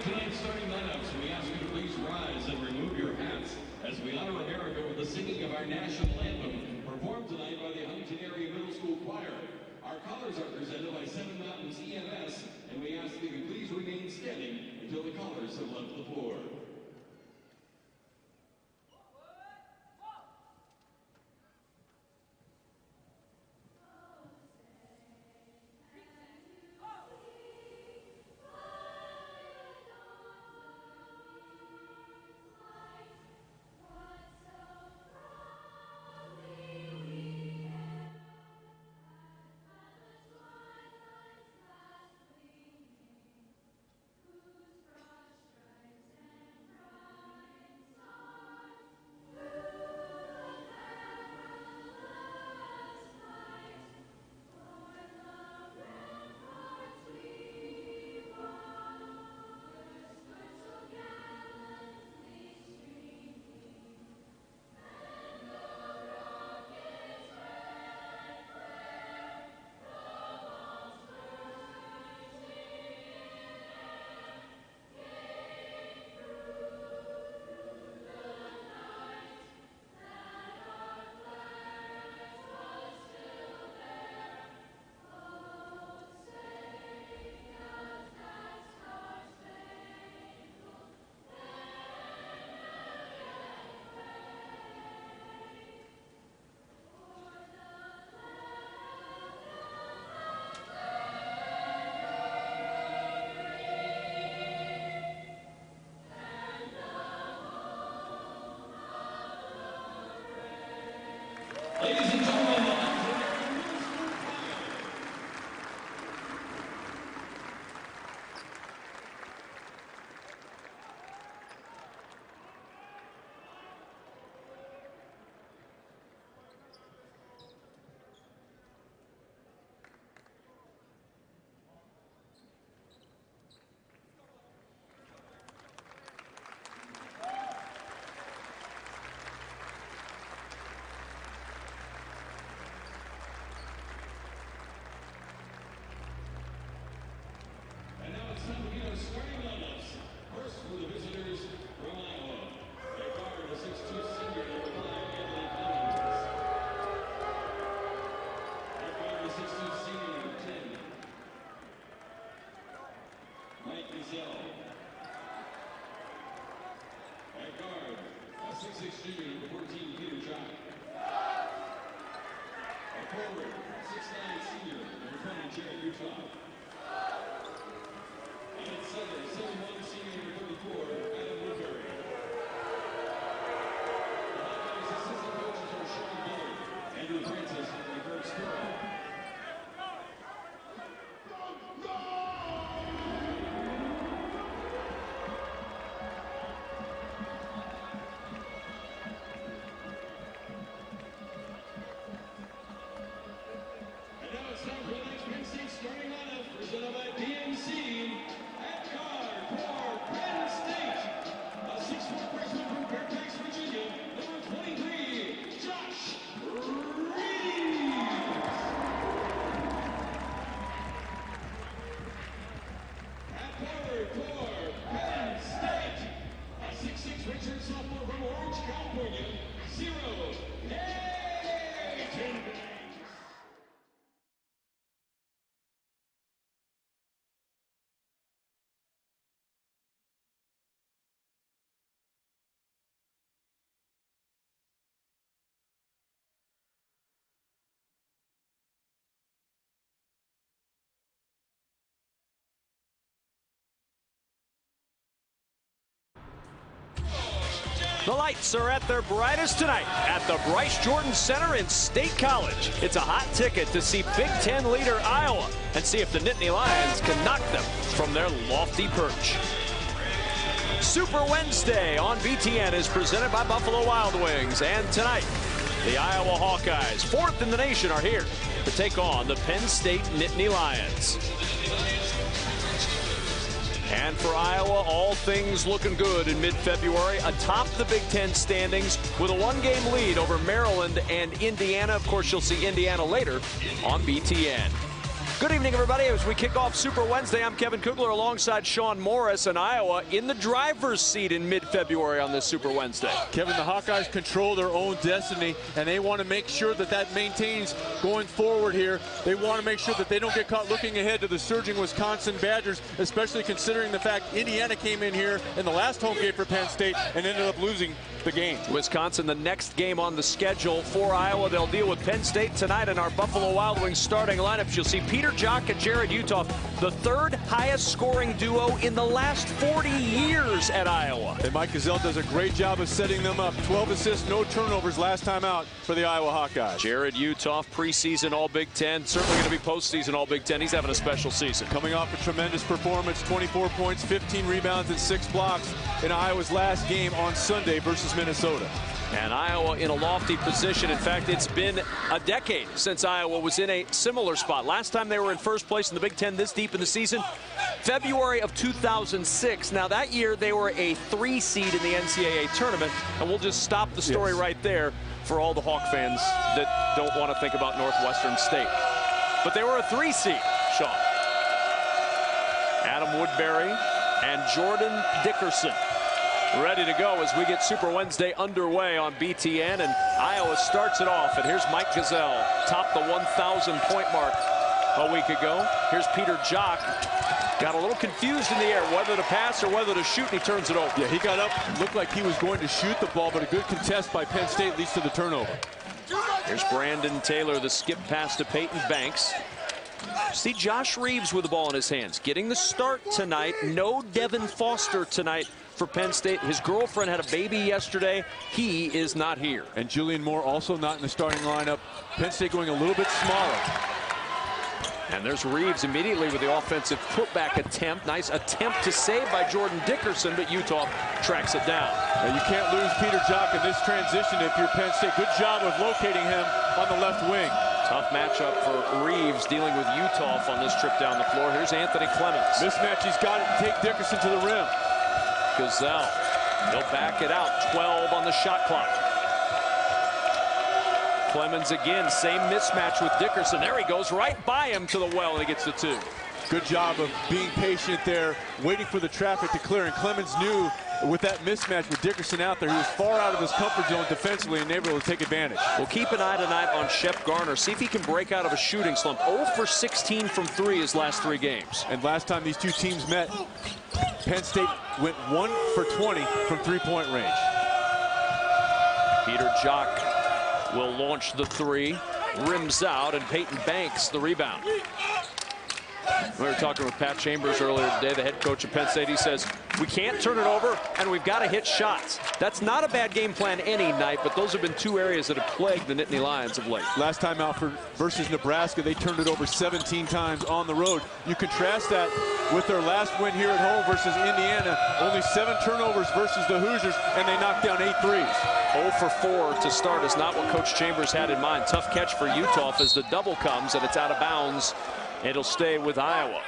tonight's starting lineups, we ask you to please rise and remove your hats as we honor America with the singing of our national anthem, performed tonight by the Huntington Area Middle School Choir. Our colors are presented by Seven Mountains EMS, and we ask that you please remain standing until the colors have left the floor. Ladies and gentlemen, starting lineups. First for the visitors from Iowa. They guard the 6'2" senior number 5, Anthony Clemens. They guard the 6'2" senior number 10, Mike Gazelle. At guard, a 6'6" junior number 14, Peter Jock. At forward, 6'9" senior number 20, Jared Utah. And at center, 7'1" senior number 34, Adam Woodbury. The Hawkeyes assistant coaches are Sean Bullard, Andrew Francis, and Kurt Sparrow. And now it's time for the next Penn State starting lineup, presented by PNC. At guard for Penn State, a 6'4" freshman from Fairfax, Virginia, number 23, Josh Reeves. At forward for Penn State, a 6'6" redshirt sophomore from Orange, California, 0, Hayden. The lights are at their brightest tonight at the Bryce Jordan Center in State College. It's a hot ticket to see Big Ten leader Iowa and see if the Nittany Lions can knock them from their lofty perch. Super Wednesday on BTN is presented by Buffalo Wild Wings. And tonight, the Iowa Hawkeyes, 4th in the nation, are here to take on the Penn State Nittany Lions. And for Iowa, all things looking good in mid-February, atop the Big Ten standings with a 1-game lead over Maryland and Indiana. Of course, you'll see Indiana later on BTN. Good evening, everybody. As we kick off Super Wednesday, I'm Kevin Kugler alongside Sean Morris, and Iowa in the driver's seat in mid-February on this Super Wednesday. Kevin, the Hawkeyes control their own destiny, and they want to make sure that that maintains going forward here. They want to make sure that they don't get caught looking ahead to the surging Wisconsin Badgers, especially considering the fact Indiana came in here in the last home game for Penn State and ended up losing the game. Wisconsin, the next game on the schedule for Iowa. They'll deal with Penn State tonight in our Buffalo Wild Wings starting lineups. You'll see Peter Jock and Jared Utoff, the third highest scoring duo in the last 40 years at Iowa. And Mike Gazelle does a great job of setting them up. 12 assists, no turnovers last time out for the Iowa Hawkeyes. Jared Utoff, preseason All-Big Ten, certainly going to be postseason All-Big Ten. He's having a special season. Coming off a tremendous performance, 24 points, 15 rebounds, and 6 blocks in Iowa's last game on Sunday versus Minnesota. And Iowa in a lofty position. In fact, it's been a decade since Iowa was in a similar spot. Last time they were in first place in the Big Ten this deep in the season, February of 2006. Now, that year they were a 3 seed in the NCAA tournament. And we'll just stop the story right there for all the Hawk fans that don't want to think about Northwestern State. But they were a 3 seed, Sean. Adam Woodbury and Jordan Dickerson ready to go as we get Super Wednesday underway on BTN, and Iowa starts it off. And here's Mike Gazelle, topped the 1,000-point mark a week ago. Here's Peter Jock. Got a little confused in the air whether to pass or whether to shoot, and he turns it over. Yeah, he got up, looked like he was going to shoot the ball, but a good contest by Penn State leads to the turnover. Here's Brandon Taylor, the skip pass to Peyton Banks. See Josh Reeves with the ball in his hands, getting the start tonight. No Devin Foster tonight for Penn State. His girlfriend had a baby yesterday. He is not here. And Julian Moore also not in the starting lineup. Penn State going a little bit smaller. And there's Reeves immediately with the offensive putback attempt. Nice attempt to save by Jordan Dickerson, but Utah tracks it down. Now, you can't lose Peter Jock in this transition if you're Penn State. Good job of locating him on the left wing. Tough matchup for Reeves dealing with Utah on this trip down the floor. Here's Anthony Clemens. Mismatch, he's got it. Take Dickerson to the rim. Gazelle, he'll back it out. 12 on the shot clock. Clemens again, same mismatch with Dickerson. There he goes, right by him to the well, and he gets the 2. Good job of being patient there, waiting for the traffic to clear. And Clemens knew with that mismatch with Dickerson out there, he was far out of his comfort zone defensively and able to take advantage. We'll keep an eye tonight on Shep Garner. See if he can break out of a shooting slump. 0 for 16 from 3 his last 3 games. And last time these two teams met, Penn State went 1 for 20 from 3-point range. Peter Jock will launch the 3, rims out, and Peyton Banks the rebound. We were talking with Pat Chambers earlier today, the head coach of Penn State. He says, we can't turn it over, and we've got to hit shots. That's not a bad game plan any night, but those have been 2 areas that have plagued the Nittany Lions of late. Last time out versus Nebraska, they turned it over 17 times on the road. You contrast that with their last win here at home versus Indiana. Only 7 turnovers versus the Hoosiers, and they knocked down 8 threes. 0 for 4 to start is not what Coach Chambers had in mind. Tough catch for Utah as the double comes, and it's out of bounds. It'll stay with Iowa.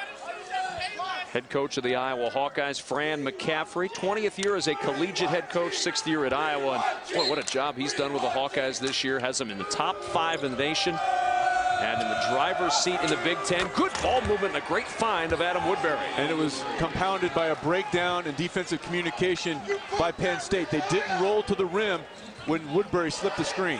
Head coach of the Iowa Hawkeyes, Fran McCaffrey, 20th year as a collegiate head coach, 6th year at Iowa. And boy, what a job he's done with the Hawkeyes this year. Has them in the top 5 in the nation and in the driver's seat in the Big Ten. Good ball movement and a great find of Adam Woodbury. And it was compounded by a breakdown in defensive communication by Penn State. They didn't roll to the rim when Woodbury slipped the screen.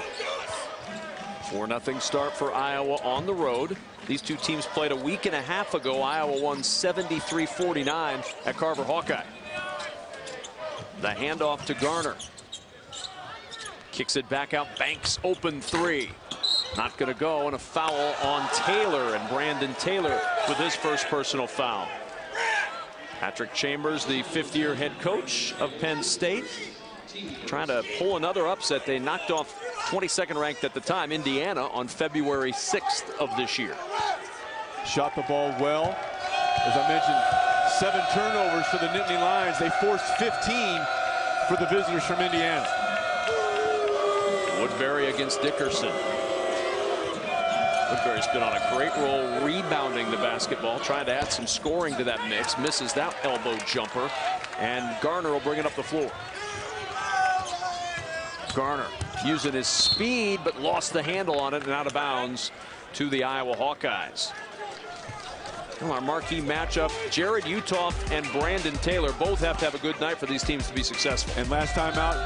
4-0 start for Iowa on the road. These two teams played a week and a half ago. Iowa won 73-49 at Carver Hawkeye. The handoff to Garner. Kicks it back out. Banks open 3. Not going to go, and a foul on Taylor, and Brandon Taylor with his first personal foul. Patrick Chambers, the 5th-year head coach of Penn State, trying to pull another upset. They knocked off 22nd ranked at the time Indiana on February 6th of this year. Shot the ball well. As I mentioned, 7 turnovers for the Nittany Lions. They forced 15 for the visitors from Indiana. Woodbury against Dickerson. Woodbury's been on a great roll rebounding the basketball, trying to add some scoring to that mix. Misses that elbow jumper, and Garner will bring it up the floor. Garner using his speed, but lost the handle on it and out of bounds to the Iowa Hawkeyes. Well, our marquee matchup, Jared Utoff and Brandon Taylor both have to have a good night for these teams to be successful. And last time out,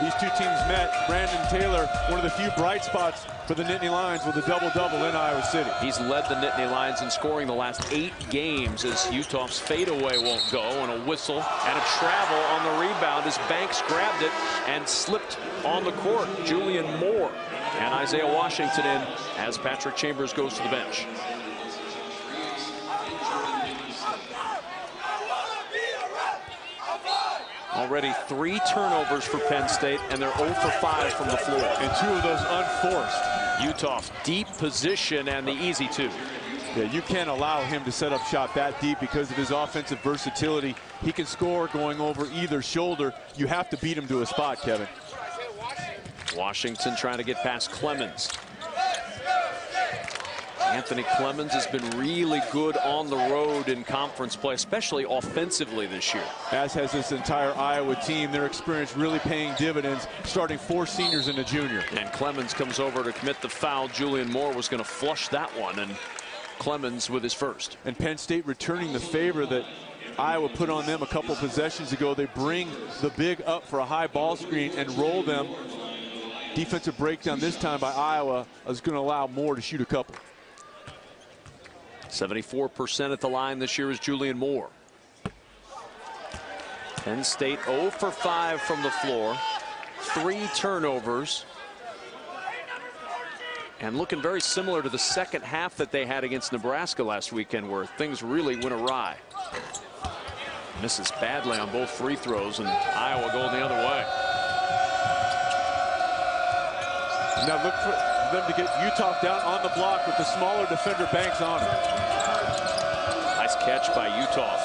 these two teams met. Brandon Taylor, one of the few bright spots for the Nittany Lions with a double-double in Iowa City. He's led the Nittany Lions in scoring the last 8 games as Utoff's fadeaway won't go, and a whistle and a travel on the rebound as Banks grabbed it and slipped on the court. Julian Moore and Isaiah Washington in as Patrick Chambers goes to the bench. Already 3 turnovers for Penn State, and they're 0 for 5 from the floor. And 2 of those unforced. Utoff, deep position and the easy 2. Yeah, you can't allow him to set up shot that deep because of his offensive versatility. He can score going over either shoulder. You have to beat him to a spot, Kevin. Washington trying to get past Clemens. Anthony Clemens has been really good on the road in conference play, especially offensively this year. As has this entire Iowa team. Their experience really paying dividends, starting 4 seniors and a junior. And Clemens comes over to commit the foul. Julian Moore was going to flush that one, and Clemens with his first. And Penn State returning the favor that Iowa put on them a couple possessions ago. They bring the big up for a high ball screen and roll them. Defensive breakdown this time by Iowa is going to allow Moore to shoot a couple. 74% at the line this year is Julian Moore. Penn State 0 for 5 from the floor. 3 turnovers. And looking very similar to the second half that they had against Nebraska last weekend, where things really went awry. Misses badly on both free throws, and Iowa going the other way. Now look for them to get Utoff down on the block with the smaller defender Banks on him. Nice catch by Utoff.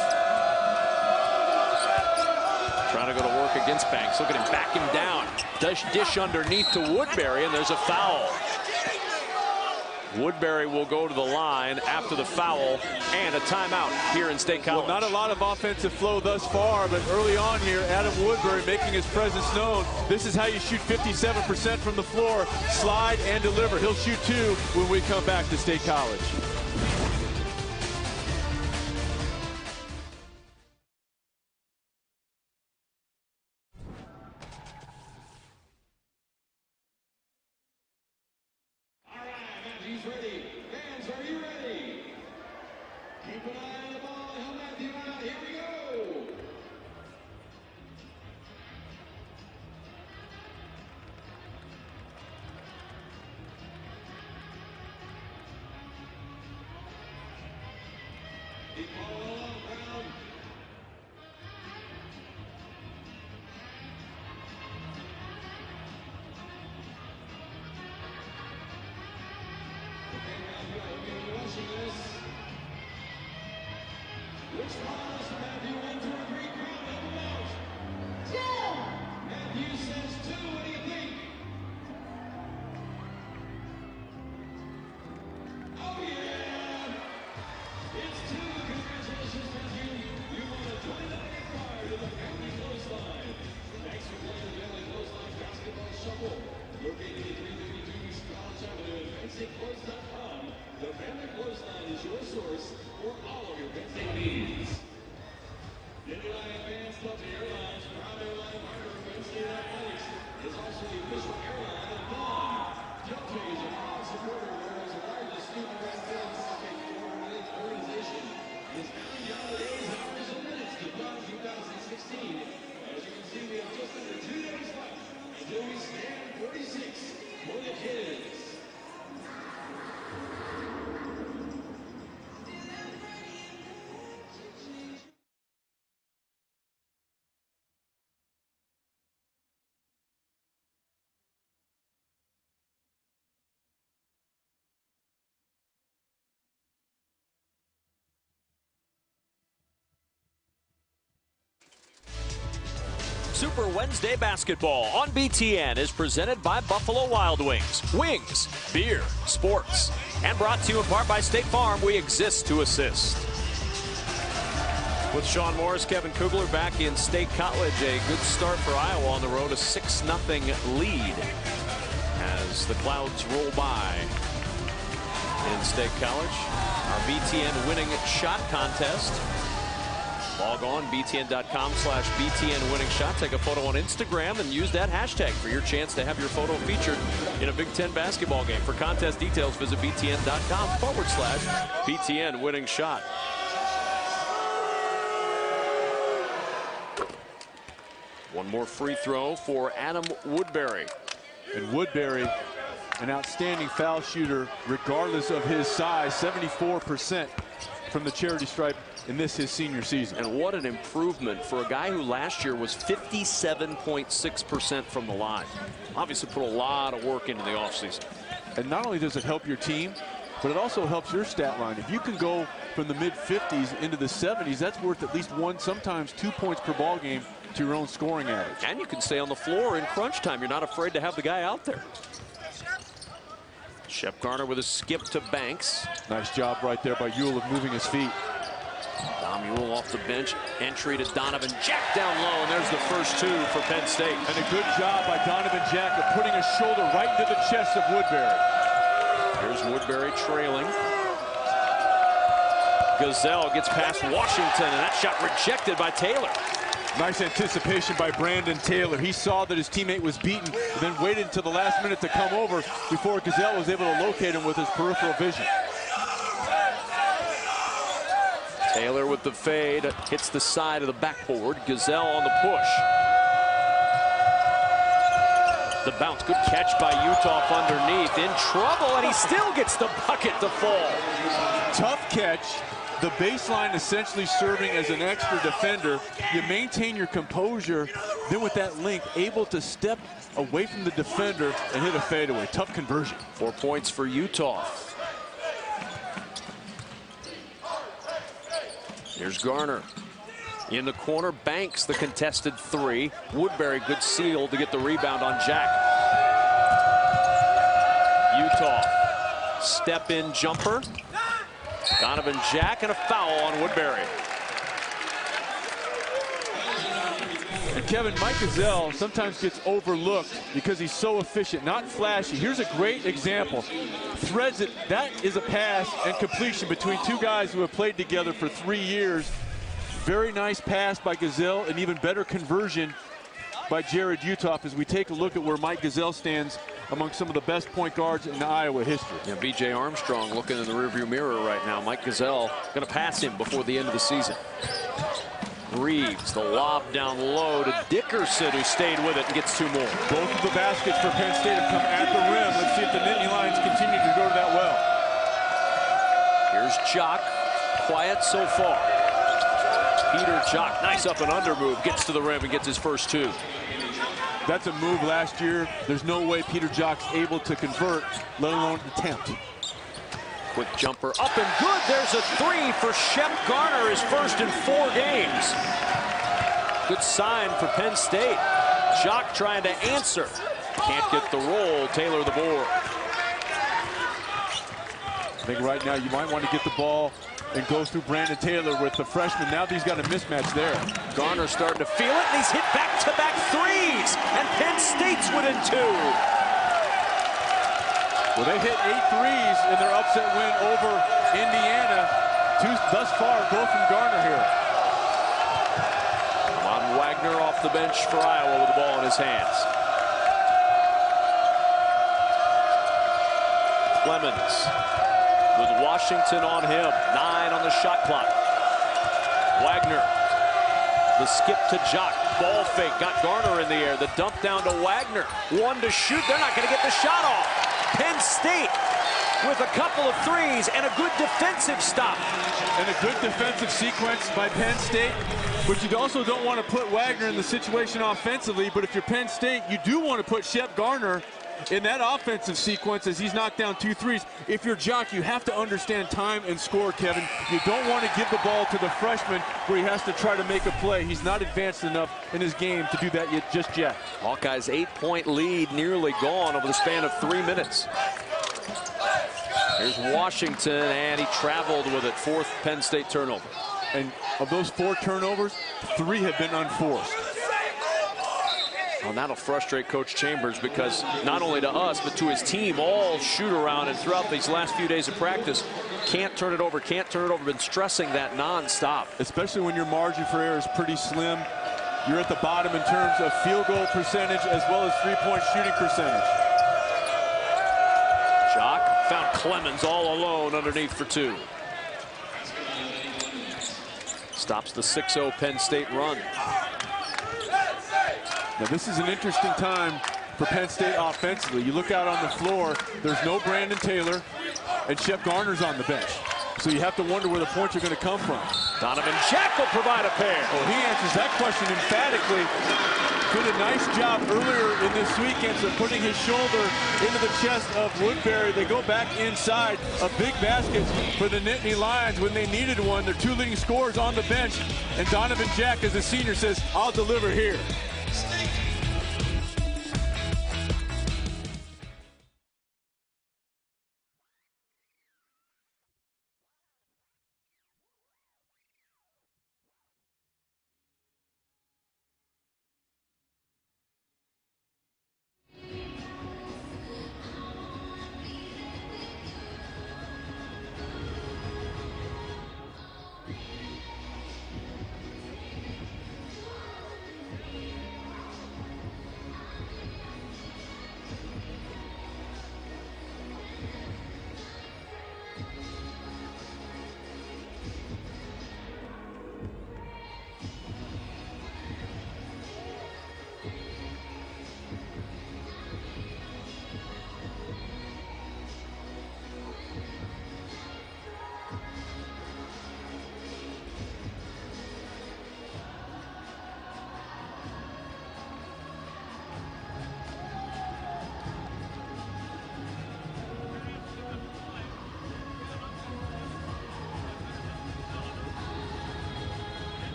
Trying to go to work against Banks. Look at him, back him down. Dish underneath to Woodbury, and there's a foul. Woodbury will go to the line after the foul and a timeout here in State College. Well, not a lot of offensive flow thus far, but early on here, Adam Woodbury making his presence known. This is how you shoot 57% from the floor, slide and deliver. He'll shoot 2 when we come back to State College. He's ready. Fans, are you ready? Keep an eye on the ball. Help Matthew out. Here we go. Keep ball along, Brown. Which one is Matthew? 1, 2, or 3? Count them out. 2. Matthew says 2. What do you think? Oh yeah! It's 2. Congratulations, Matthew. You won a $20 card to the Family Clothesline. Thanks for playing the Family Clothesline Basketball Shuffle. Located at 332 East College Avenue at PenStateClothes.com. The Family Clothesline is your source for all of your Penn State needs. Nittany Lion fans, Delta Airlines, proud airline partner of Penn State Athletics, is also the official airline of Vaughn. Delta is a proud supporter of the world's largest student athletics organization. It's counting down the days, hours, and minutes to Vaughn 2016. As you can see, we have just under 2 days left until we stand 46 for the kids. Super Wednesday basketball on BTN is presented by Buffalo Wild Wings. Wings, beer, sports. And brought to you in part by State Farm. We exist to assist. With Sean Morris, Kevin Kugler back in State College. A good start for Iowa on the road. A 6-0 lead as the Clouds roll by. in State College. Our BTN winning shot contest. Log on btn.com/BTN winning shot. Take a photo on Instagram and use that hashtag for your chance to have your photo featured in a Big Ten basketball game. For contest details, visit btn.com/BTN winning shot. One more free throw for Adam Woodbury. And Woodbury, an outstanding foul shooter, regardless of his size, 74% from the charity stripe in his senior season. And what an improvement for a guy who last year was 57.6% from the line. Obviously put a lot of work into the offseason. And not only does it help your team, but it also helps your stat line. If you can go from the mid-50s into the 70s, that's worth at least 1, sometimes 2 points per ball game to your own scoring average. And you can stay on the floor in crunch time. You're not afraid to have the guy out there. Shep Garner with a skip to Banks. Nice job right there by Ewell of moving his feet. Dom Ewell off the bench. Entry to Donovan Jack down low, and there's the first 2 for Penn State. And a good job by Donovan Jack of putting his shoulder right into the chest of Woodbury. Here's Woodbury trailing. Gazelle gets past Washington, and that shot rejected by Taylor. Nice anticipation by Brandon Taylor. He saw that his teammate was beaten, and then waited until the last minute to come over before Gazelle was able to locate him with his peripheral vision. Taylor with the fade, hits the side of the backboard. Gazelle on the push. The bounce, good catch by Utah underneath. In trouble, and he still gets the bucket to fall. Tough catch. The baseline essentially serving as an extra defender. You maintain your composure, then with that length, able to step away from the defender and hit a fadeaway. Tough conversion. 4 points for Utah. Here's Garner. In the corner, Banks, the contested 3. Woodbury, good seal to get the rebound on Jack. Utah, step-in jumper. Donovan Jack, and a foul on Woodbury. And Kevin, Mike Gazelle sometimes gets overlooked because he's so efficient, not flashy. Here's a great example. Threads it. That is a pass and completion between 2 guys who have played together for 3 years. Very nice pass by Gazelle, and even better conversion by Jared Uthoff as we take a look at where Mike Gazelle stands among some of the best point guards in Iowa history. Yeah, B.J. Armstrong looking in the rearview mirror right now. Mike Gazelle going to pass him before the end of the season. Reeves, the lob down low to Dickerson, who stayed with it and gets 2 more. Both of the baskets for Penn State have come at the rim. Let's see if the Nittany Lions continue to go to that well. Here's Jock, quiet so far. Peter Jock, nice up and under move, gets to the rim and gets his first 2. That's a move last year. There's no way Peter Jock's able to convert, let alone attempt. Quick jumper up and good. There's a 3 for Shep Garner, his first in 4 games. Good sign for Penn State. Jock trying to answer. Can't get the roll. Taylor the board. I think right now you might want to get the ball and go through Brandon Taylor with the freshman. Now he's got a mismatch there. Garner starting to feel it, and he's hit back-to-back 3s, and Penn State's within 2. Well, they hit 8 threes in their upset win over Indiana. 2 thus far go from Garner here. Von Wagner off the bench for Iowa with the ball in his hands. Clemens with Washington on him. 9 on the shot clock. Wagner, the skip to Jock. Ball fake, got Garner in the air. The dump down to Wagner. 1 to shoot. They're not going to get the shot off. Penn State with a couple of 3s and a good defensive stop. And a good defensive sequence by Penn State. But you also don't want to put Wagner in the situation offensively. But if you're Penn State, you do want to put Shep Garner in that offensive sequence as he's knocked down 2 threes. If you're Jock, you have to understand time and score, Kevin. You don't want to give the ball to the freshman where he has to try to make a play. He's not advanced enough in his game to do that just yet. Hawkeyes' 8-point lead nearly gone over the span of 3 minutes. Here's Washington, and he traveled with it. 4th Penn State turnover. And of those 4 turnovers, 3 have been unforced. Well, that'll frustrate Coach Chambers, because not only to us, but to his team, all shoot around and throughout these last few days of practice, can't turn it over, been stressing that nonstop. Especially when your margin for error is pretty slim. You're at the bottom in terms of field goal percentage as well as three-point shooting percentage. Jock found Clemens all alone underneath for two. Stops the 6-0 Penn State run. Now this is an interesting time for Penn State offensively. You look out on the floor, there's no Brandon Taylor, and Shep Garner's on the bench. So you have to wonder where the points are going to come from. Donovan Jack will provide a pair. Well, he answers that question emphatically. Did a nice job earlier in this weekend of putting his shoulder into the chest of Woodbury. They go back inside. A big basket for the Nittany Lions when they needed one. Their two leading scorers on the bench. And Donovan Jack, as a senior, says, I'll deliver here.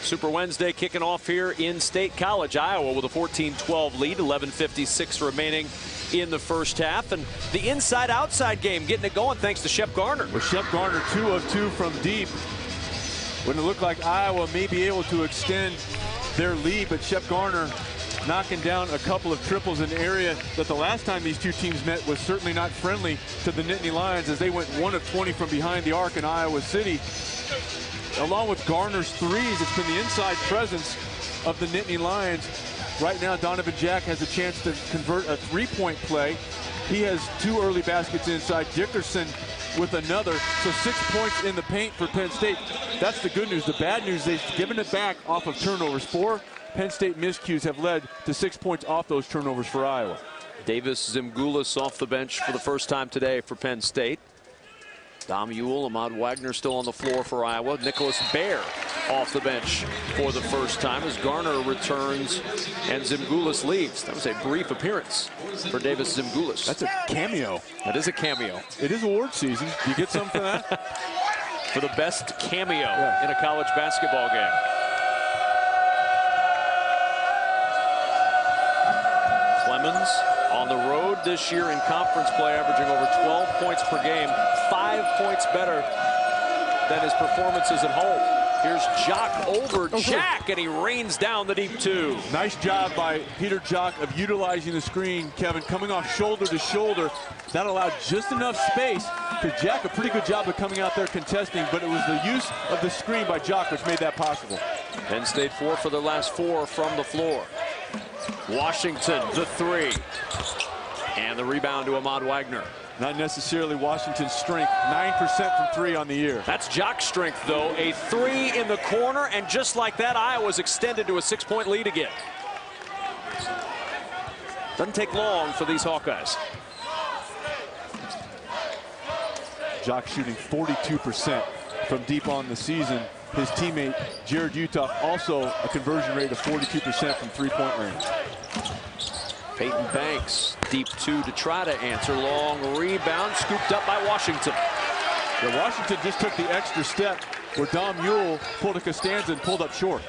Super Wednesday kicking off here in State College, Iowa, with a 14-12 lead, 11:56 remaining in the first half. And the inside-outside game getting it going thanks to Shep Garner. Well, Shep Garner 2 of 2 from deep. When it looked like Iowa may be able to extend their lead, but Shep Garner knocking down a couple of triples in an area that the last time these two teams met was certainly not friendly to the Nittany Lions, as they went 1 of 20 from behind the arc in Iowa City. Along with Garner's threes, it's been the inside presence of the Nittany Lions. Right now, Donovan Jack has a chance to convert a three-point play. He has 2 early baskets inside. Dickerson with another. So 6 points in the paint for Penn State. That's the good news. The bad news, they've given it back off of turnovers. 4 Penn State miscues have led to 6 points off those turnovers for Iowa. Davis Zimgulis off the bench for the first time today for Penn State. Dom Ewell, Ahmad Wagner still on the floor for Iowa. Nicholas Baer off the bench for the first time as Garner returns and Zimgulis leaves. That was a brief appearance for Davis Zimgulis. That's a cameo. That is a cameo. It is award season. Do you get something for that? For the best cameo in a college basketball game. Clemens on the road this year in conference play, averaging over 12 points per game, 5 points better than his performances at home. Here's Jock over Jack, and he rains down the deep 2. Nice job by Peter Jock of utilizing the screen, Kevin, coming off shoulder to shoulder. That allowed just enough space because Jack a pretty good job of coming out there contesting, but it was the use of the screen by Jock which made that possible. Penn State 4 for their last 4 from the floor. Washington, the 3. And the rebound to Ahmad Wagner. Not necessarily Washington's strength. 9% from 3 on the year. That's Jock's strength, though. A 3 in the corner, and just like that, Iowa's extended to a 6-point lead again. Doesn't take long for these Hawkeyes. Jock shooting 42% from deep on the season. His teammate, Jared Utah, also a conversion rate of 42% from 3-point range. Peyton Banks, deep 2 to try to answer. Long rebound, scooped up by Washington. Yeah, Washington just took the extra step where Dom Ewell pulled a Costanza and pulled up short.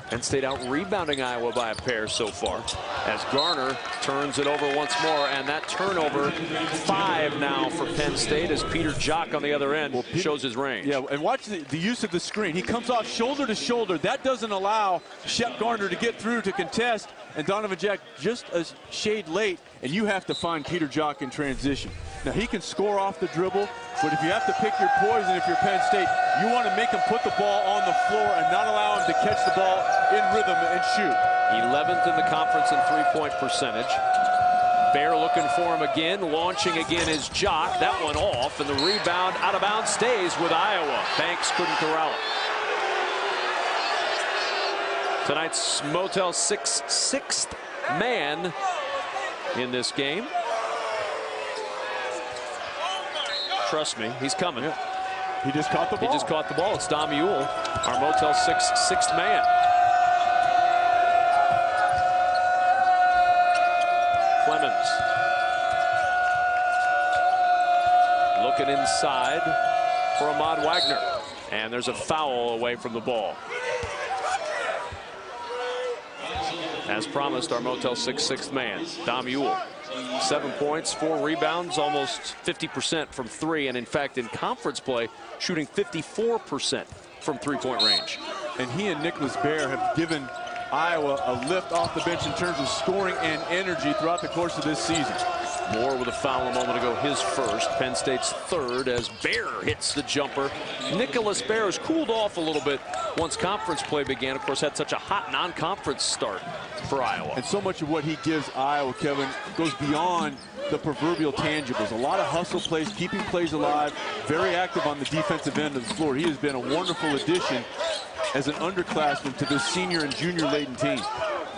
Penn State out rebounding Iowa by a pair so far, as Garner turns it over once more, and that turnover 5 now for Penn State as Peter Jock on the other end shows his range. Yeah, and watch the use of the screen. He comes off shoulder to shoulder. That doesn't allow Shep Garner to get through to contest, and Donovan Jack just a shade late, and you have to find Peter Jock in transition. Now, he can score off the dribble, but if you have to pick your poison, if you're Penn State, you want to make him put the ball on the floor and not allow him to catch the ball in rhythm and shoot. 11th in the conference in 3-point percentage. Bear looking for him again, launching again is Jock. That one off, and the rebound out of bounds stays with Iowa. Banks couldn't corral it. Tonight's Motel 6 sixth man in this game. Trust me, he's coming. Yeah. He just caught the ball. He just caught the ball. It's Dom Ewell, our Motel 6 sixth man. Clemens looking inside for Ahmad Wagner, and there's a foul away from the ball. As promised, our Motel 6 sixth man, Dom Ewell. 7 points, 4 rebounds, almost 50% from 3, and in fact in conference play shooting 54% from 3-point range. And he and Nicholas Bear have given Iowa a lift off the bench in terms of scoring and energy throughout the course of this season. Moore with a foul a moment ago, his first. Penn State's third as Bear hits the jumper. Nicholas Bear has cooled off a little bit once conference play began. Of course, had such a hot non-conference start for Iowa. And so much of what he gives Iowa, Kevin, goes beyond the proverbial tangibles. A lot of hustle plays, keeping plays alive, very active on the defensive end of the floor. He has been a wonderful addition as an underclassman to this senior and junior-laden team.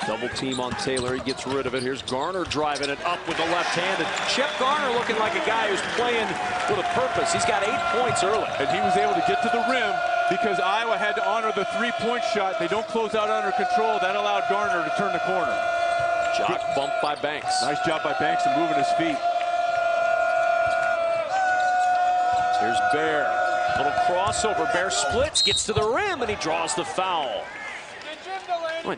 Double team on Taylor. He gets rid of it. Here's Garner driving it up with the left hand. And Shep Garner looking like a guy who's playing with a purpose. He's got 8 points early. And he was able to get to the rim because Iowa had to honor the 3-point shot. They don't close out under control. That allowed Garner to turn the corner. Jock bumped by Banks. Nice job by Banks in moving his feet. Here's Bear. Little crossover. Bear splits, gets to the rim, and he draws the foul.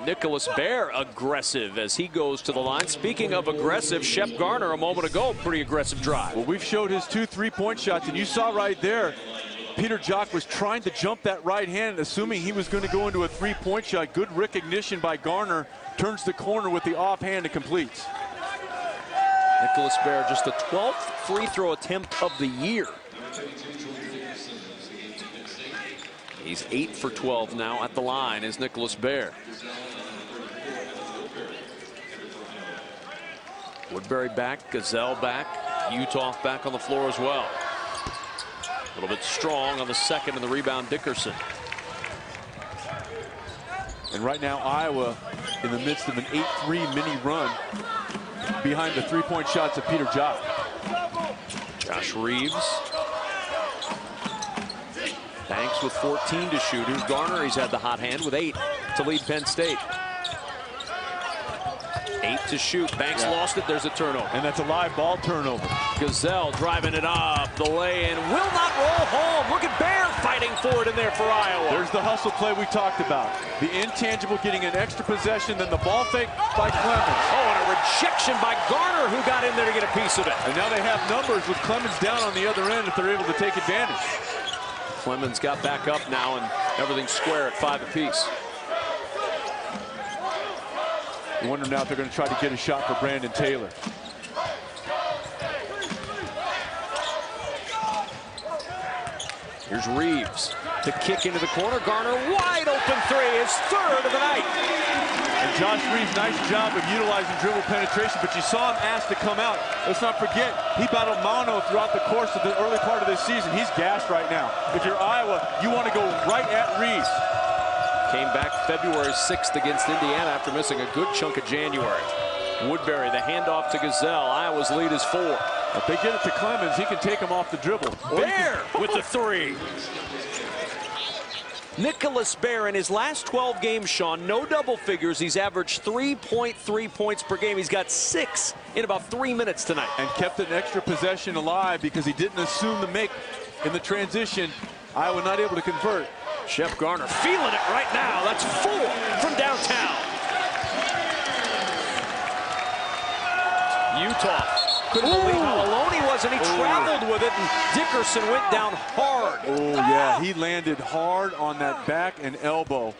Nicholas Bear aggressive as he goes to the line. Speaking of aggressive, Shep Garner a moment ago, pretty aggressive drive. Well, we've showed his 2 3-point shots, and you saw right there, Peter Jock was trying to jump that right hand, assuming he was going to go into a 3-point shot. Good recognition by Garner. Turns the corner with the offhand and completes. Nicholas Bear, just the 12th free throw attempt of the year. He's 8 for 12 now at the line is Nicholas Bear. Woodbury back, Gazelle back, Utah back on the floor as well. A little bit strong on the second and the rebound, Dickerson. And right now Iowa in the midst of an 8-3 mini run behind the 3-point shots of Peter Jock. Josh Reeves. Banks with 14 to shoot. Here's Garner. He's had the hot hand with 8 to lead Penn State. 8 to shoot. Banks lost it. There's a turnover. And that's a live ball turnover. Gazelle driving it up. The lay-in will not roll home. Look at Bear fighting for it in there for Iowa. There's the hustle play we talked about. The intangible getting an extra possession, then the ball fake by Clemens. Oh, and a rejection by Garner, who got in there to get a piece of it. And now they have numbers with Clemens down on the other end if they're able to take advantage. Clemens got back up now, and everything's square at 5 apiece. I wonder now if they're going to try to get a shot for Brandon Taylor. Here's Reeves. The kick into the corner. Garner, wide open three, his third of the night. And Josh Reeves, nice job of utilizing dribble penetration, but you saw him asked to come out. Let's not forget, he battled mono throughout the course of the early part of this season. He's gassed right now. If you're Iowa, you want to go right at Reeves. Came back February 6th against Indiana after missing a good chunk of January. Woodbury, the handoff to Gazelle. Iowa's lead is 4. If they get it to Clemens, he can take him off the dribble. Bear with the three. Nicholas Bear in his last 12 games, Sean, no double figures. He's averaged 3.3 points per game. He's got 6 in about 3 minutes tonight. And kept an extra possession alive because he didn't assume the make in the transition. Iowa not able to convert. Shep Garner feeling it right now. That's 4 from downtown. Utah. Couldn't believe how alone he was, and he traveled with it, and Dickerson went down hard. Oh, yeah, he landed hard on that back and elbow.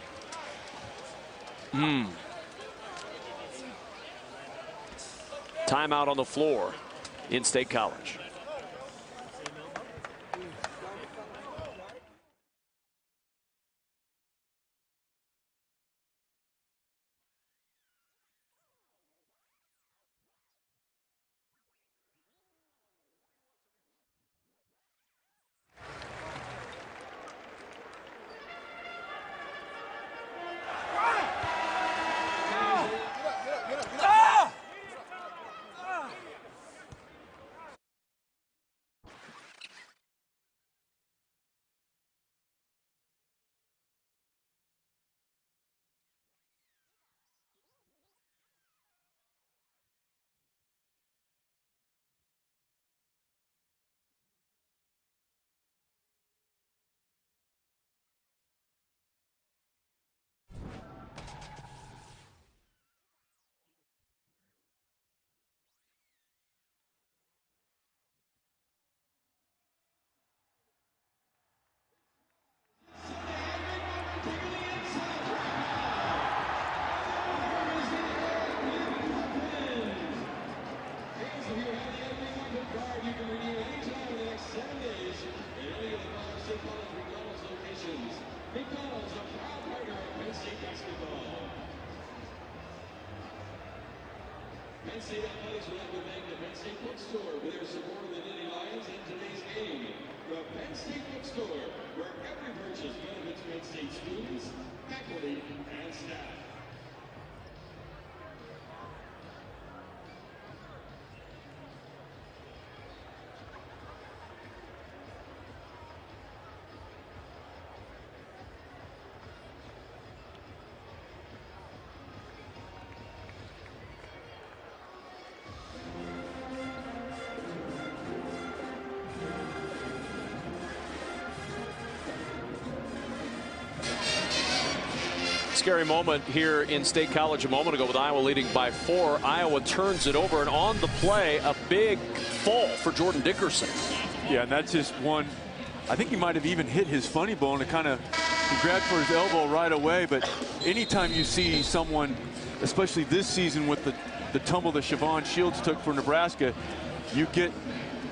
Timeout on the floor in State College. Penn State athletics would like to thank the Penn State Bookstore for their support of the Nittany Lions in today's game. The Penn State Bookstore, where every purchase benefits Penn State students, faculty, and staff. Scary moment here in State College a moment ago with Iowa leading by 4. Iowa turns it over, and on the play, a big fall for Jordan Dickerson. Yeah, and that's just one. I think he might have even hit his funny bone to kind of grab for his elbow right away. But anytime you see someone, especially this season with the tumble that Siobhan Shields took for Nebraska, you get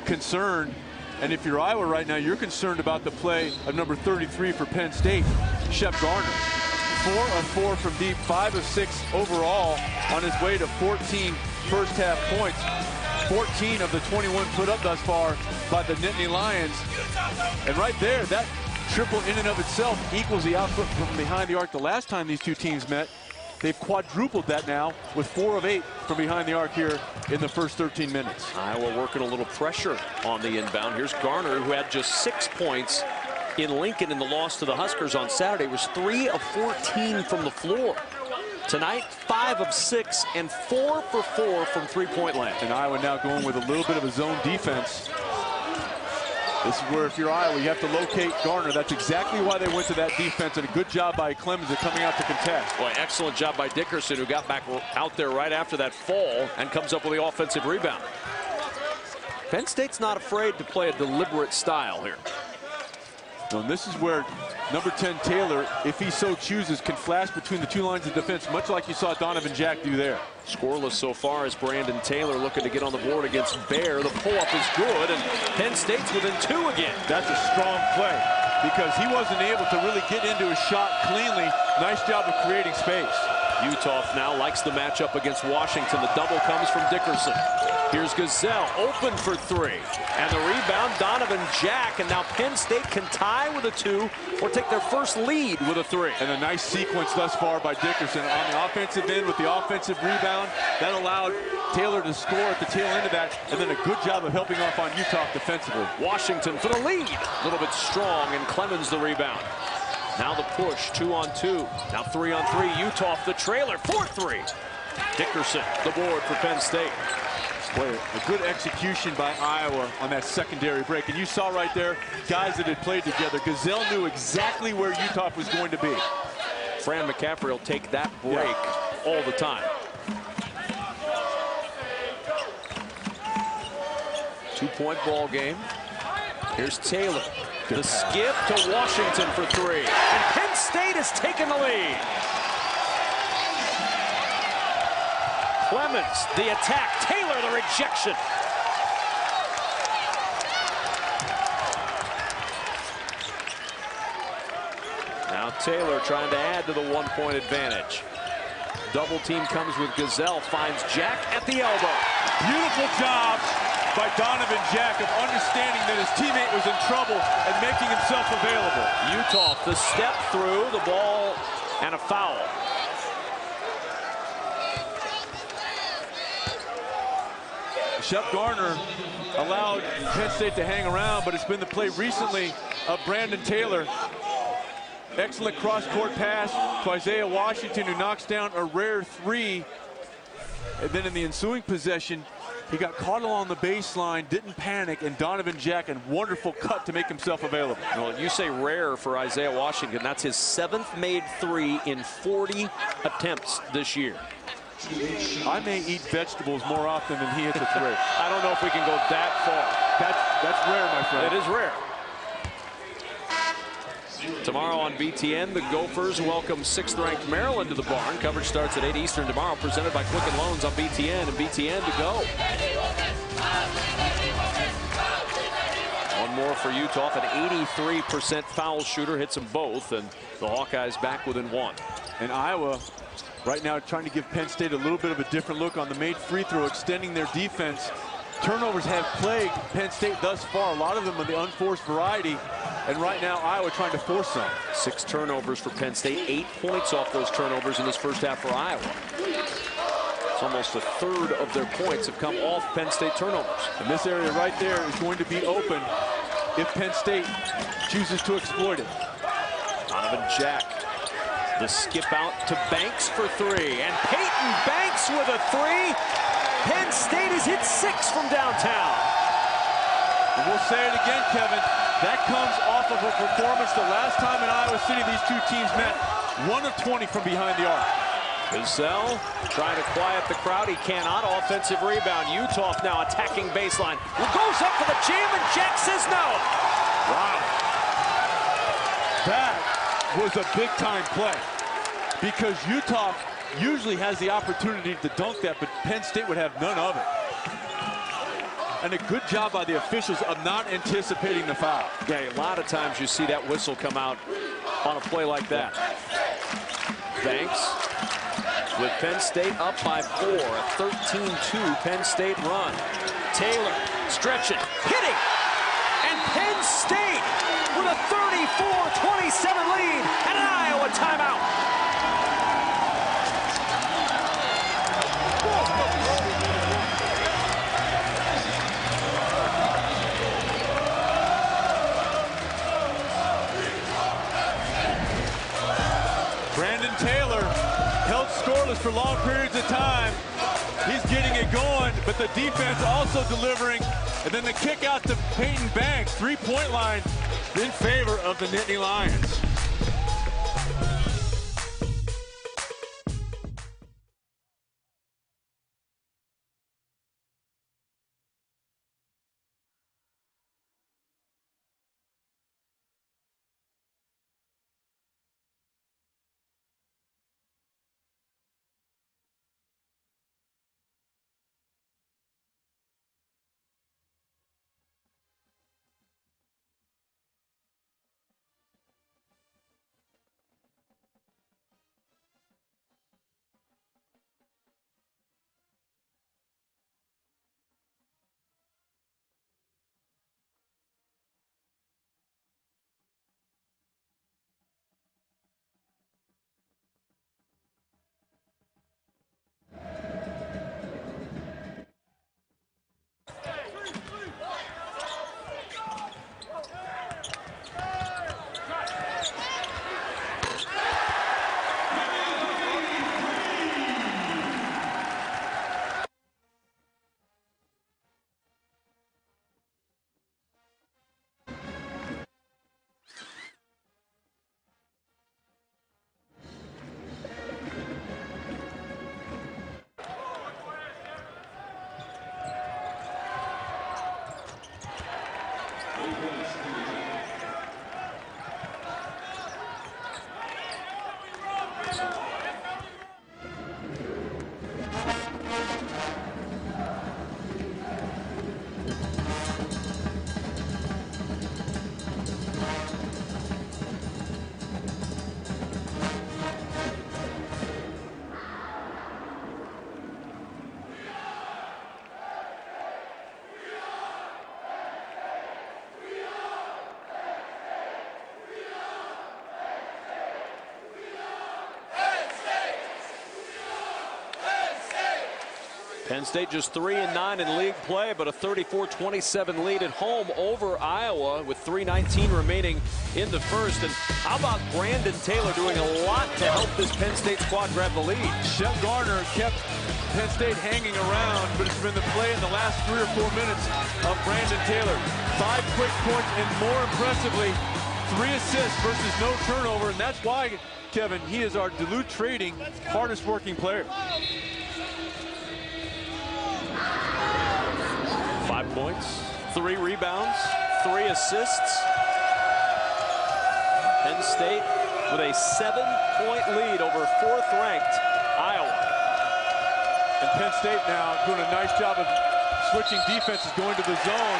concerned. And if you're Iowa right now, you're concerned about the play of number 33 for Penn State, Shep Garner. 4 of 4 from deep, 5 of 6 overall on his way to 14 first half points. 14 of the 21 put up thus far by the Nittany Lions. And right there, that triple in and of itself equals the output from behind the arc the last time these two teams met. They've quadrupled that now with 4 of 8 from behind the arc here in the first 13 minutes. Iowa working a little pressure on the inbound. Here's Garner, who had just 6 points in Lincoln in the loss to the Huskers on Saturday. Was 3 of 14 from the floor. Tonight, 5 of 6 and 4 for 4 from three-point land. And Iowa now going with a little bit of a zone defense. This is where, if you're Iowa, you have to locate Garner. That's exactly why they went to that defense, and a good job by Clemens at coming out to contest. Boy, excellent job by Dickerson, who got back out there right after that fall and comes up with the offensive rebound. Penn State's not afraid to play a deliberate style here. And this is where number 10 Taylor, if he so chooses, can flash between the two lines of defense, much like you saw Donovan Jack do there. Scoreless so far as Brandon Taylor looking to get on the board against Bear. The pull-up is good, and Penn State's within 2 again. That's a strong play. because he wasn't able to really get into his shot cleanly. Nice job of creating space. Utah now likes the matchup against Washington. The double comes from Dickerson. Here's Gazelle, open for three. And the rebound, Donovan Jack. And now Penn State can tie with a 2 or take their first lead with a 3. And a nice sequence thus far by Dickerson on the offensive end with the offensive rebound. That allowed Taylor to score at the tail end of that. And then a good job of helping off on Utah defensively. Washington for the lead. A little bit strong, and Clemens the rebound. Now the push, 2-on-2. Now 3-on-3. Utah off the trailer, 4-3. Dickerson, the board for Penn State. Boy, a good execution by Iowa on that secondary break. And you saw right there, guys that had played together. Gazelle knew exactly where Utah was going to be. Fran McCaffrey will take that break all the time. 2-point ball game. Here's Taylor. The skip to Washington for 3. And Penn State has taken the lead. Clemens, the attack. Taylor, the rejection. Now Taylor trying to add to the 1-point advantage. Double team comes with Gazelle, finds Jack at the elbow. Beautiful job by Donovan Jack of understanding that his teammate was in trouble and making himself available. Utah, the step through, the ball, and a foul. Shep Garner allowed Penn State to hang around, but it's been the play recently of Brandon Taylor. Excellent cross-court pass to Isaiah Washington, who knocks down a rare 3. And then in the ensuing possession, he got caught along the baseline, didn't panic, and Donovan Jack, a wonderful cut to make himself available. Well, you say rare for Isaiah Washington. That's his 7th made 3 in 40 attempts this year. I may eat vegetables more often than he hits a 3. I don't know if we can go that far. That's rare, my friend. It is rare. Tomorrow on BTN, the Gophers welcome 6th-ranked Maryland to the barn. Coverage starts at 8 Eastern tomorrow, presented by Quicken Loans on BTN and BTN to go. One more for Utah, an 83% foul shooter, hits them both, and the Hawkeyes back within 1. And Iowa right now trying to give Penn State a little bit of a different look on the made free throw, extending their defense. Turnovers have plagued Penn State thus far, a lot of them of the unforced variety. And right now, Iowa trying to force some. 6 turnovers for Penn State, 8 points off those turnovers in this first half for Iowa. It's almost a third of their points have come off Penn State turnovers. And this area right there is going to be open if Penn State chooses to exploit it. Donovan Jack, the skip out to Banks for 3. And Peyton Banks with a 3. Penn State has hit 6 from downtown. And we'll say it again, Kevin. That comes off of a performance the last time in Iowa City these two teams met. 1 of 20 from behind the arc. Gazelle trying to quiet the crowd. He cannot. Offensive rebound. Utah now attacking baseline. Goes up for the jam, and Jack says no. Wow. That was a big-time play. Because Utah usually has the opportunity to dunk that, but Penn State would have none of it. And a good job by the officials of not anticipating the foul. Yeah, a lot of times you see that whistle come out on a play like that. Banks with Penn State up by 4, a 13-2 Penn State run. Taylor stretching, hitting, and Penn State with a 34-27 lead and an Iowa timeout. Brandon Taylor held scoreless for long periods of time. He's getting it going, but the defense also delivering. And then the kick out to Peyton Banks, 3-point line in favor of the Nittany Lions. Penn State just 3-9 in league play, but a 34-27 lead at home over Iowa with 3:19 remaining in the first. And how about Brandon Taylor doing a lot to help this Penn State squad grab the lead? Shep Garner kept Penn State hanging around, but it's been the play in the last 3 or 4 minutes of Brandon Taylor. 5 quick points, and more impressively, 3 assists versus no turnover, and that's why, Kevin, he is our Duluth Trading hardest working player. 5 points, 3 rebounds, 3 assists. Penn State with a 7-point lead over 4th-ranked Iowa. And Penn State now doing a nice job of switching defenses, going to the zone,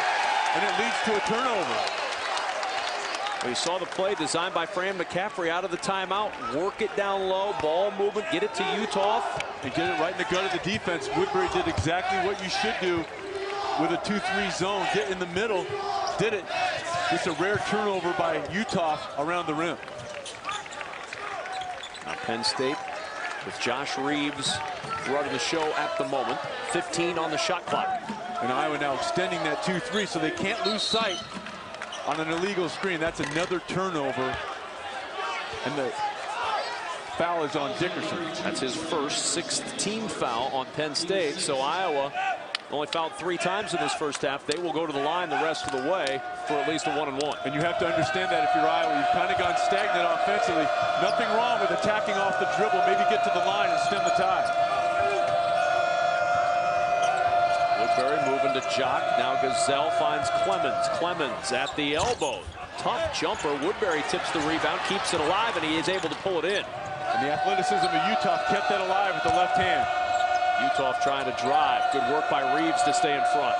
and it leads to a turnover. We saw the play designed by Fran McCaffrey out of the timeout. Work it down low, ball movement, get it to Utah. And get it right in the gut of the defense. Woodbury did exactly what you should do with a 2-3 zone. Get in the middle, did it. It's a rare turnover by Utah around the rim. Now Penn State with Josh Reeves running the show at the moment. 15 on the shot clock. And Iowa now extending that 2-3 so they can't lose sight on an illegal screen. That's another turnover. And the foul is on Dickerson. That's his first 6th team foul on Penn State. So Iowa only fouled 3 times in this first half. They will go to the line the rest of the way for at least a 1-and-1. And you have to understand that if you're Iowa, you've kind of gone stagnant offensively. Nothing wrong with attacking off the dribble. Maybe get to the line and stem the tide. Woodbury moving to Jock. Now Gazelle finds Clemens. Clemens at the elbow. Tough jumper. Woodbury tips the rebound, keeps it alive, and he is able to pull it in. And the athleticism of Utah kept that alive with the left hand. Utah trying to drive. Good work by Reeves to stay in front.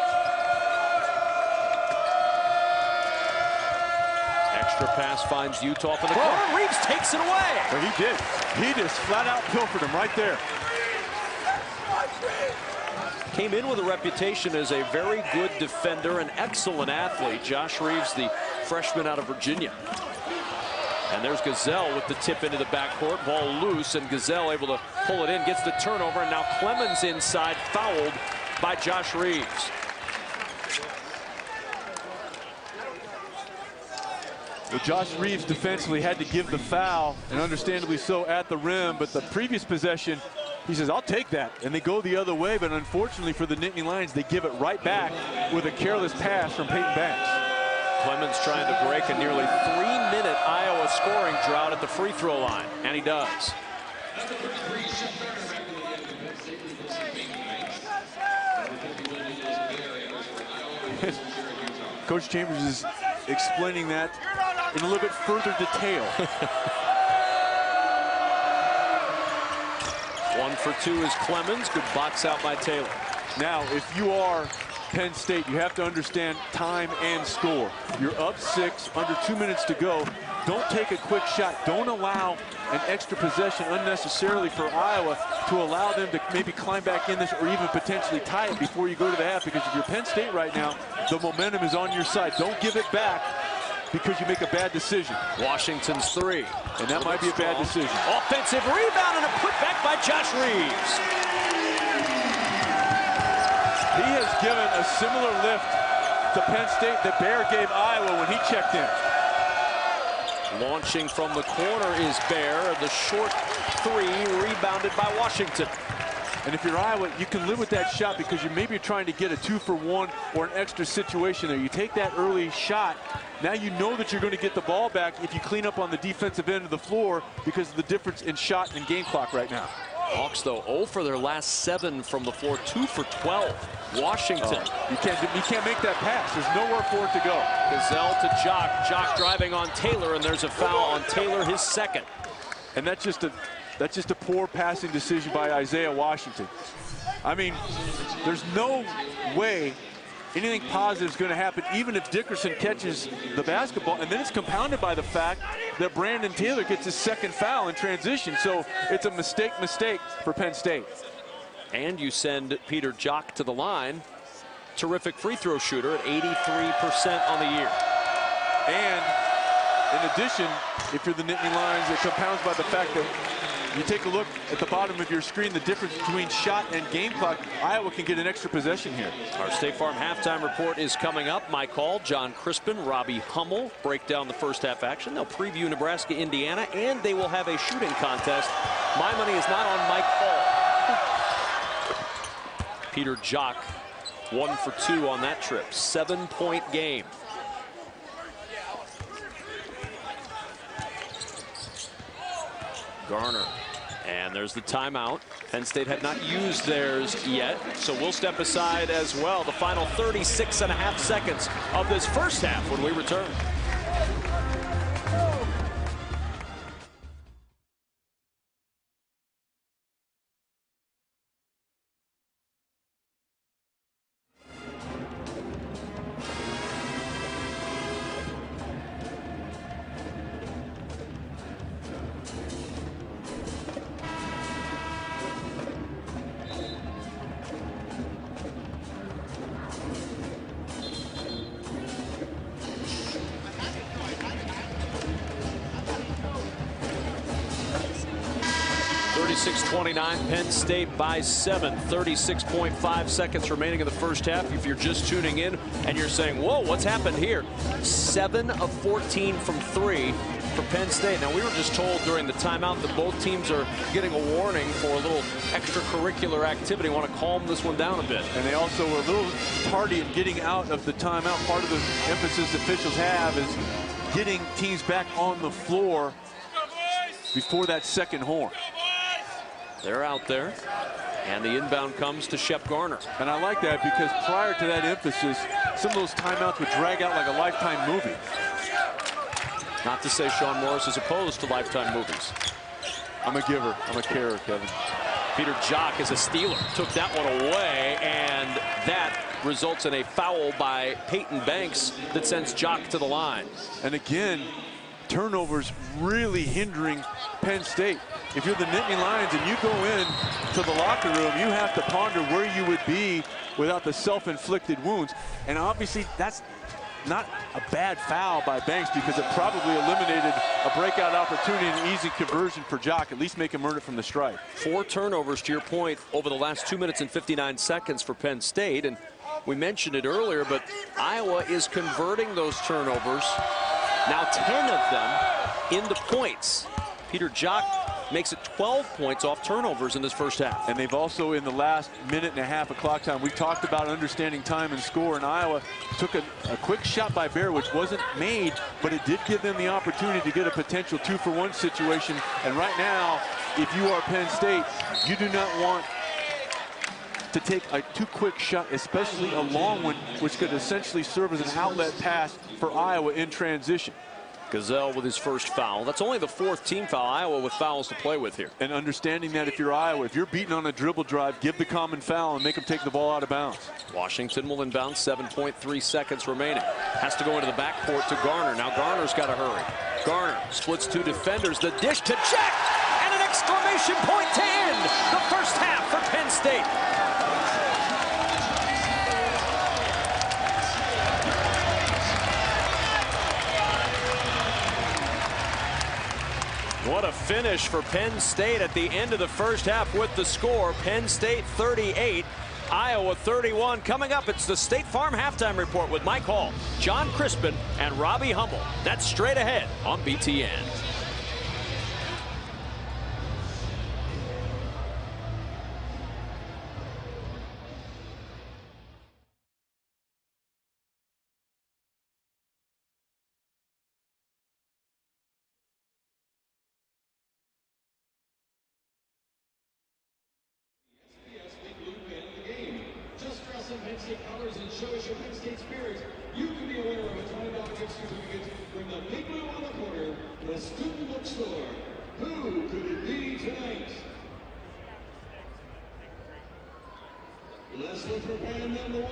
Extra pass finds Utah for the corner. Reeves takes it away. Well, he did. He just flat out pilfered him right there. Came in with a reputation as a very good defender, an excellent athlete. Josh Reeves, the freshman out of Virginia. And there's Gazelle with the tip into the backcourt. Ball loose, and Gazelle able to pull it in, gets the turnover, and now Clemens inside, fouled by Josh Reeves. Well, Josh Reeves defensively had to give the foul, and understandably so, at the rim, but the previous possession, he says, I'll take that. And they go the other way, but unfortunately for the Nittany Lions, they give it right back with a careless pass from Peyton Banks. Clemens trying to break a nearly 3-minute Iowa scoring drought at the free throw line, and he does. Coach Chambers is explaining that in a little bit further detail. 1 for 2 is Clemens. Good box out by Taylor. Now, if you are Penn State, you have to understand time and score. You're up 6, under 2 minutes to go. Don't take a quick shot. Don't allow an extra possession unnecessarily for Iowa to allow them to maybe climb back in this or even potentially tie it before you go to the half, because if you're Penn State right now, the momentum is on your side. Don't give it back because you make a bad decision. Washington's 3. And that might be a bad decision. Offensive rebound and a putback by Josh Reeves. He has given a similar lift to Penn State that Bear gave Iowa when he checked in. Launching from the corner is Bear. The short 3 rebounded by Washington. And if you're Iowa, you can live with that shot because you maybe trying to get a 2-for-1 or an extra situation there. You take that early shot, now you know that you're going to get the ball back if you clean up on the defensive end of the floor because of the difference in shot and game clock right now. Hawks, though, 0 for their last 7 from the floor, 2 for 12. Washington. You can't make that pass. There's nowhere for it to go. Gazelle to Jock. Jock driving on Taylor, and there's a foul on Taylor, his 2nd. And that's just a poor passing decision by Isaiah Washington. I mean, there's no way anything positive is going to happen, even if Dickerson catches the basketball. And then it's compounded by the fact that Brandon Taylor gets his 2nd foul in transition. So it's a mistake for Penn State. And you send Peter Jock to the line. Terrific free throw shooter at 83% on the year. And In addition, if you're the Nittany Lions, it compounds by the fact that you take a look at the bottom of your screen, the difference between shot and game clock. Iowa can get an extra possession here. Our State Farm halftime report is coming up. My call, John Crispin, Robbie Hummel break down the first half action. They'll preview Nebraska, Indiana, and they will have a shooting contest. My money is not on Mike Hall. Peter Jock, 1 for 2 on that trip. 7-point game. Garner. And there's the timeout. Penn State had not used theirs yet, so we'll step aside as well. The final 36.5 seconds of this first half when we return. Penn State by 7. 36.5 seconds remaining in the first half. If you're just tuning in and you're saying, whoa, what's happened here? 7 of 14 from 3 for Penn State. Now, we were just told during the timeout that both teams are getting a warning for a little extracurricular activity. Want to calm this one down a bit. And they also were a little tardy in getting out of the timeout. Part of the emphasis officials have is getting teams back on the floor before that second horn. They're out there, and the inbound comes to Shep Garner. And I like that because prior to that emphasis, some of those timeouts would drag out like a Lifetime movie. Not to say Sean Morris is opposed to Lifetime movies. I'm a giver. I'm a carer, Kevin. Peter Jock is a stealer. Took that one away, and that results in a foul by Peyton Banks that sends Jock to the line. And again, turnovers really hindering Penn State. If you're the Nittany Lions and you go in to the locker room, you have to ponder where you would be without the self-inflicted wounds. And obviously, that's not a bad foul by Banks because it probably eliminated a breakout opportunity and an easy conversion for Jock, at least make him earn it from the strike. 4 turnovers, to your point, over the last 2 minutes and 59 seconds for Penn State. And we mentioned it earlier, but Iowa is converting those turnovers. Now 10 of them into points. Peter Jock makes it 12 points off turnovers in this first half. And they've also, in the last minute and a half of clock time, we've talked about understanding time and score, and Iowa took a quick shot by Bear, which wasn't made, but it did give them the opportunity to get a potential 2-for-1 situation. And right now, if you are Penn State, you do not want to take a too quick shot, especially a long one, which could essentially serve as an outlet pass for Iowa in transition. Gazelle with his first foul. That's only the 4th team foul. Iowa with fouls to play with here. And understanding that if you're Iowa, if you're beaten on a dribble drive, give the common foul and make them take the ball out of bounds. Washington will inbound, 7.3 seconds remaining. Has to go into the backcourt to Garner. Now Garner's got to hurry. Garner splits 2 defenders. The dish to Jack, and an exclamation point to end the first half for Penn State. What a finish for Penn State at the end of the first half with the score. Penn State 38, Iowa 31. Coming up, it's the State Farm Halftime Report with Mike Hall, John Crispin, and Robbie Hummel. That's straight ahead on BTN. Colors and show us your Penn State spirit. You can be a winner of a $20 gift certificate from the Big Blue on the Corner, the student bookstore. Who could it be tonight? Let's look for fan number 1.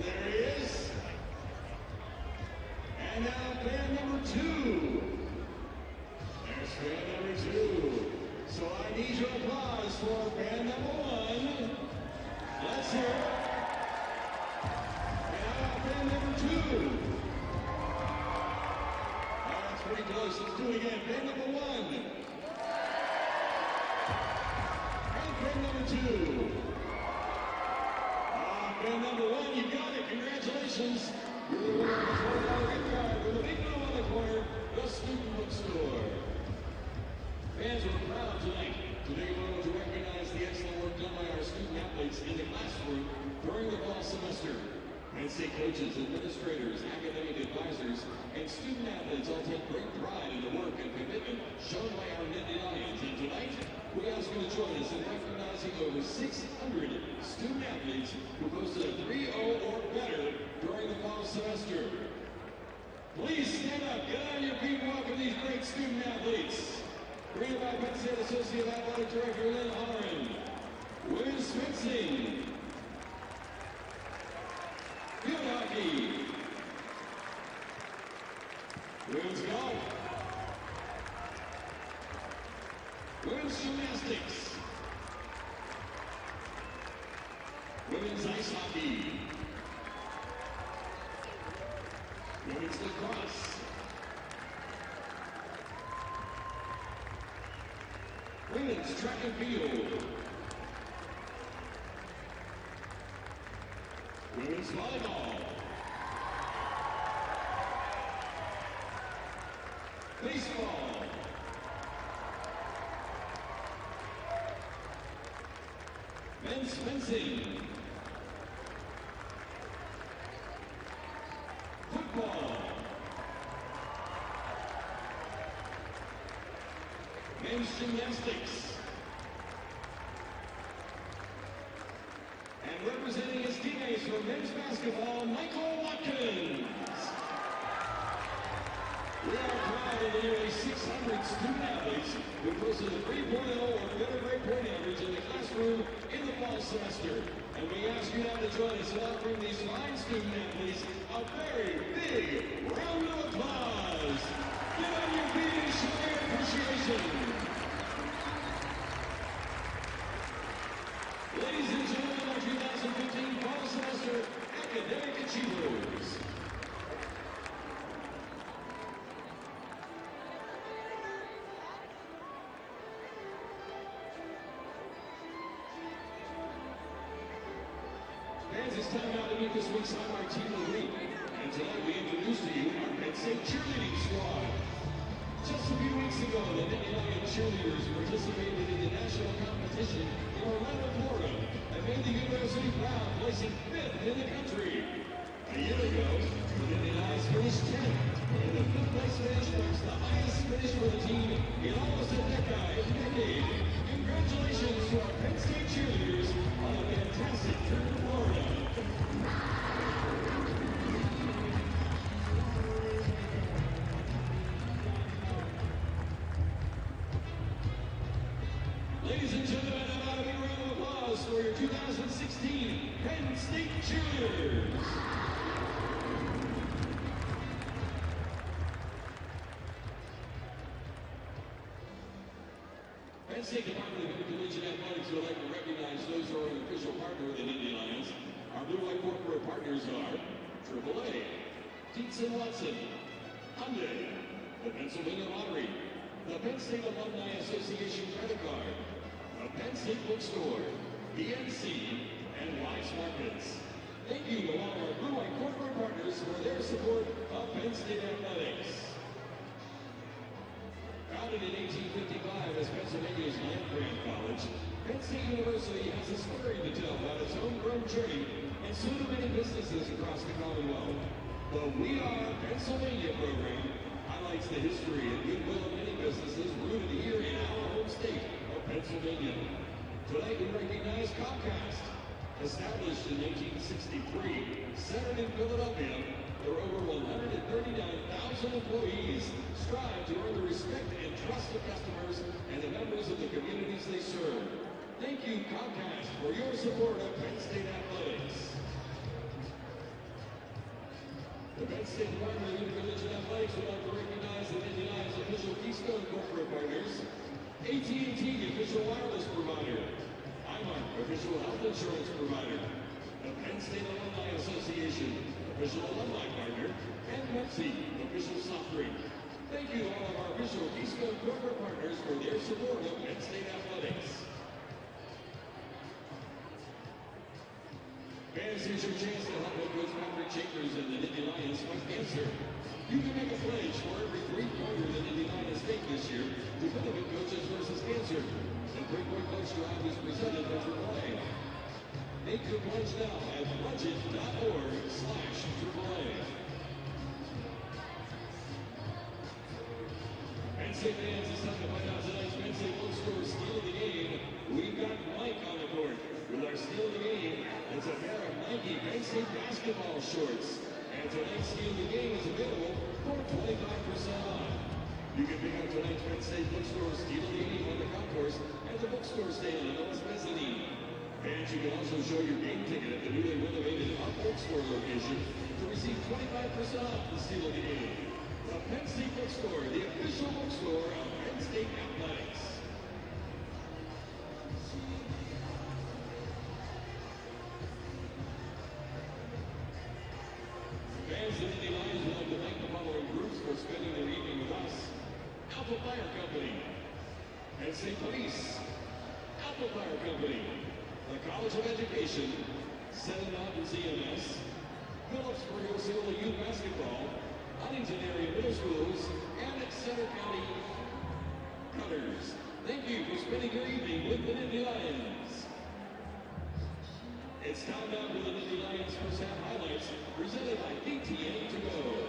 There he is. And now fan number 2. There's fan number 2. So I need your applause for fan number 1. Let's hear it. Fan number 2. That's pretty close. Let's do it again. Pen number 1. And pen number 2. Pen number 1, you got it. Congratulations. You're the winner of the $20 gift card with a big blue on the corner, the Student Bookstore. Fans were proud tonight to take a moment to recognize the excellent work done by our student athletes in the classroom during the fall semester. Penn State coaches, administrators, academic advisors, and student athletes all take great pride in the work and commitment shown by our Nittany Lions. And tonight, we ask you to join us in recognizing over 600 student athletes who posted a 3.0 or better during the fall semester. Please stand up, get on your feet, and welcome these great student athletes. Greeted by Penn State Associate Athletic Director Lynn Horan. Women's fencing. Field hockey. Women's golf. Women's gymnastics. Women's ice hockey. Women's lacrosse. Women's track and field. Women's volleyball. Baseball. Men's fencing. Football. Men's gymnastics. And representing his teammates for men's basketball, Michael Watkins. We are proud of the nearly 600 student athletes who posted a 3.0 or better grade point average in the classroom in the fall semester. And we ask you now to join us in offering these fine student athletes a very big round of applause. Get on your feet and show your appreciation. Ladies and gentlemen, our 2015 fall semester academic achievers. Fans, it's time now to meet this week's Highmark Team of the Week. And tonight we introduce to you our Penn State cheerleading squad. Just a few weeks ago, the Nittany Lion cheerleaders participated in the national competition in Orlando, Florida, and made the university proud, placing 5th in the country. A year ago, the Nittany Lions finished 10th, and the 5th place finish marks the highest finish for the team in almost a decade. Congratulations to our Penn State cheerleaders on a fantastic trip to Florida. Ladies and gentlemen, how about a big round of applause for your 2016 Penn State cheerleaders. Penn State Department of Intercollegiate Athletics would like to recognize those who are an official partner of the Nittany Lions. Our Blue White corporate partners are AAA, Dietz & Watson, Hyundai, the Pennsylvania Lottery, the Penn State Alumni Association Credit Card, the Penn State Bookstore, PNC, and Wise Markets. Thank you to all our Blue White corporate partners for their support of Penn State Athletics. Founded in 1855 as Pennsylvania's land-grant college, Penn State University has a story to tell about its homegrown journey and so do many businesses across the Commonwealth. The We Are Pennsylvania program highlights the history and goodwill of many businesses rooted here in our home state of Pennsylvania. Tonight we recognize Comcast. Established in 1863, centered in Philadelphia, their over 139,000 employees strive to earn the respect and trust of customers and the members of the communities they serve. Thank you, Comcast, for your support of Penn State Athletics. The Penn State Department of Intercollegiate Athletics would like to recognize the Nittany Lions official Keystone corporate partners, AT&T, the official wireless provider, Highmark, official health insurance provider, the Penn State Alumni Association, official alumni partner, and Pepsi, official soft drink. Thank you to all of our official Keystone corporate partners for their support of Penn State Athletics. Fans, here's your chance to help out Coach Patrick Chambers and the Nittany Lions fight cancer. You can make a pledge for every three-pointer the Nittany Lions take this year to benefit Coaches versus Cancer. The three-point pledge drive is presented by AAA. Make your pledge now at budget.org/AAA. Penn State fans, it's time to find out tonight's Penn State bookstore steal of the game. We've got Mike on the court with our steal of the game. It's a pair of Nike Penn State basketball shorts. And tonight's steal of the game is available for 25% off. You can pick up tonight's Penn State bookstore steal of the game on the concourse at the bookstore stand on the West Mezzanine. And you can also show your game ticket at the newly renovated Up Bookstore location to receive 25% off the steal of the game. The Penn State Bookstore, the official bookstore of Penn State Athletics. Fans of the Nittany Lions would like to thank the following groups for spending their evening with us. Alpha Fire Company, Penn State Police, Alpha Fire Company, the College of Education, Seton Mountains EMS, Phillipsburg Osceola Youth Basketball, Huntington Area Middle Schools, and Center County Cutters. Thank you for spending your evening with the Nittany Lions. It's time now for the Nittany Lions first half highlights, presented by ATM to go.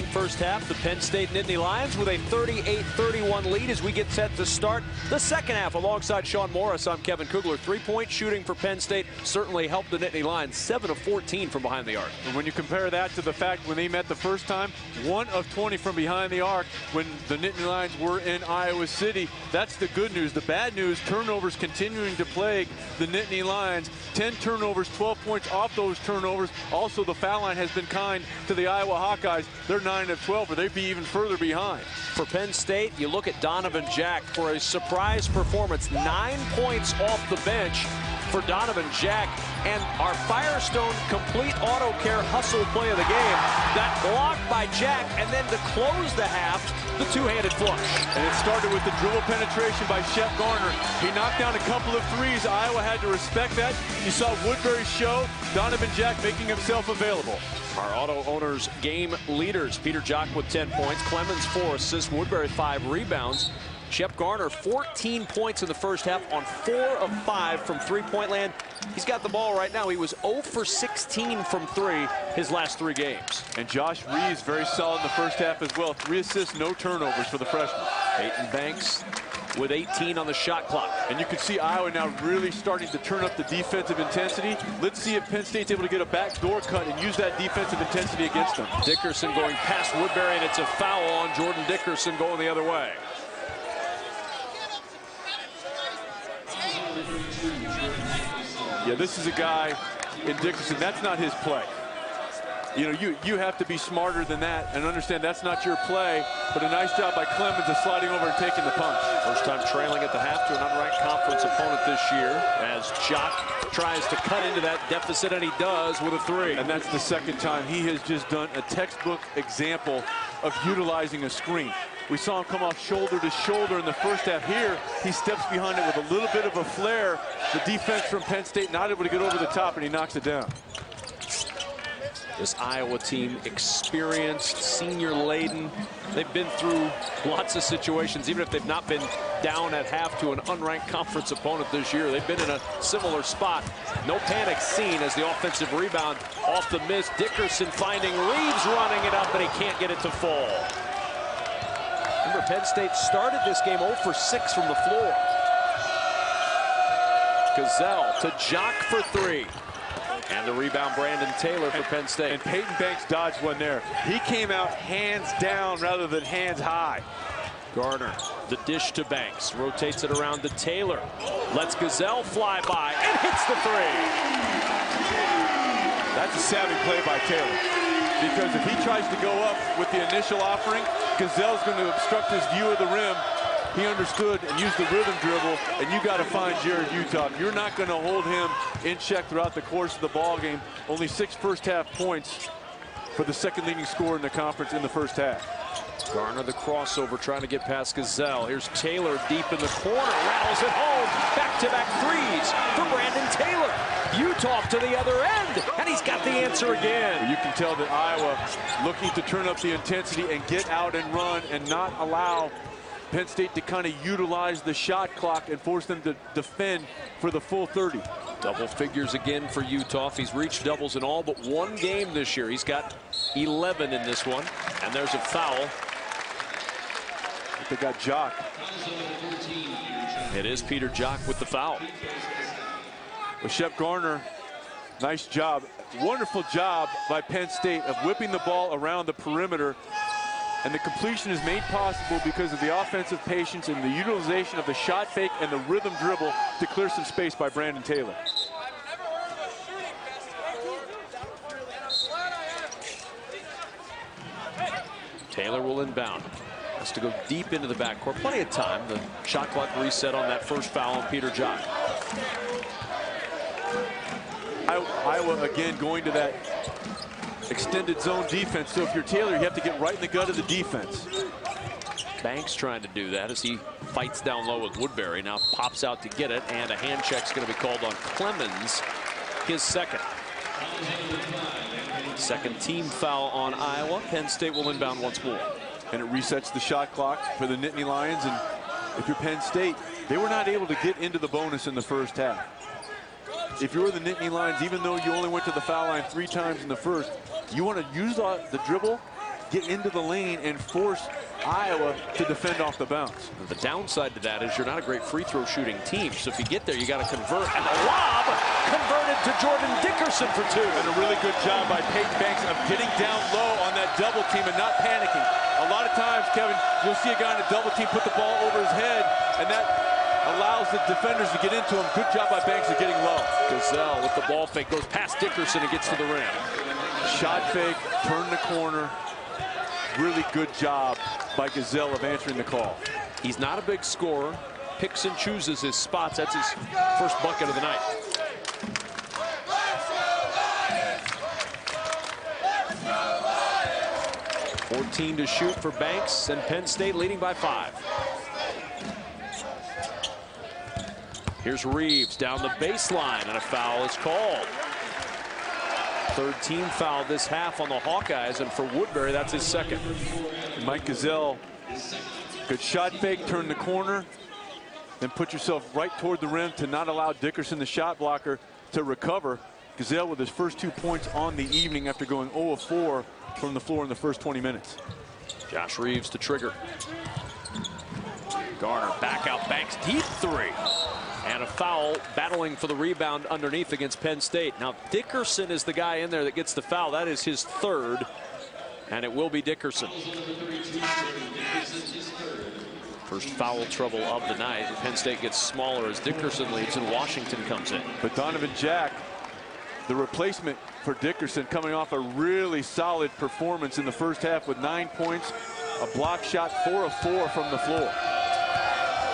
first half. The Penn State Nittany Lions with a 38-31 lead as we get set to start the second half. Alongside Sean Morris, I'm Kevin Kugler. Three-point shooting for Penn State certainly helped the Nittany Lions. 7 of 14 from behind the arc. And when you compare that to the fact when they met the first time, 1 of 20 from behind the arc when the Nittany Lions were in Iowa City, that's the good news. The bad news, turnovers continuing to plague the Nittany Lions. 10 turnovers, 12 points off those turnovers. Also, the foul line has been kind to the Iowa Hawkeyes. They're 9 of 12, or they'd be even further behind. For Penn State, you look at Donovan Jack for a surprise performance. 9 points off the bench for Donovan Jack, and our Firestone complete auto care hustle play of the game. That block by Jack, and then to close the half, the two-handed flush. And it started with the dribble penetration by Shep Garner. He knocked down a couple of threes. Iowa had to respect that. You saw Woodbury show, Donovan Jack making himself available. Our auto owners game leaders, Peter Jock with 10 points, Clemens 4 assists, Woodbury 5 rebounds. Shep Garner 14 points in the first half on 4 of 5 from three-point land. He's got the ball right now. He was 0 for 16 from 3 his last 3 games. And Josh Reeves very solid in the first half as well. 3 assists, no turnovers for the freshman. Peyton Banks with 18 on the shot clock. And you can see Iowa now really starting to turn up the defensive intensity. Let's see if Penn State's able to get a backdoor cut and use that defensive intensity against them. Dickerson going past Woodbury, and it's a foul on Jordan Dickerson going the other way. Yeah, this is a guy in Dickerson, that's not his play. You know, you have to be smarter than that and understand that's not your play, but a nice job by Clemens of sliding over and taking the punch. First time trailing at the half to an unranked conference opponent this year as Jock tries to cut into that deficit, and he does with a 3. And that's the second time he has just done a textbook example of utilizing a screen. We saw him come off shoulder to shoulder in the first half. Here, he steps behind it with a little bit of a flare. The defense from Penn State not able to get over the top, and he knocks it down. This Iowa team, experienced, senior-laden. They've been through lots of situations, even if they've not been down at half to an unranked conference opponent this year. They've been in a similar spot. No panic seen as the offensive rebound off the miss. Dickerson finding Reeves running it up, but he can't get it to fall. Remember, Penn State started this game 0 for 6 from the floor. Gazelle to Jock for 3. And the rebound, Brandon Taylor for Penn State. And Peyton Banks dodged one there. He came out hands down rather than hands high. Garner, the dish to Banks, rotates it around to Taylor. Lets Gazelle fly by and hits the 3. That's a savvy play by Taylor. Because if he tries to go up with the initial offering, Gazelle's going to obstruct his view of the rim. He understood and used the rhythm dribble, and you got to find Jared Utah. You're not going to hold him in check throughout the course of the ball game. Only 6 first-half points for the second leading scorer in the conference in the first half. Garner the crossover, trying to get past Gazelle. Here's Taylor deep in the corner, rattles it home. Back-to-back threes for Brandon Taylor. Utah to the other end, and he's got the answer again. You can tell that Iowa looking to turn up the intensity and get out and run and not allow Penn State to kind of utilize the shot clock and force them to defend for the full 30. Double figures again for Utah. He's reached doubles in all but 1 game this year. He's got 11 in this one, and there's a foul. They got Jock. It is Peter Jock with the foul. Well, Shep Garner, nice job. Wonderful job by Penn State of whipping the ball around the perimeter. And the completion is made possible because of the offensive patience and the utilization of the shot fake and the rhythm dribble to clear some space by Brandon Taylor. Taylor will inbound. Has to go deep into the backcourt. Plenty of time. The shot clock reset on that first foul on Peter Jock. Iowa again going to that extended zone defense. So if you're Taylor, you have to get right in the gut of the defense. Banks trying to do that as he fights down low with Woodbury. Now pops out to get it, and a hand check's going to be called on Clemens, his second. Second team foul on Iowa. Penn State will inbound once more. And it resets the shot clock for the Nittany Lions. And if you're Penn State, they were not able to get into the bonus in the first half. If you're the Nittany Lions, even though you only went to the foul line 3 times in the first, you want to use the dribble get into the lane and force Iowa to defend off the bounce. The downside to that is you're not a great free throw shooting team. So if you get there, you got to convert. And the lob converted to Jordan Dickerson for 2. And a really good job by Peyton Banks of getting down low on that double team and not panicking. A lot of times, Kevin, you'll see a guy in a double team put the ball over his head, and that allows the defenders to get into him. Good job by Banks of getting low. Gazelle with the ball fake goes past Dickerson and gets to the rim. Shot fake, turn the corner. Really good job by Gazelle of answering the call. He's not a big scorer. Picks and chooses his spots. That's his first bucket of the night. .14 to shoot for Banks, and Penn State leading by 5. Here's Reeves down the baseline, and a foul is called. Third team foul this half on the Hawkeyes, and for Woodbury, that's his second. Mike Gazelle, good shot fake, turn the corner, then put yourself right toward the rim to not allow Dickerson, the shot blocker, to recover. Gazelle with his first 2 points on the evening after going 0 of 4 from the floor in the first 20 minutes. Josh Reeves to trigger. Garner back out, Banks deep 3. And a foul battling for the rebound underneath against Penn State. Now Dickerson is the guy in there that gets the foul. That is his third, and it will be Dickerson. First foul trouble of the night. Penn State gets smaller as Dickerson leaves and Washington comes in. But Donovan Jack, the replacement for Dickerson, coming off a really solid performance in the first half with 9 points, a block shot, 4 of 4 from the floor.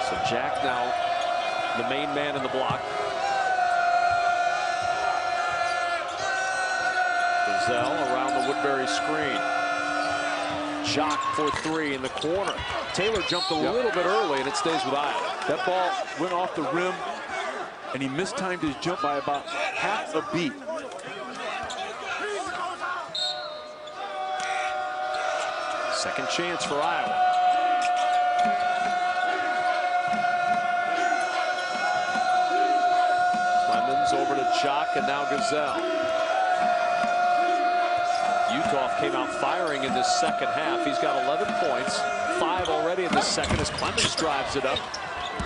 So Jack now the main man in the block. Gazelle around the Woodbury screen. Jock for 3 in the corner. Taylor jumped a little bit early, and it stays with Iowa. That ball went off the rim, and he mistimed his jump by about half a beat. Second chance for Iowa. Clemens over to Jock, and now Gazelle. Uthoff came out firing in this second half. He's got 11 points, 5 already in the second as Clemens drives it up.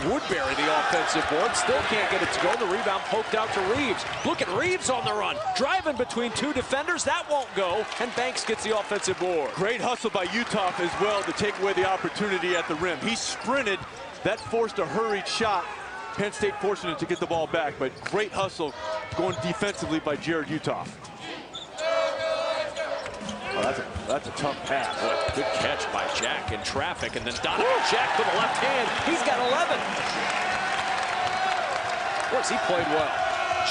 Woodbury, the offensive board, still can't get it to go. The rebound poked out to Reeves. Look at Reeves on the run, driving between 2 defenders. That won't go, and Banks gets the offensive board. Great hustle by Uthoff as well to take away the opportunity at the rim. He sprinted. That forced a hurried shot. Penn State fortunate to get the ball back, but great hustle going defensively by Jared Uthoff. Oh, that's a tough pass. Boy, good catch by Jack in traffic, and then Donovan Jack to the left hand. He's got 11. Of course, he played well.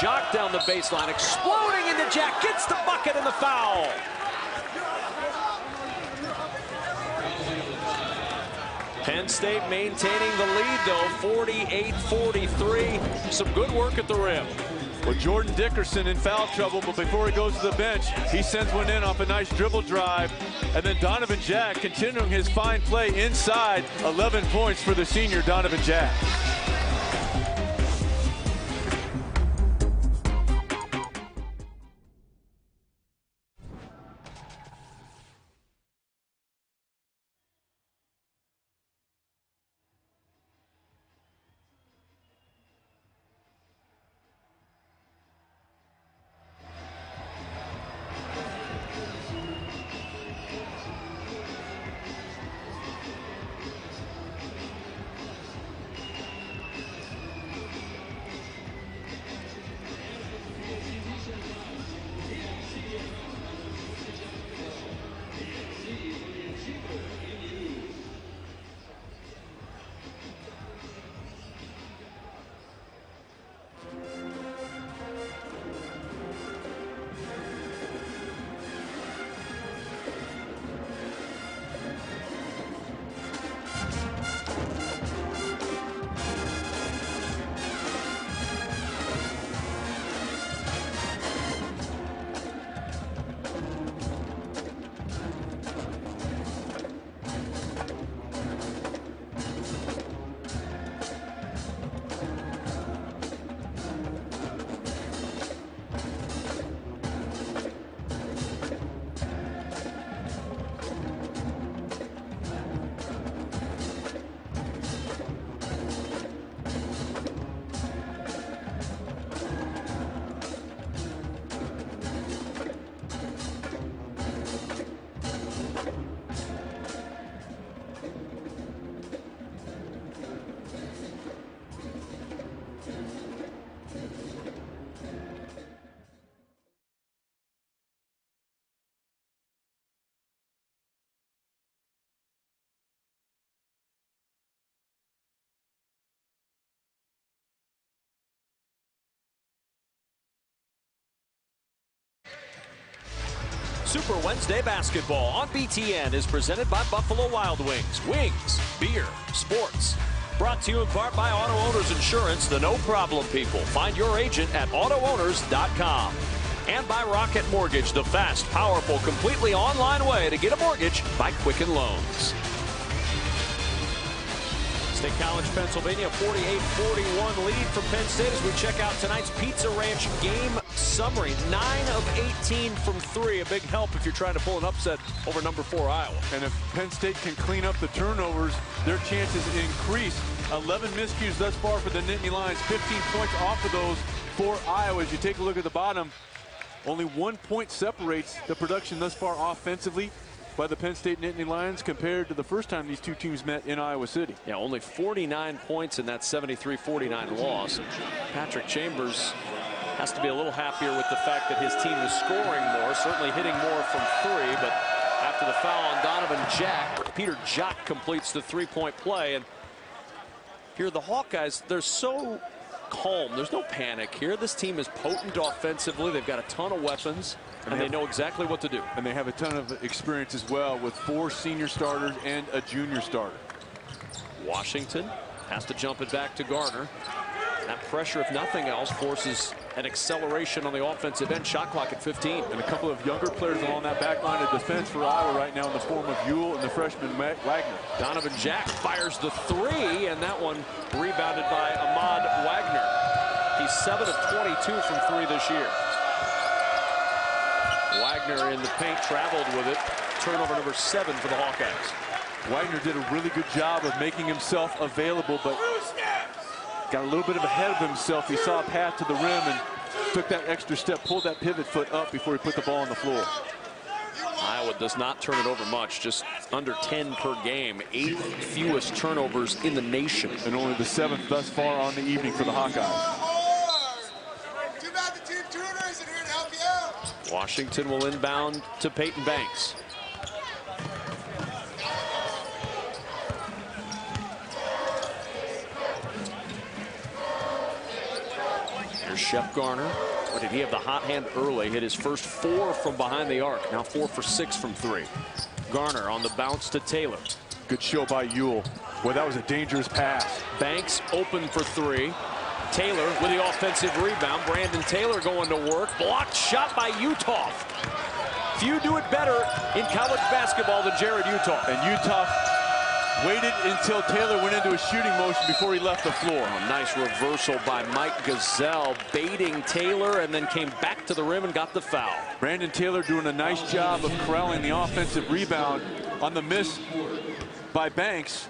Jock down the baseline, exploding into Jack, gets the bucket and the foul. Penn State maintaining the lead, though, 48-43. Some good work at the rim. Well, Jordan Dickerson in foul trouble, but before he goes to the bench, he sends one in off a nice dribble drive. And then Donovan Jack continuing his fine play inside. 11 points for the senior Donovan Jack. Super Wednesday Basketball on BTN is presented by Buffalo Wild Wings. Wings, beer, sports. Brought to you in part by Auto Owners Insurance, the no-problem people. Find your agent at AutoOwners.com. And by Rocket Mortgage, the fast, powerful, completely online way to get a mortgage by Quicken Loans. State College, Pennsylvania, 48-41 lead from Penn State as we check out tonight's Pizza Ranch game summary. 9 of 18 from 3. A big help if you're trying to pull an upset over number 4 Iowa. And if Penn State can clean up the turnovers, their chances increase. 11 miscues thus far for the Nittany Lions. 15 points off of those for Iowa. As you take a look at the bottom, only 1 point separates the production thus far offensively by the Penn State Nittany Lions compared to the first time these two teams met in Iowa City. Yeah, only 49 points in that 73-49 loss. Patrick Chambers has to be a little happier with the fact that his team is scoring more, certainly hitting more from 3, but after the foul on Donovan Jack, Peter Jock completes the three-point play. And here the Hawkeyes, they're so calm. There's no panic here. This team is potent offensively. They've got a ton of weapons, and they know exactly what to do. And they have a ton of experience as well with 4 senior starters and a junior starter. Washington has to jump it back to Garner. That pressure, if nothing else, forces an acceleration on the offensive end. Shot clock at 15. And a couple of younger players along that back line of defense for Iowa right now in the form of Ewell and the freshman Wagner. Donovan Jack fires the 3, and that one rebounded by Ahmad Wagner. He's 7 of 22 from 3 this year. Wagner in the paint, traveled with it. Turnover number 7 for the Hawkeyes. Wagner did a really good job of making himself available, but got a little bit of ahead of himself. He saw a path to the rim and took that extra step, pulled that pivot foot up before he put the ball on the floor. Iowa does not turn it over much, just under 10 per game. 8th fewest turnovers in the nation. And only the 7th thus far on the evening for the Hawkeyes. Washington will inbound to Peyton Banks. Here's Shep Garner. Or did he have the hot hand early? Hit his first 4 from behind the arc. Now 4 for 6 from 3. Garner on the bounce to Taylor. Good show by Ewell. Boy, that was a dangerous pass. Banks open for 3. Taylor with the offensive rebound. Brandon Taylor going to work. Blocked shot by Utah. Few do it better in college basketball than Jared Utah. And Utah waited until Taylor went into a shooting motion before he left the floor. A nice reversal by Mike Gazelle, baiting Taylor, and then came back to the rim and got the foul. Brandon Taylor doing a nice job of corralling the offensive rebound on the miss by Banks.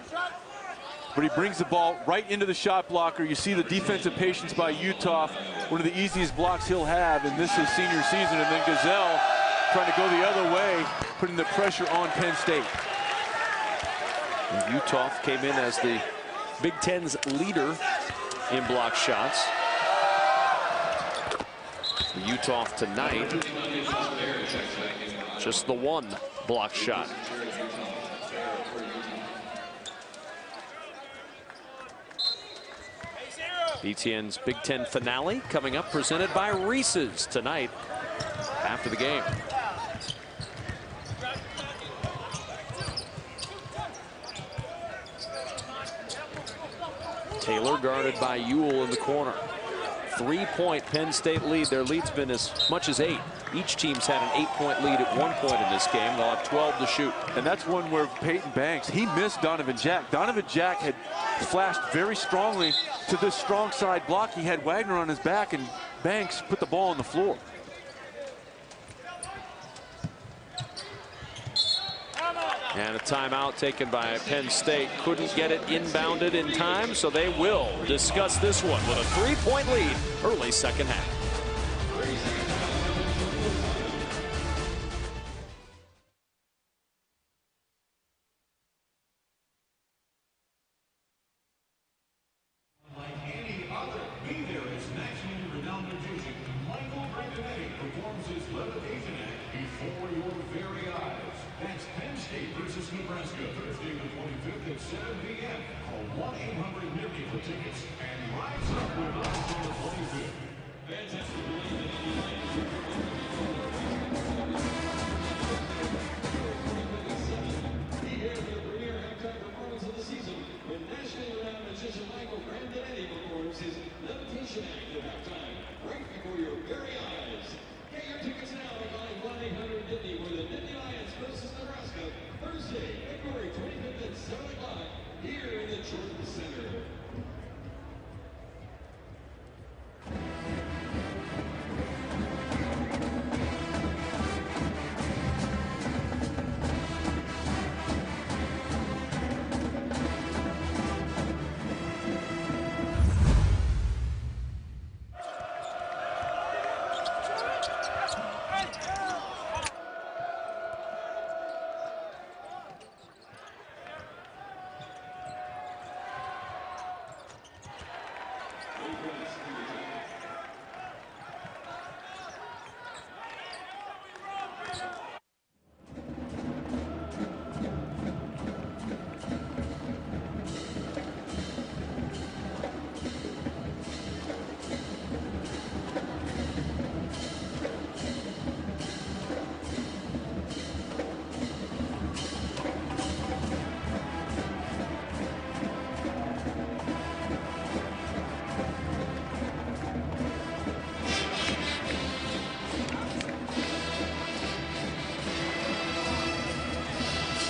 But he brings the ball right into the shot blocker. You see the defensive patience by Utah, one of the easiest blocks he'll have in this his senior season. And then Gazelle trying to go the other way, putting the pressure on Penn State. And Utah came in as the Big Ten's leader in block shots. Utah tonight, just the 1 block shot. BTN's Big Ten finale coming up, presented by Reese's tonight after the game. Taylor guarded by Ewell in the corner. 3-point Penn State lead. Their lead's been as much as 8. Each team's had an 8-point lead at one point in this game. They'll have 12 to shoot. And that's one where Peyton Banks, he missed Donovan Jack. Donovan Jack had flashed very strongly to this strong side block. He had Wagner on his back, and Banks put the ball on the floor. And a timeout taken by Penn State. Couldn't get it inbounded in time, so they will discuss this one with a 3-point lead early second half. Nebraska, Thursday the 25th at 7 p.m. Call 1-800-NITTY for tickets and rise up with us on the 25th. Fantastic.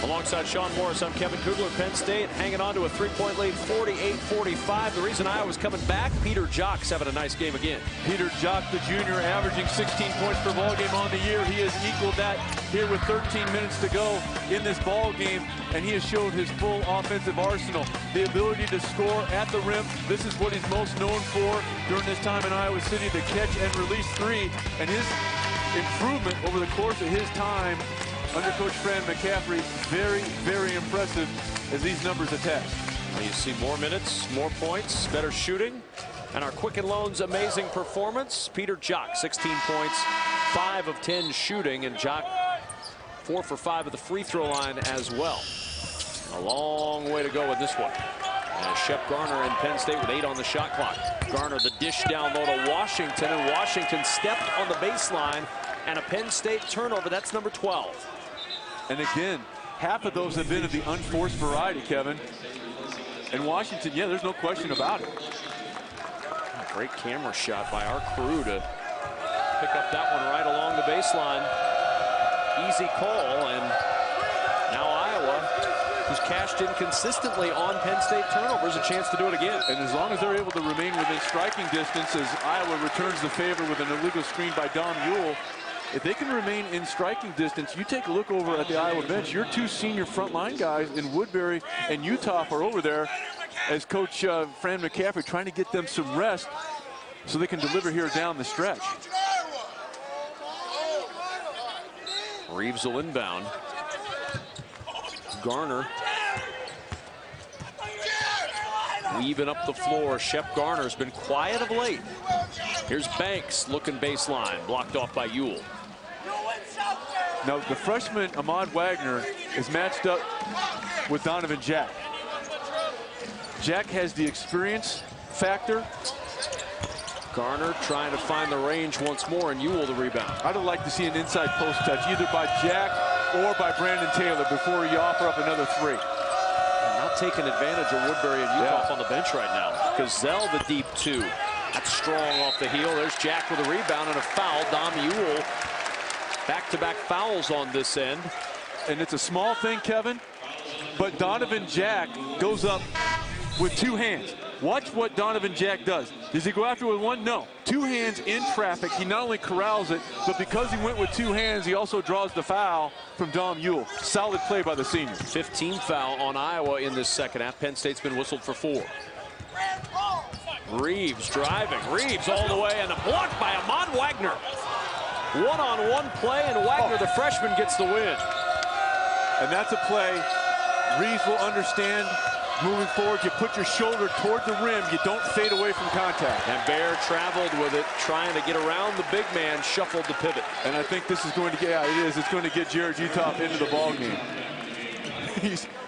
Alongside Sean Morris, I'm Kevin Kugler. Penn State hanging on to a 3-point lead, 48-45. The reason Iowa's coming back, Peter Jock's having a nice game again. Peter Jock, the junior, averaging 16 points per ball game on the year. He has equaled that here with 13 minutes to go in this ball game, and he has showed his full offensive arsenal. The ability to score at the rim. This is what he's most known for during his time in Iowa City, the catch and release three, and his improvement over the course of his time under Coach Fran McCaffrey, very, very impressive as these numbers attest. You see more minutes, more points, better shooting, and our Quicken Loans amazing performance. Peter Jock, 16 points, 5 of 10 shooting, and Jock 4 for 5 at the free throw line as well. A long way to go with this one. And Shep Garner and Penn State with 8 on the shot clock. Garner the dish down low to Washington, and Washington stepped on the baseline, and a Penn State turnover. That's number 12. And again, half of those have been of the unforced variety, Kevin. And Washington, yeah, there's no question about it. Great camera shot by our crew to pick up that one right along the baseline. Easy call, and now Iowa, who's cashed in consistently on Penn State turnovers, a chance to do it again. And as long as they're able to remain within striking distance as Iowa returns the favor with an illegal screen by Dom Ewell, if they can remain in striking distance, you take a look over at the Iowa bench. Your two senior frontline guys in Woodbury and Utah are over there as Coach Fran McCaffrey trying to get them some rest so they can deliver here down the stretch. Reeves will inbound. Garner weaving up the floor. Shep Garner's been quiet of late. Here's Banks looking baseline, blocked off by Ewell. Now the freshman Ahmad Wagner is matched up with Donovan Jack. Jack has the experience factor. Garner trying to find the range once more, and Ewell the rebound. I'd like to see an inside post touch either by Jack or by Brandon Taylor before you offer up another three. And not taking advantage of Woodbury and Utah on the bench right now. Gazelle the deep two. That's strong off the heel. There's Jack with a rebound and a foul. Dom Ewell, back-to-back fouls on this end. And it's a small thing, Kevin, but Donovan Jack goes up with two hands. Watch what Donovan Jack does. Does he go after it with one? No. Two hands in traffic. He not only corrals it, but because he went with two hands, he also draws the foul from Dom Ewell. Solid play by the senior. 15 foul on Iowa in this second half. Penn State's been whistled for 4. Reeves driving. Reeves all the way, and a block by Ahmad Wagner. One-on-one play, and Wagner, the freshman, gets the win. And that's a play Reeves will understand. Moving forward, you put your shoulder toward the rim. You don't fade away from contact. And Bear traveled with it, trying to get around the big man, shuffled the pivot. And I think this is going to get, yeah, it is. It's going to get Jared Utah into the ball game.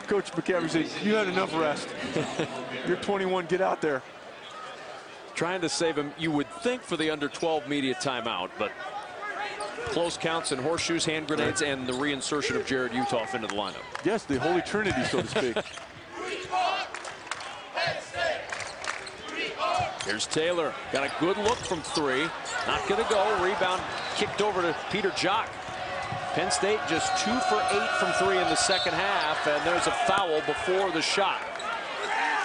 Coach McCaffrey said, you had enough rest. You're 21, get out there. Trying to save him, you would think, for the under 12 media timeout, but close counts and horseshoes, hand grenades, and the reinsertion of Jared Utoff into the lineup. Yes, the Holy Trinity, so to speak. Here's Taylor. Got a good look from 3. Not going to go. Rebound kicked over to Peter Jock. Penn State just 2 for 8 from 3 in the second half, and there's a foul before the shot.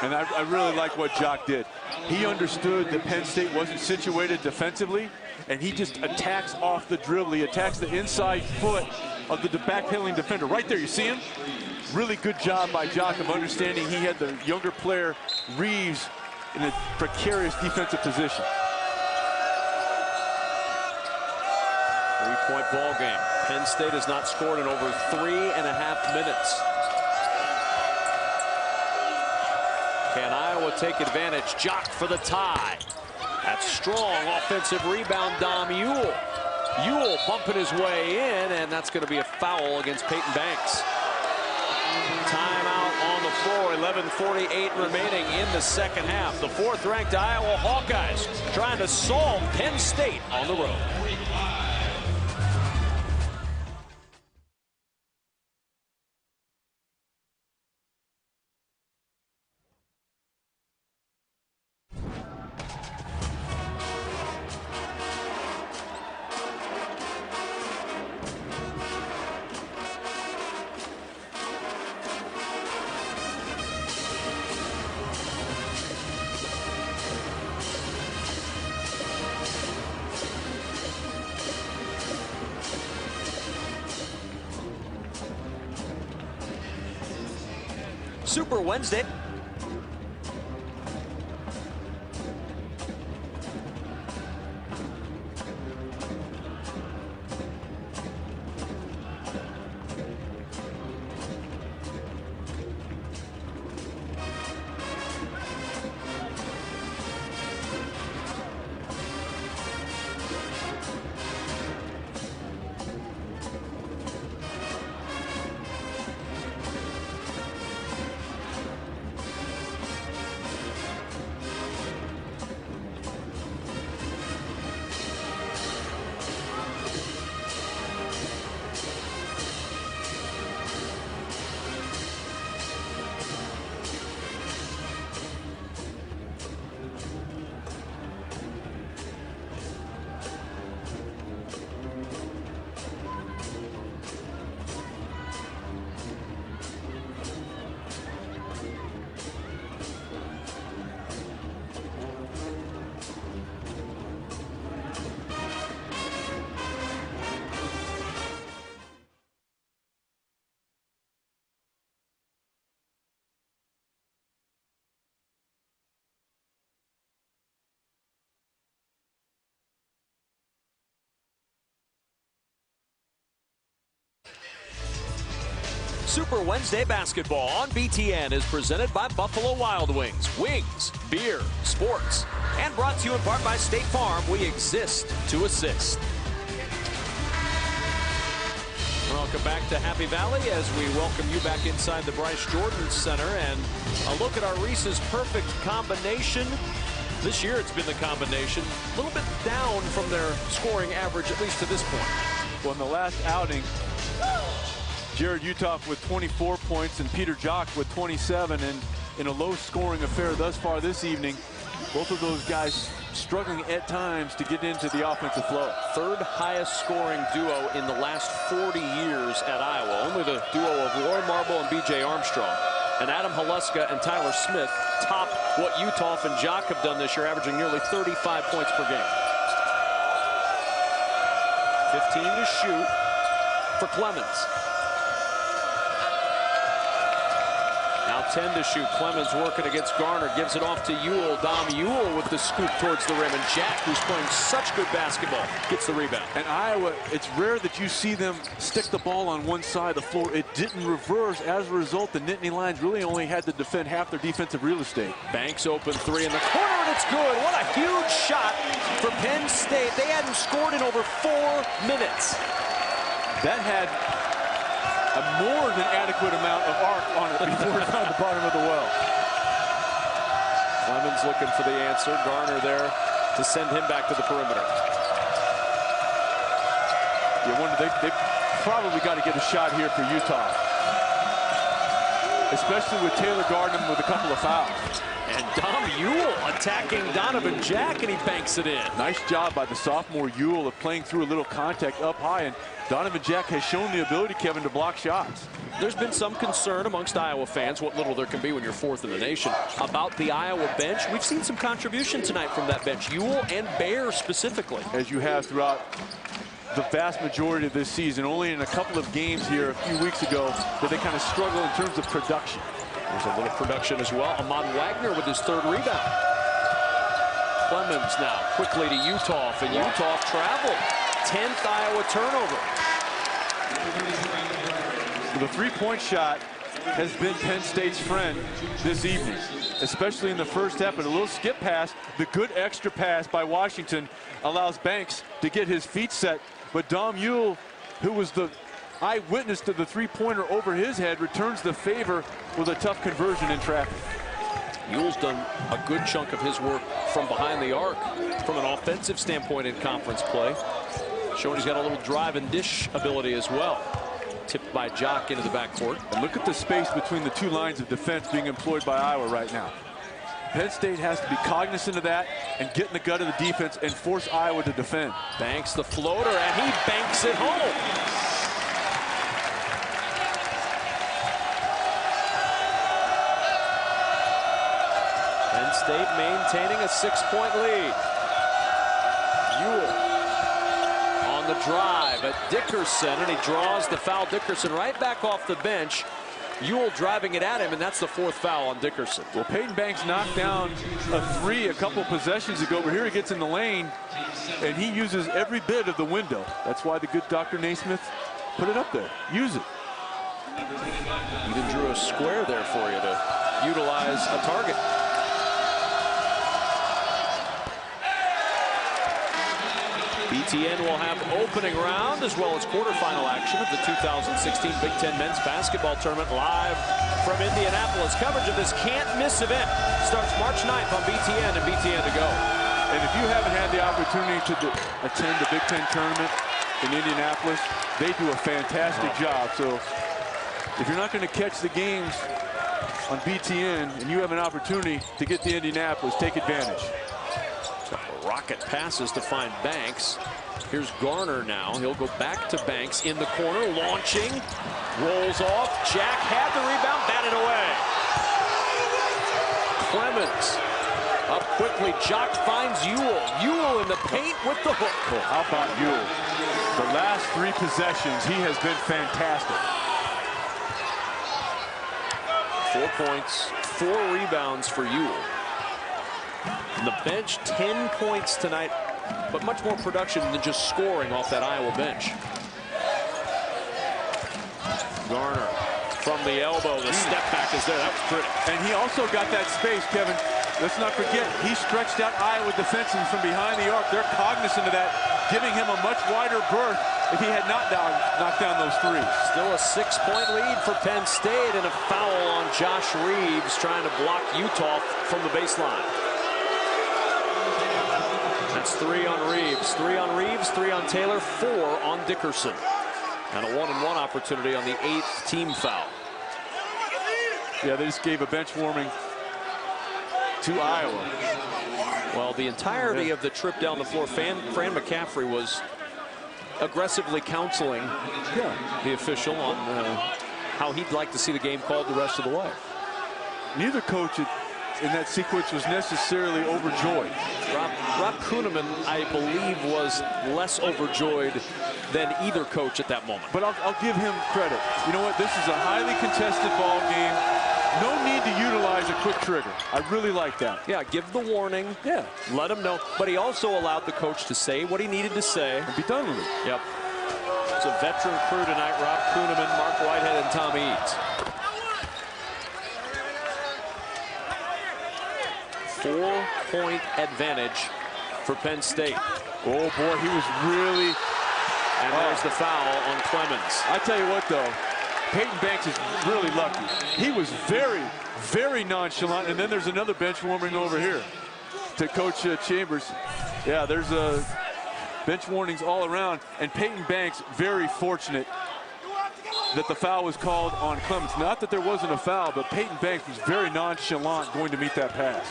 And I really like what Jock did. He understood that Penn State wasn't situated defensively, and he just attacks off the dribble. He attacks the inside foot of the backpedaling defender. Right there, you see him? Really good job by Jock of understanding he had the younger player, Reeves, in a precarious defensive position. 3-point ball game. Penn State has not scored in over 3.5 minutes. Can Iowa take advantage? Jock for the tie. That's strong offensive rebound, Dom Ewell. Ewell bumping his way in, and that's going to be a foul against Peyton Banks. Timeout on the floor, 11:48 remaining in the second half. The 4th-ranked Iowa Hawkeyes trying to solve Penn State on the road. Super Wednesday. Super Wednesday basketball on BTN is presented by Buffalo Wild Wings. Wings, beer, sports, and brought to you in part by State Farm. We exist to assist. Welcome back to Happy Valley as we welcome you back inside the Bryce Jordan Center and a look at our Reese's Perfect combination. This year it's been the combination. A little bit down from their scoring average, at least to this point. Well, in the last outing, Jared Utoff with 24 points and Peter Jock with 27, and in a low-scoring affair thus far this evening, both of those guys struggling at times to get into the offensive flow. 3rd highest scoring duo in the last 40 years at Iowa. Only the duo of Roy Marble and B.J. Armstrong. And Adam Haluska and Tyler Smith top what Utoff and Jock have done this year, averaging nearly 35 points per game. 15 to shoot for Clemens. Now 10 to shoot. Clemens working against Garner. Gives it off to Ewell. Dom Ewell with the scoop towards the rim. And Jack, who's playing such good basketball, gets the rebound. And Iowa, it's rare that you see them stick the ball on one side of the floor. It didn't reverse. As a result, the Nittany Lions really only had to defend half their defensive real estate. Banks open 3 in the corner, and it's good. What a huge shot for Penn State. They hadn't scored in over 4 minutes. That had a more than adequate amount of arc on it before it found the bottom of the well. Clemens looking for the answer. Garner there to send him back to the perimeter. Yeah, they probably got to get a shot here for Utah, especially with Taylor guarding him with a couple of fouls. And Dom Ewell attacking Donovan Jack, and he banks it in. Nice job by the sophomore Ewell of playing through a little contact up high, and Donovan Jack has shown the ability, Kevin, to block shots. There's been some concern amongst Iowa fans, what little there can be when you're fourth in the nation, about the Iowa bench. We've seen some contribution tonight from that bench, Ewell and Baer specifically. As you have throughout the vast majority of this season. Only in a couple of games here a few weeks ago did they kind of struggle in terms of production. There's a little production as well. Ahmad Wagner with his third rebound. Clemens now quickly to Utah, and Utah traveled. 10th Iowa turnover. The three-point shot has been Penn State's friend this evening, especially in the first half. But a little skip pass, the good extra pass by Washington allows Banks to get his feet set. But Dom Ewell, who was the eyewitness to the three-pointer over his head, returns the favor with a tough conversion in traffic. Ewell's done a good chunk of his work from behind the arc from an offensive standpoint in conference play. Showing he's got a little drive and dish ability as well. Tipped by Jock into the backcourt. And look at the space between the two lines of defense being employed by Iowa right now. Penn State has to be cognizant of that and get in the gut of the defense and force Iowa to defend. Banks the floater, and he banks it home. Penn State maintaining a 6-point lead. Ewell on the drive at Dickerson, and he draws the foul. Dickerson right back off the bench. Ewell driving it at him, and that's the fourth foul on Dickerson. Well, Peyton Banks knocked down a three a couple possessions ago, but here he gets in the lane, and he uses every bit of the window. That's why the good Dr. Naismith put it up there. Use it. Even drew a square there for you to utilize a target. BTN will have opening round as well as quarterfinal action of the 2016 Big Ten Men's Basketball Tournament live from Indianapolis. Coverage of this can't-miss event starts March 9th on BTN and BTN to go. And if you haven't had the opportunity to attend the Big Ten Tournament in Indianapolis, they do a fantastic job. So if you're not going to catch the games on BTN and you have an opportunity to get to Indianapolis, take advantage. Rocket passes to find Banks. Here's Garner now. He'll go back to Banks in the corner, launching, rolls off. Jack had the rebound, batted away. Clemens up quickly. Jock finds Ewell. Ewell in the paint with the hook. Well, how about Ewell? The last three possessions, he has been fantastic. 4 points, 4 rebounds for Ewell. And the bench, 10 points tonight, but much more production than just scoring off that Iowa bench. Garner from the elbow, the step back is there. That was pretty. And he also got that space, Kevin. Let's not forget, he stretched out Iowa defensemen from behind the arc. They're cognizant of that, giving him a much wider berth if he had not knocked down those threes. Still a 6-point lead for Penn State, and a foul on Josh Reeves trying to block Utah from the baseline. That's 3 on Reeves, 3 on Reeves, 3 on Taylor, 4 on Dickerson. And a 1-and-1 opportunity on the 8th team foul. Yeah, they just gave a bench warming to Iowa. Well, the entirety of the trip down the floor, Fran McCaffrey was aggressively counseling the official on how he'd like to see the game called the rest of the way. Neither coach in that sequence was necessarily overjoyed. Rob Kuhneman, I believe, was less overjoyed than either coach at that moment. But I'll give him credit. You know what? This is a highly contested ball game. No need to utilize a quick trigger. I really like that. Yeah, give the warning. Yeah. Let him know. But he also allowed the coach to say what he needed to say. And be done with it. Yep. It's a veteran crew tonight. Rob Kuhneman, Mark Whitehead, and Tom Eads. 4-point advantage for Penn State. Oh, boy, he was really... And there's the foul on Clemens. I tell you what, though, Peyton Banks is really lucky. He was very, very nonchalant. And then there's another bench warming over here to Coach Chambers. Yeah, there's a bench warnings all around, and Peyton Banks very fortunate that the foul was called on Clemens. Not that there wasn't a foul, but Peyton Banks was very nonchalant going to meet that pass.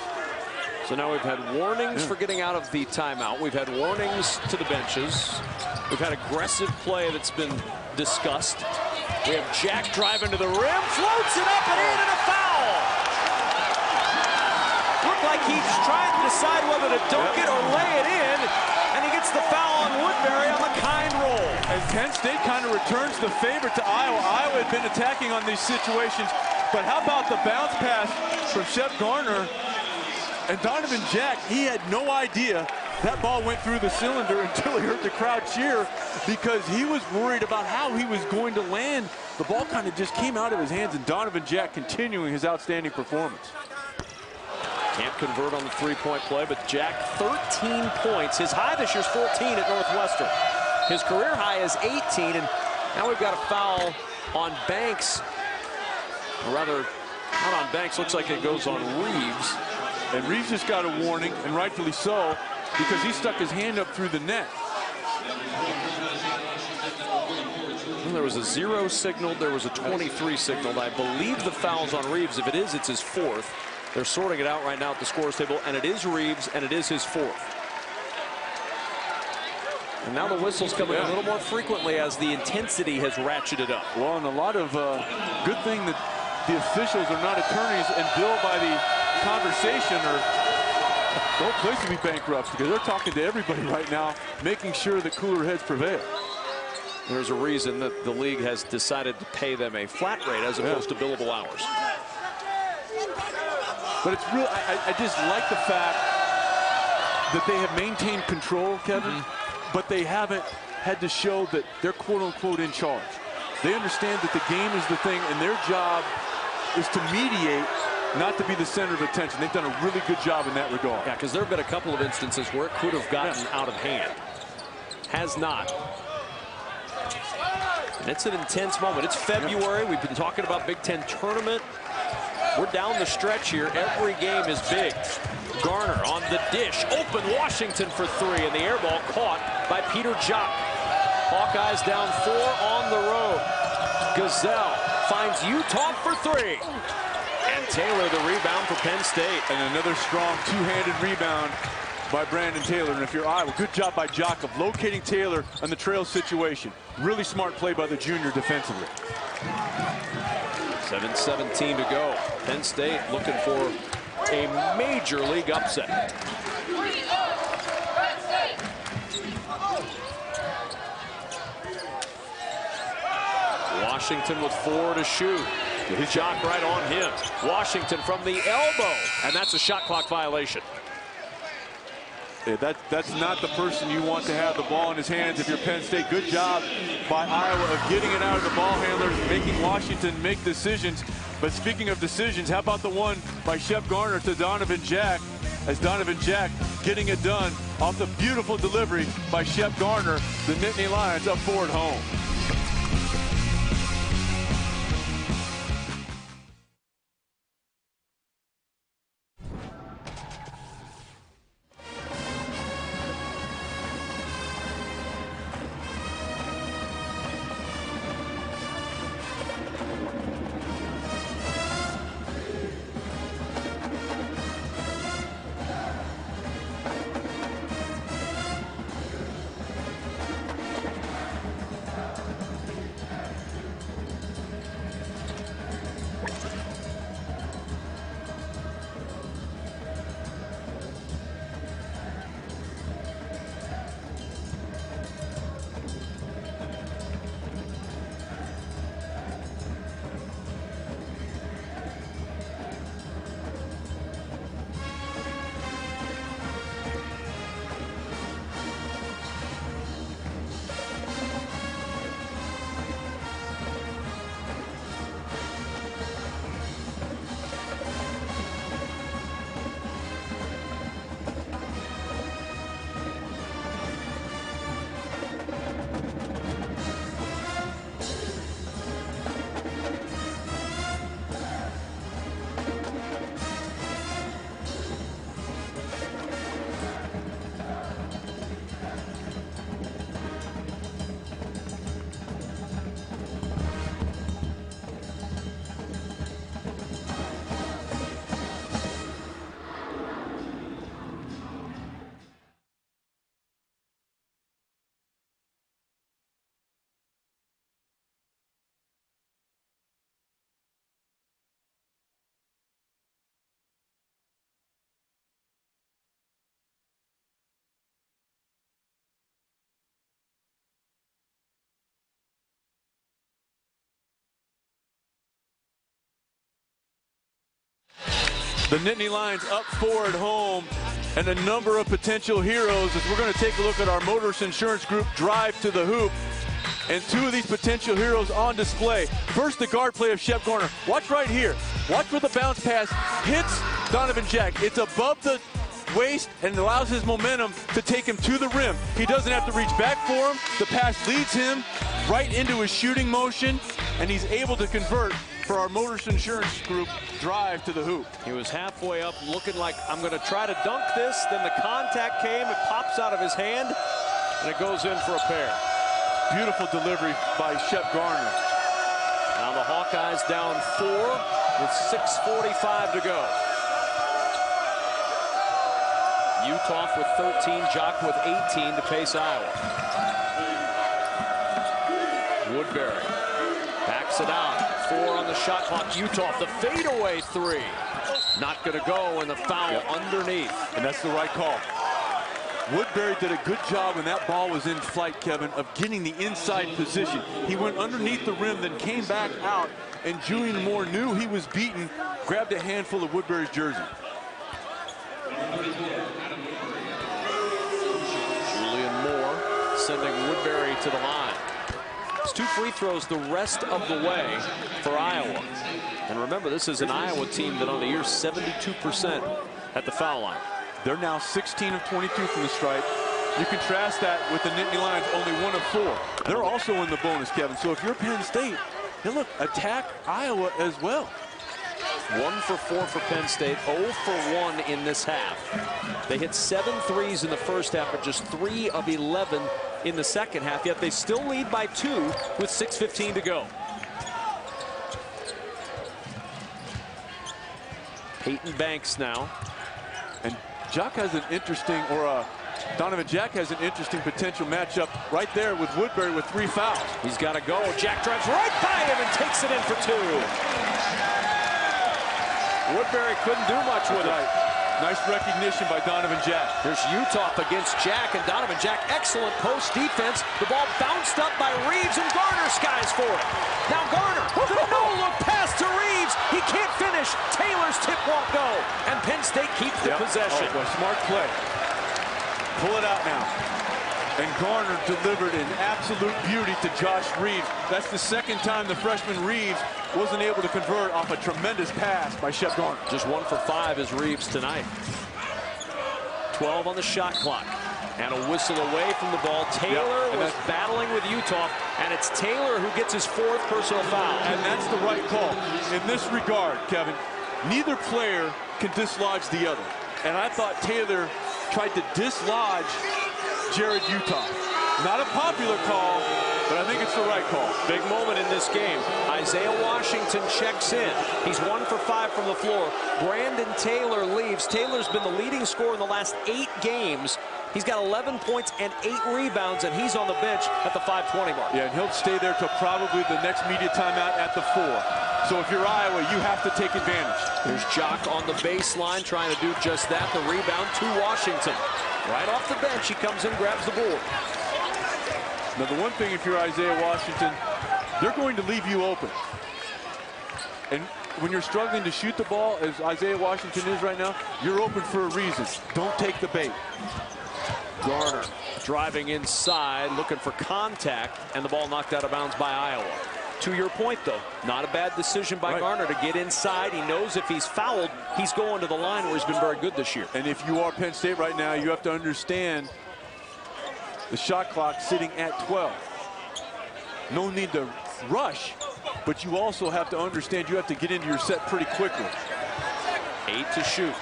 So now we've had warnings for getting out of the timeout. We've had warnings to the benches. We've had aggressive play that's been discussed. We have Jack driving to the rim, floats it up and in, and a foul. Looked like he's trying to decide whether to dunk it or lay it in, and he gets the foul on Woodbury on the kind roll. And Penn State kind of returns the favor to Iowa. Iowa had been attacking on these situations, but how about the bounce pass from Shep Garner? And Donovan Jack, he had no idea that ball went through the cylinder until he heard the crowd cheer, because he was worried about how he was going to land. The ball kind of just came out of his hands, and Donovan Jack continuing his outstanding performance. Can't convert on the three-point play, but Jack, 13 points. His high this year's 14 at Northwestern. His career high is 18, and now we've got a foul on Banks. Or rather, not on Banks, looks like it goes on Reeves. And Reeves just got a warning, and rightfully so, because he stuck his hand up through the net. Well, there was a 0 signaled, there was a 23 signaled. I believe the foul's on Reeves. If it is, it's his 4th. They're sorting it out right now at the scores table, and it is Reeves, and it is his 4th. And now the whistle's coming a little more frequently as the intensity has ratcheted up. Well, and a lot of good thing that the officials are not attorneys and billed by the conversation, or no place to be bankrupt, because they're talking to everybody right now, making sure that cooler heads prevail. There's a reason that the league has decided to pay them a flat rate as opposed to billable hours. But it's real. I just like the fact that they have maintained control, Kevin, but they haven't had to show that they're quote-unquote in charge. They understand that the game is the thing, and their job is to mediate, not to be the center of attention. They've done a really good job in that regard. Yeah, because there have been a couple of instances where it could have gotten out of hand. Has not. And it's an intense moment. It's February. We've been talking about Big Ten tournament. We're down the stretch here. Every game is big. Garner on the dish. Open Washington for 3, and the air ball caught by Peter Jock. Hawkeyes down 4 on the road. Gazelle finds Utah for 3. And Taylor the rebound for Penn State. And another strong two-handed rebound by Brandon Taylor. And if you're Iowa, good job by Jock of locating Taylor on the trail situation. Really smart play by the junior defensively. 7:17 to go. Penn State looking for a major league upset. Washington with 4 to shoot. His Jock right on him. Washington from the elbow, and that's a shot clock violation. Yeah, that's not the person you want to have the ball in his hands if you're Penn State. Good job by Iowa of getting it out of the ball handlers, making Washington make decisions. But speaking of decisions, how about the one by Shep Garner to Donovan Jack, as Donovan Jack getting it done off the beautiful delivery by Shep Garner. The Nittany Lions up 4 at home. The Nittany Lions up 4 at home, and a number of potential heroes as we're going to take a look at our Motorist Insurance Group drive to the hoop. And two of these potential heroes on display. First, the guard play of Shep Garner. Watch right here. Watch where the bounce pass hits Donovan Jack. It's above the waist and allows his momentum to take him to the rim. He doesn't have to reach back for him. The pass leads him right into his shooting motion, and he's able to convert for our Motorist Insurance Group drive to the hoop. He was halfway up looking like, I'm going to try to dunk this. Then the contact came. It pops out of his hand, and it goes in for a pair. Beautiful delivery by Shep Garner. Now the Hawkeyes down 4 with 6:45 to go. Utah with 13, Jock with 18 to pace Iowa. Woodbury backs it out. 4 on the shot clock. Utah, the fadeaway 3. Not going to go, and the foul underneath. And that's the right call. Woodbury did a good job when that ball was in flight, Kevin, of getting the inside position. He went underneath the rim, then came back out, and Julian Moore knew he was beaten, grabbed a handful of Woodbury's jersey. Julian Moore sending Woodbury to the line. It's 2 free throws the rest of the way for Iowa. And remember, this is an Iowa team that on the year 72% at the foul line. They're now 16 of 22 from the stripe. You contrast that with the Nittany Lions, only 1 of 4. They're also in the bonus, Kevin. So if you're Penn State, hey, look, attack Iowa as well. 1 for 4 for Penn State, 0 for 1 in this half. They hit 7 threes in the first half, but just 3 of 11 in the second half, yet they still lead by 2 with 6:15 to go. Peyton Banks now. And Jack has an interesting, Donovan Jack has an interesting potential matchup right there with Woodbury with 3 fouls. He's got to go. Jack drives right by him and takes it in for 2. Woodbury couldn't do much with it. Nice recognition by Donovan Jack. There's Utah against Jack, and Donovan Jack, excellent post defense. The ball bounced up by Reeves, and Garner skies for it. Now Garner, the no-look pass to Reeves. He can't finish. Taylor's tip won't go, and Penn State keeps the possession. Oh, boy, smart play. Pull it out now. And Garner delivered in absolute beauty to Josh Reeves. That's the second time the freshman Reeves wasn't able to convert off a tremendous pass by Shep Garner. Just 1 for 5 is Reeves tonight. 12 on the shot clock. And a whistle away from the ball. Taylor was battling with Utah, and it's Taylor who gets his 4th personal foul. And that's the right call. In this regard, Kevin, neither player can dislodge the other. And I thought Taylor tried to dislodge Jared Utah. Not a popular call, but I think it's the right call. Big moment in this game. Isaiah Washington checks in. He's 1 for 5 from the floor. Brandon Taylor leaves. Taylor's been the leading scorer in the last 8 games. He's got 11 points and 8 rebounds, and he's on the bench at the 5:20 mark. Yeah, and he'll stay there till probably the next media timeout at the 4. So if you're Iowa, you have to take advantage. There's Jock on the baseline trying to do just that. The rebound to Washington. Right off the bench, he comes in, grabs the board. Now, the one thing, if you're Isaiah Washington, they're going to leave you open. And when you're struggling to shoot the ball, as Isaiah Washington is right now, you're open for a reason. Don't take the bait. Garner driving inside, looking for contact, and the ball knocked out of bounds by Iowa. To your point, though, not a bad decision by Garner to get inside. He knows if he's fouled, he's going to the line where he's been very good this year. And if you are Penn State right now, you have to understand the shot clock sitting at 12. No need to rush, but you also have to understand you have to get into your set pretty quickly. 8 to shoot.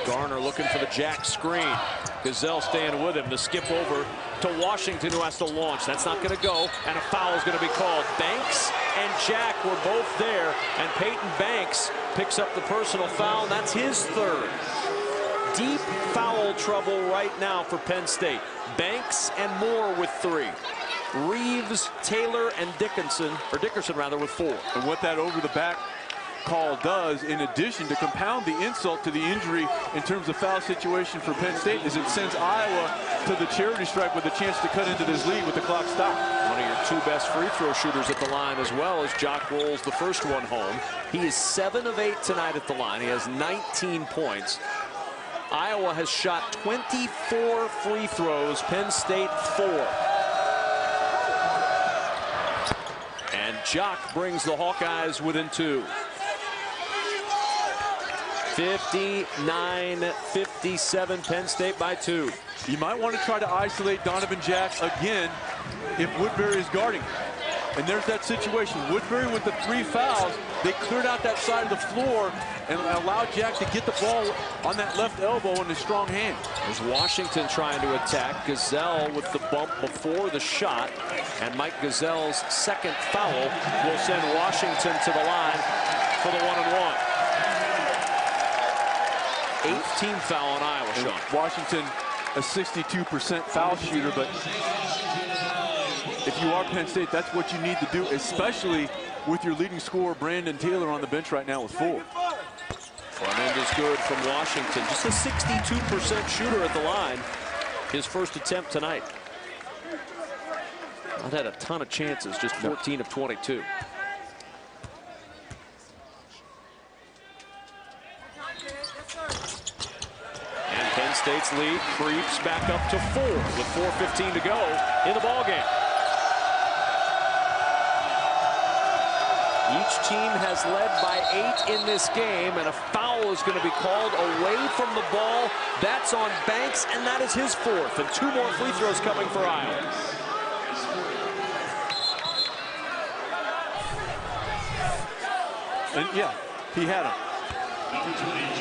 Garner looking for the Jack screen. Gazelle staying with him to skip over to Washington, who has to launch. That's not going to go, and a foul is going to be called. Banks and Jack were both there, and Peyton Banks picks up the personal foul, and that's his 3rd. Deep foul trouble right now for Penn State. Banks and Moore with 3. Reeves, Taylor, and Dickerson with 4. And what that over the back call does, in addition to compound the insult to the injury in terms of foul situation for Penn State, is it sends Iowa to the charity stripe with a chance to cut into this lead with the clock stopped. One of your two best free throw shooters at the line as well as Jock rolls the first one home. He is 7 of 8 tonight at the line. He has 19 points. Iowa has shot 24 free throws, Penn State 4. And Jock brings the Hawkeyes within 2. 59-57, Penn State by 2. You might want to try to isolate Donovan Jack again if Woodbury is guarding. And there's that situation. Woodbury with the 3 fouls, they cleared out that side of the floor and allowed Jack to get the ball on that left elbow in his strong hand. There's Washington trying to attack. Gazelle with the bump before the shot. And Mike Gazelle's second foul will send Washington to the line for the 1-and-1. 18th foul on Iowa, Sean. Washington, a 62% foul shooter, but if you are Penn State, that's what you need to do, especially with your leading scorer, Brandon Taylor, on the bench right now with 4. Front end is good from Washington. Just a 62% shooter at the line. His first attempt tonight. Not had a ton of chances, just 14 of 22. And Penn State's lead creeps back up to 4 with 4:15 to go in the ballgame. Each team has led by 8 in this game, and a foul is going to be called away from the ball. That's on Banks, and that is his 4th, and 2 more free throws coming for Iowa. And yeah, he had him.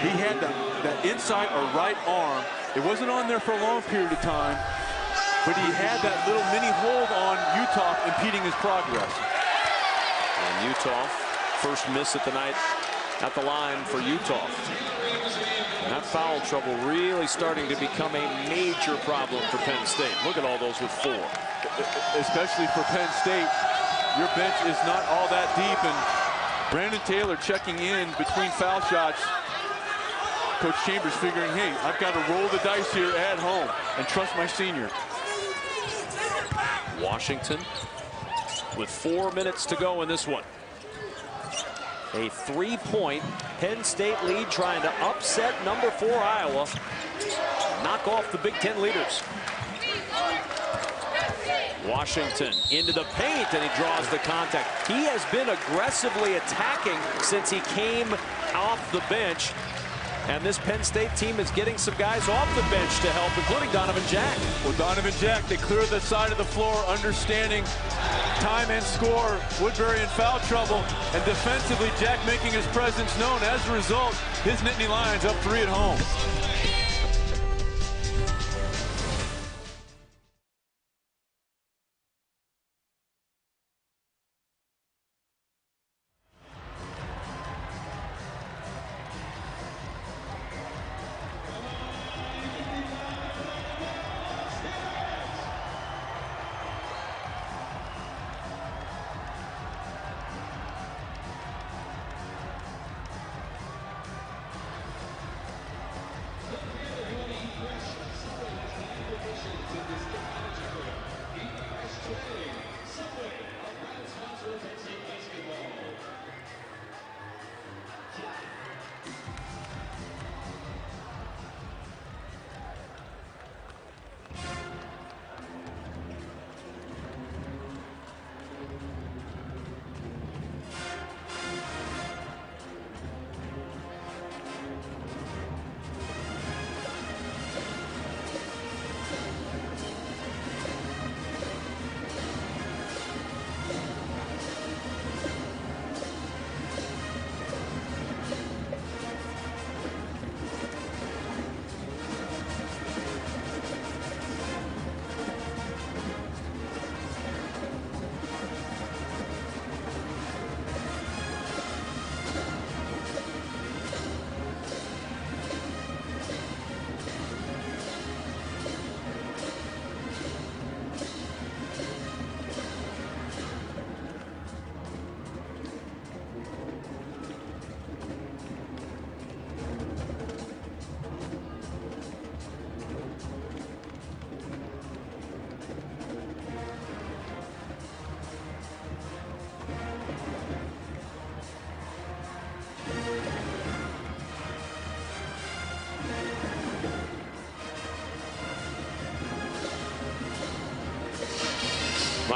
He had that inside or right arm. It wasn't on there for a long period of time, but he had that little mini hold on Utah, impeding his progress. And Utah, first miss at the night at the line for Utah. And that foul trouble really starting to become a major problem for Penn State. Look at all those with 4. Especially for Penn State, your bench is not all that deep, and Brandon Taylor checking in between foul shots. Coach Chambers figuring, hey, I've got to roll the dice here at home and trust my senior. Washington with 4 minutes to go in this one. A 3-point Penn State lead, trying to upset number 4 Iowa. Knock off the Big Ten leaders. Washington into the paint, and he draws the contact. He has been aggressively attacking since he came off the bench. And this Penn State team is getting some guys off the bench to help, including Donovan Jack. Well, Donovan Jack, they clear the side of the floor, understanding time and score. Woodbury in foul trouble, and defensively, Jack making his presence known. As a result, his Nittany Lions up 3 at home.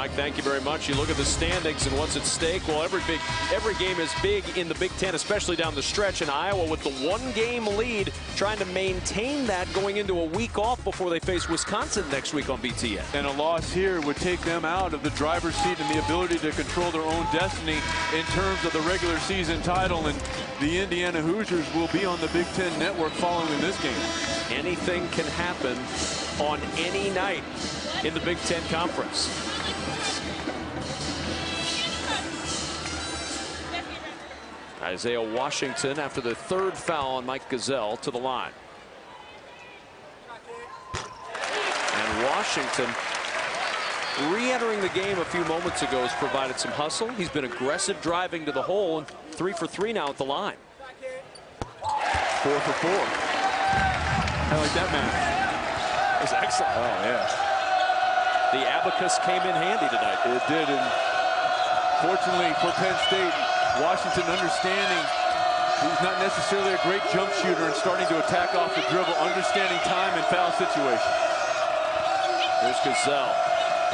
Mike, thank you very much. You look at the standings and what's at stake. Well, every game is big in the Big Ten, especially down the stretch. And Iowa with the 1-game lead, trying to maintain that going into a week off before they face Wisconsin next week on BTN. And a loss here would take them out of the driver's seat and the ability to control their own destiny in terms of the regular season title. And the Indiana Hoosiers will be on the Big Ten Network following this game. Anything can happen on any night in the Big Ten Conference. Isaiah Washington, after the 3rd foul on Mike Gazelle, to the line. And Washington, re-entering the game a few moments ago, has provided some hustle. He's been aggressive driving to the hole, and 3 for 3 now at the line. 4 for 4. I like that, man. That was excellent. Oh, yeah. The abacus came in handy tonight. It did, and fortunately for Penn State, Washington understanding he's not necessarily a great jump shooter and starting to attack off the dribble, understanding time and foul situation. There's Gazelle.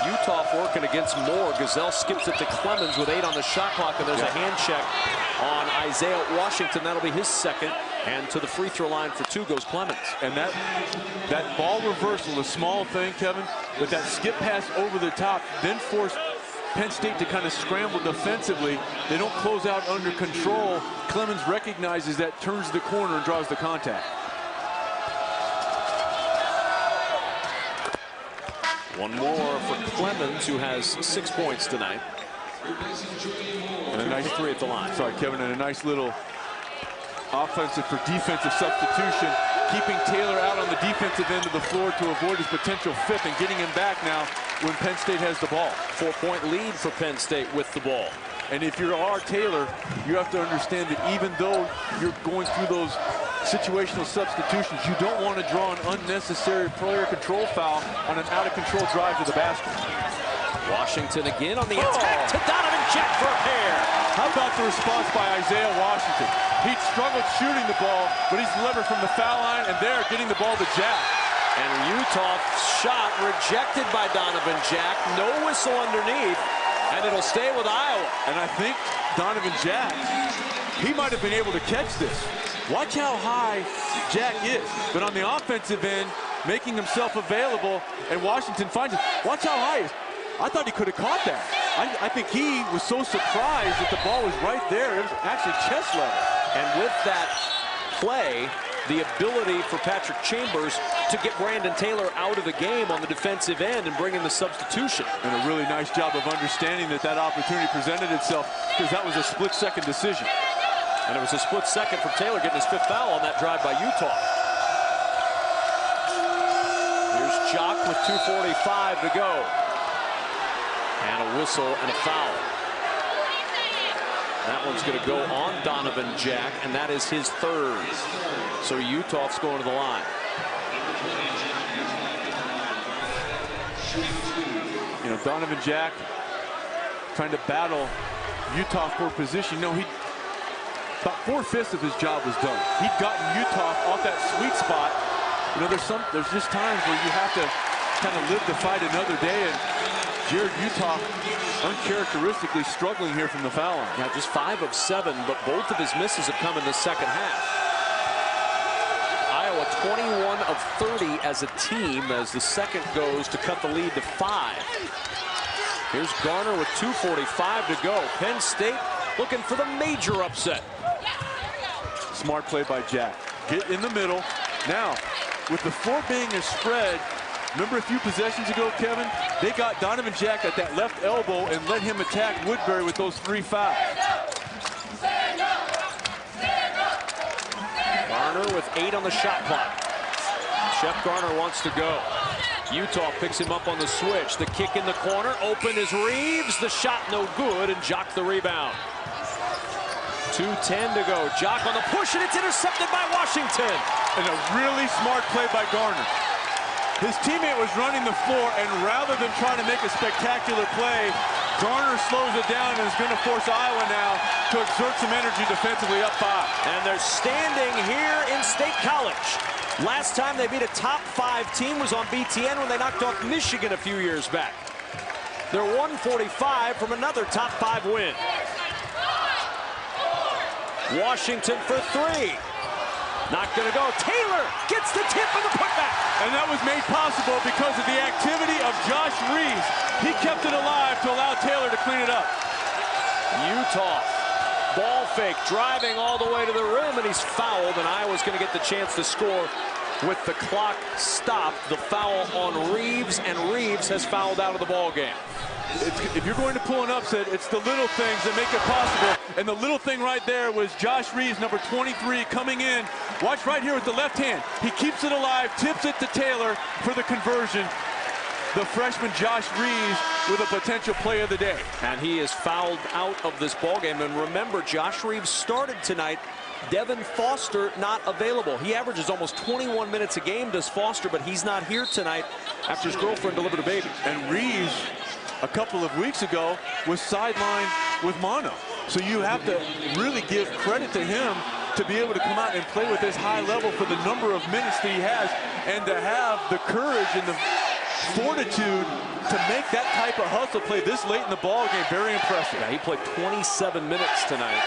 Utah working against Moore. Gazelle skips it to Clemens with 8 on the shot clock, and there's a hand check on Isaiah Washington. That'll be his second. And to the free throw line for 2 goes Clemens. And that ball reversal, a small thing, Kevin, but that skip pass over the top then forced Penn State to kind of scramble defensively. They don't close out under control. Clemens recognizes that, turns the corner, and draws the contact. One more for Clemens, who has 6 points tonight. And a nice 3 at the line. Sorry, Kevin, and a nice little offensive for defensive substitution, keeping Taylor out on the defensive end of the floor to avoid his potential 5th and getting him back now when Penn State has the ball. 4-point lead for Penn State with the ball. And if you're Taylor, you have to understand that even though you're going through those situational substitutions, you don't want to draw an unnecessary player control foul on an out-of-control drive to the basket. Washington again on the attack to Donovan Jack for a pair. How about the response by Isaiah Washington? He struggled shooting the ball, but he's delivered from the foul line, and they're getting the ball to Jack. And Utah's shot rejected by Donovan Jack. No whistle underneath, and it'll stay with Iowa. And I think Donovan Jack, he might have been able to catch this. Watch how high Jack is. But on the offensive end, making himself available, and Washington finds it. Watch how high he is. I thought he could have caught that. I think he was so surprised that the ball was right there. It was actually chest level. And with that play, the ability for Patrick Chambers to get Brandon Taylor out of the game on the defensive end and bring in the substitution. And a really nice job of understanding that opportunity presented itself, because that was a split-second decision. And it was a split second from Taylor getting his 5th foul on that drive by Utah. Here's Jock with 2:45 to go. And a whistle and a foul. That one's going to go on Donovan Jack, and that is his 3rd. So Utah's going to the line. You know, Donovan Jack trying to battle Utah for position. No, about 4/5 of his job was done. He'd gotten Utah off that sweet spot. You know, there's just times where you have to kind of live to fight another day, and Jared Utah uncharacteristically struggling here from the foul line. Yeah, just 5 of 7, but both of his misses have come in the second half. Iowa 21 of 30 as a team, as the second goes to cut the lead to 5. Here's Garner with 2:45 to go. Penn State looking for the major upset. Smart play by Jack. Get in the middle. Now, with the floor being a spread, remember a few possessions ago, Kevin? They got Donovan Jack at that left elbow and let him attack Woodbury with those 3 fouls. Garner with 8 on the shot clock. Shep Garner wants to go. Utah picks him up on the switch. The kick in the corner. Open is Reeves. The shot no good, and Jock the rebound. 2:10 to go. Jock on the push, and it's intercepted by Washington. And a really smart play by Garner. His teammate was running the floor, and rather than trying to make a spectacular play, Garner slows it down and is going to force Iowa now to exert some energy defensively up 5. And they're standing here in State College. Last time they beat a top 5 team was on BTN when they knocked off Michigan a few years back. They're 145 from another top 5 win. Washington for 3. Not going to go. Taylor gets the tip of the putback. And that was made possible because of the activity of Josh Reeves. He kept it alive to allow Taylor to clean it up. Utah, ball fake, driving all the way to the rim, and he's fouled, and Iowa's going to get the chance to score with the clock stopped. The foul on Reeves, and Reeves has fouled out of the ball game. If you're going to pull an upset, it's the little things that make it possible. And the little thing right there was Josh Reeves, number 23, coming in. Watch right here with the left hand. He keeps it alive, tips it to Taylor for the conversion. The freshman Josh Reeves with a potential play of the day. And he is fouled out of this ballgame. And remember, Josh Reeves started tonight. Devin Foster not available. He averages almost 21 minutes a game, does Foster, but he's not here tonight after his girlfriend delivered a baby. And Reeves, a couple of weeks ago, was sidelined with mono. So you have to really give credit to him to be able to come out and play with this high level for the number of minutes that he has, and to have the courage and the fortitude to make that type of hustle play this late in the ball game. Very impressive. Yeah, he played 27 minutes tonight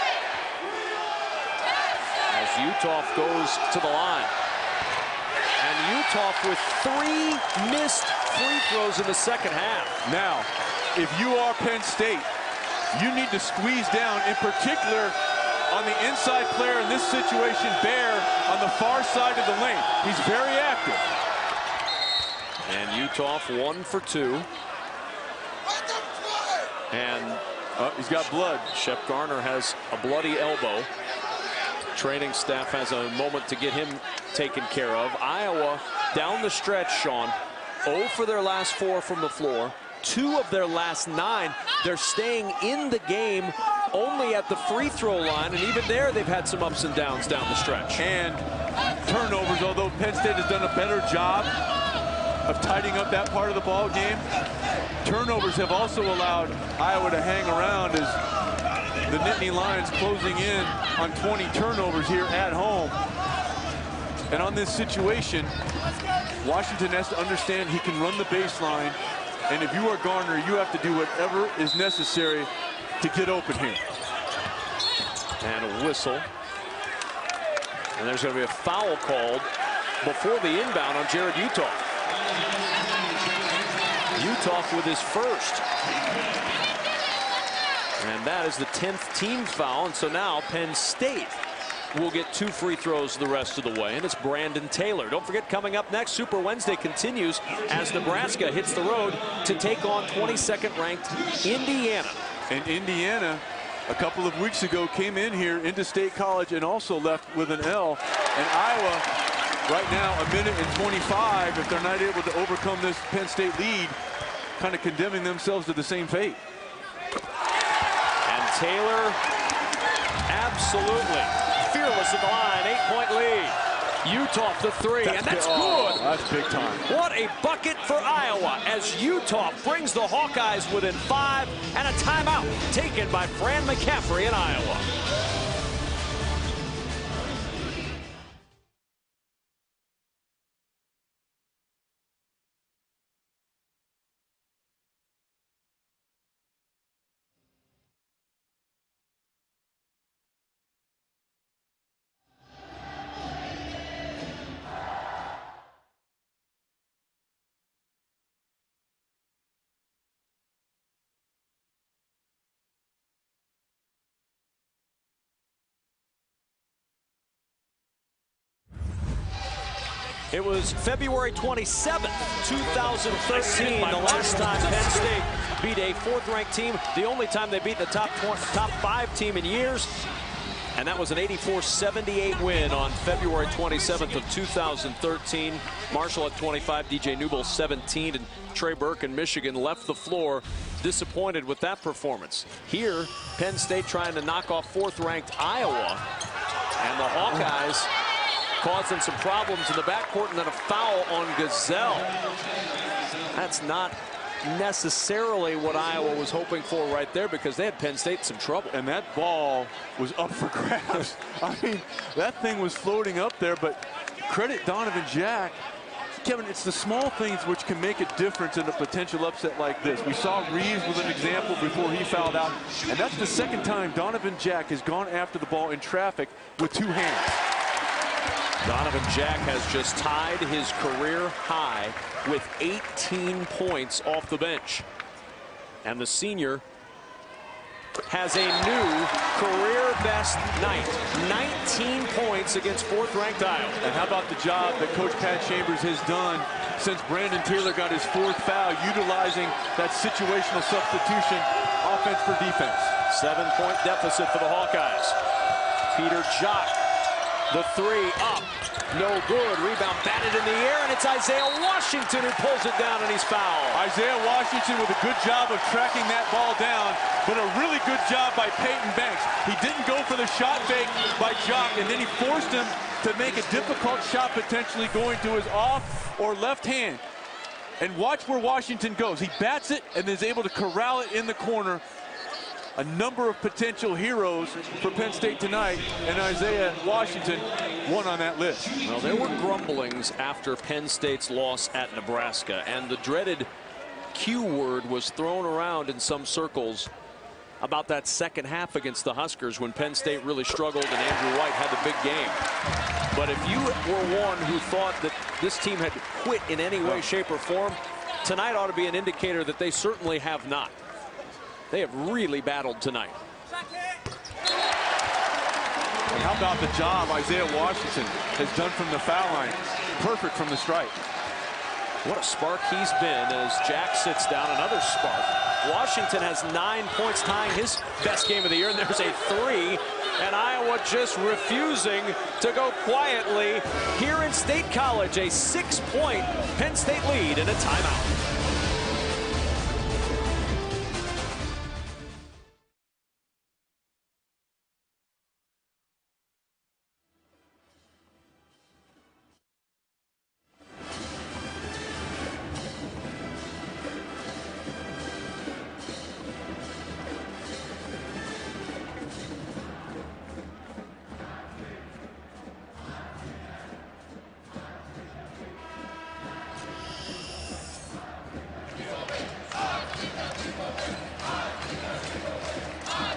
as Utah goes to the line. And Utah with 3 missed free throws in the second half. Now, if you are Penn State, you need to squeeze down, in particular on the inside player in this situation, Bear, on the far side of the lane. He's very active. And Utah 1 for 2. And he's got blood. Shep Garner has a bloody elbow. Training staff has a moment to get him taken care of. Iowa down the stretch, Sean, 0 for their last 4 from the floor. 2 of their last 9. They're staying in the game only at the free throw line, and even there they've had some ups and downs down the stretch. And turnovers, although Penn State has done a better job of tidying up that part of the ball game, turnovers have also allowed Iowa to hang around as the Nittany Lions closing in on 20 turnovers here at home. And on this situation, Washington has to understand he can run the baseline, and if you are Garner, you have to do whatever is necessary to get open here. And a whistle. And there's going to be a foul called before the inbound on Jared Utah. Utah with his first. And that is the 10th team foul. And so now Penn State will get 2 free throws the rest of the way. And it's Brandon Taylor. Don't forget, coming up next, Super Wednesday continues as Nebraska hits the road to take on 22nd ranked Indiana. And Indiana, a couple of weeks ago, came in here into State College and also left with an L. And Iowa, right now, 1 minute and 25, if they're not able to overcome this Penn State lead, kind of condemning themselves to the same fate. And Taylor, absolutely fearless at the line, 8-point lead. Utah the 3, and that's good. That's big time. What a bucket for Iowa as Utah brings the Hawkeyes within 5, and a timeout taken by Fran McCaffrey in Iowa. It was February 27th, 2013, the last time Penn State beat a 4th-ranked team, the only time they beat the top 5 team in years. And that was an 84-78 win on February 27th of 2013. Marshall at 25, DJ Newble 17, and Trey Burke in Michigan left the floor disappointed with that performance. Here, Penn State trying to knock off 4th-ranked Iowa, and the Hawkeyes causing some problems in the backcourt, and then a foul on Gazelle. That's not necessarily what Iowa was hoping for right there, because they had Penn State in some trouble. And that ball was up for grabs. I mean, that thing was floating up there, but credit Donovan Jack. Kevin, it's the small things which can make a difference in a potential upset like this. We saw Reeves with an example before he fouled out, and that's the second time Donovan Jack has gone after the ball in traffic with 2 hands. Donovan Jack has just tied his career high with 18 points off the bench. And the senior has a new career best night. 19 points against 4th-ranked Iowa. And how about the job that Coach Pat Chambers has done since Brandon Taylor got his 4th foul, utilizing that situational substitution, offense for defense. 7-point deficit for the Hawkeyes. Peter Jock, the 3 up. No good. Rebound batted in the air, and it's Isaiah Washington who pulls it down, and he's fouled. Isaiah Washington with a good job of tracking that ball down, but a really good job by Peyton Banks. He didn't go for the shot fake by Jock, and then he forced him to make a difficult shot, potentially going to his off or left hand. And watch where Washington goes. He bats it and is able to corral it in the corner. A number of potential heroes for Penn State tonight, and Isaiah Washington, one on that list. Well, there were grumblings after Penn State's loss at Nebraska, and the dreaded Q word was thrown around in some circles about that second half against the Huskers when Penn State really struggled and Andrew White had the big game. But if you were one who thought that this team had quit in any way, shape, or form, tonight ought to be an indicator that they certainly have not. They have really battled tonight. And how about the job Isaiah Washington has done from the foul line? Perfect from the stripe. What a spark he's been as Jack sits down. Another spark. Washington has 9 points, tying his best game of the year, and there's a 3. And Iowa just refusing to go quietly here in State College. A 6-point Penn State lead and a timeout.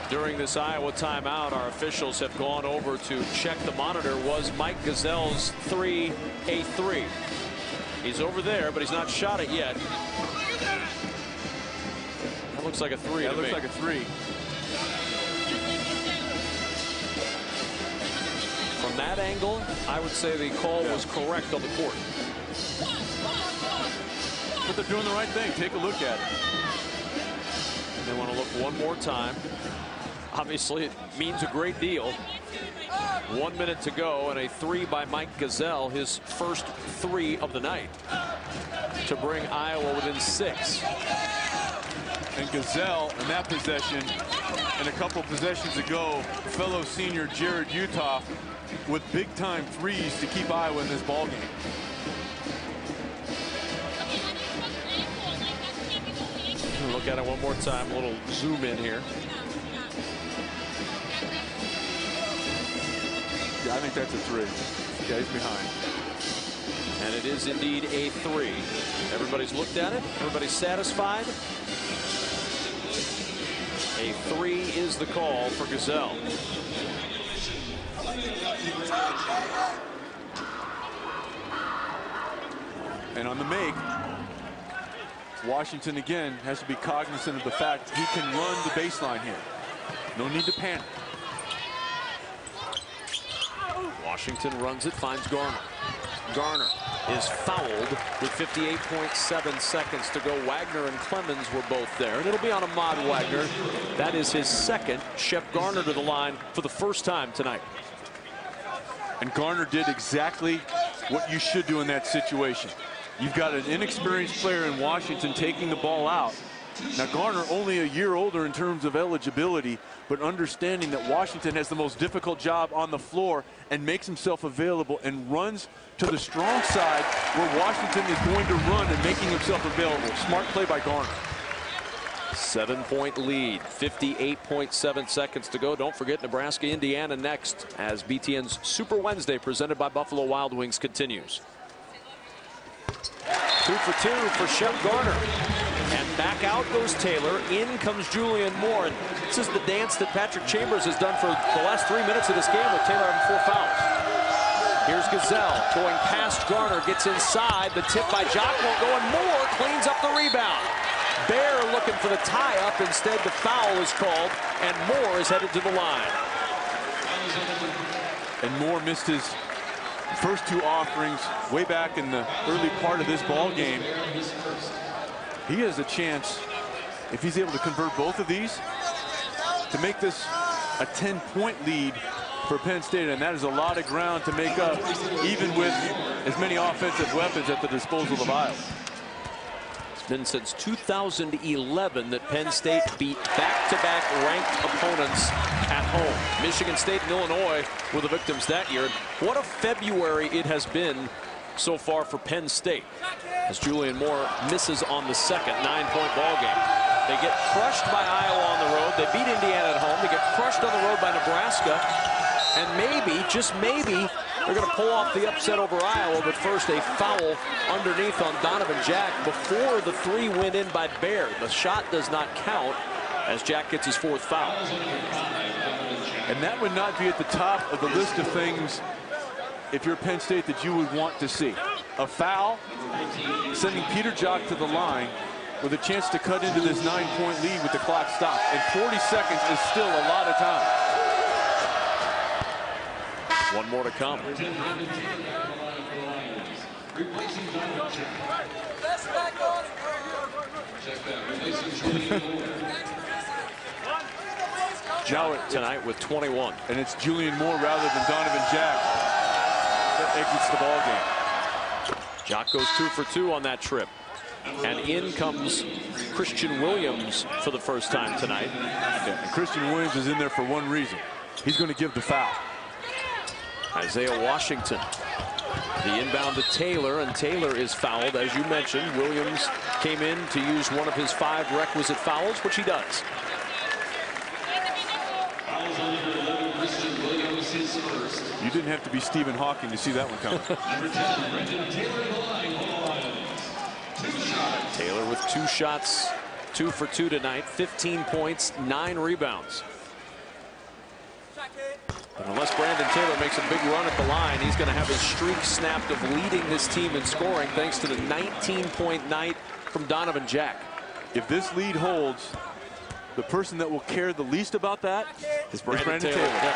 During this Iowa timeout, our officials have gone over to check the monitor. Was Mike Gazelle's 3 a 3? He's over there, but he's not shot it yet. That looks like a 3. That looks like a 3. From that angle, I would say the call was correct on the court. But they're doing the right thing. Take a look at it. They want to look one more time. Obviously, it means a great deal. 1 minute to go, and a 3 by Mike Gazelle, his first 3 of the night, to bring Iowa within 6. And Gazelle, in that possession, and a couple possessions ago, fellow senior Jared Utah with big-time 3s to keep Iowa in this ballgame. Look at it one more time. A little zoom in here. Yeah, I think that's a 3. Yeah, he's behind. And it is indeed a 3. Everybody's looked at it. Everybody's satisfied. A 3 is the call for Gazelle. And on the make, Washington again has to be cognizant of the fact he can run the baseline here. No need to panic. Washington runs it, finds Garner. Garner is fouled with 58.7 seconds to go. Wagner and Clemens were both there, and it'll be on Ahmad Wagner. That is his second. Shep Garner to the line for the first time tonight. And Garner did exactly what you should do in that situation. You've got an inexperienced player in Washington taking the ball out. Now, Garner only a year older in terms of eligibility, but understanding that Washington has the most difficult job on the floor and makes himself available and runs to the strong side where Washington is going to run and making himself available. Smart play by Garner. 7-point lead, 58.7 seconds to go. Don't forget Nebraska, Indiana next as BTN's Super Wednesday presented by Buffalo Wild Wings continues. 2 for 2 for Shep Garner. And back out goes Taylor. In comes Julian Moore. And this is the dance that Patrick Chambers has done for the last 3 minutes of this game with Taylor having 4 fouls. Here's Gazelle going past Garner, gets inside. The tip by Jock won't go, and Moore cleans up the rebound. Bear looking for the tie-up. Instead, the foul is called, and Moore is headed to the line. And Moore missed his first 2 offerings way back in the early part of this ball game. He has a chance, if he's able to convert both of these, to make this a 10-point lead for Penn State, and that is a lot of ground to make up, even with as many offensive weapons at the disposal of Iowa. It's been since 2011 that Penn State beat back-to-back ranked opponents at home. Michigan State and Illinois were the victims that year. What a February it has been so far for Penn State, as Julian Moore misses on the second 9-point ball game. They get crushed by Iowa on the road. They beat Indiana at home. They get crushed on the road by Nebraska. And maybe, just maybe, they're going to pull off the upset over Iowa. But first, a foul underneath on Donovan Jack before the 3 went in by Bear. The shot does not count as Jack gets his 4th foul. And that would not be at the top of the list of things, if you're Penn State, that you would want to see. A foul, sending Peter Jock to the line with a chance to cut into this 9-point lead with the clock stopped. And 40 seconds is still a lot of time. One more to come. Now tonight with 21. And it's Julian Moore rather than Donovan Jack that exits the ball game. Jock goes 2 for 2 on that trip. And in comes Christian Williams for the first time tonight. Yeah, and Christian Williams is in there for one reason. He's going to give the foul. Isaiah Washington, the inbound to Taylor, and Taylor is fouled, as you mentioned. Williams came in to use one of his 5 requisite fouls, which he does. You didn't have to be Stephen Hawking to see that one coming. Taylor with 2 shots, 2 for 2 tonight, 15 points, 9 rebounds. But unless Brandon Taylor makes a big run at the line, he's going to have his streak snapped of leading this team in scoring thanks to the 19-point night from Donovan Jack. If this lead holds, the person that will care the least about that is Brandon Taylor. Yep.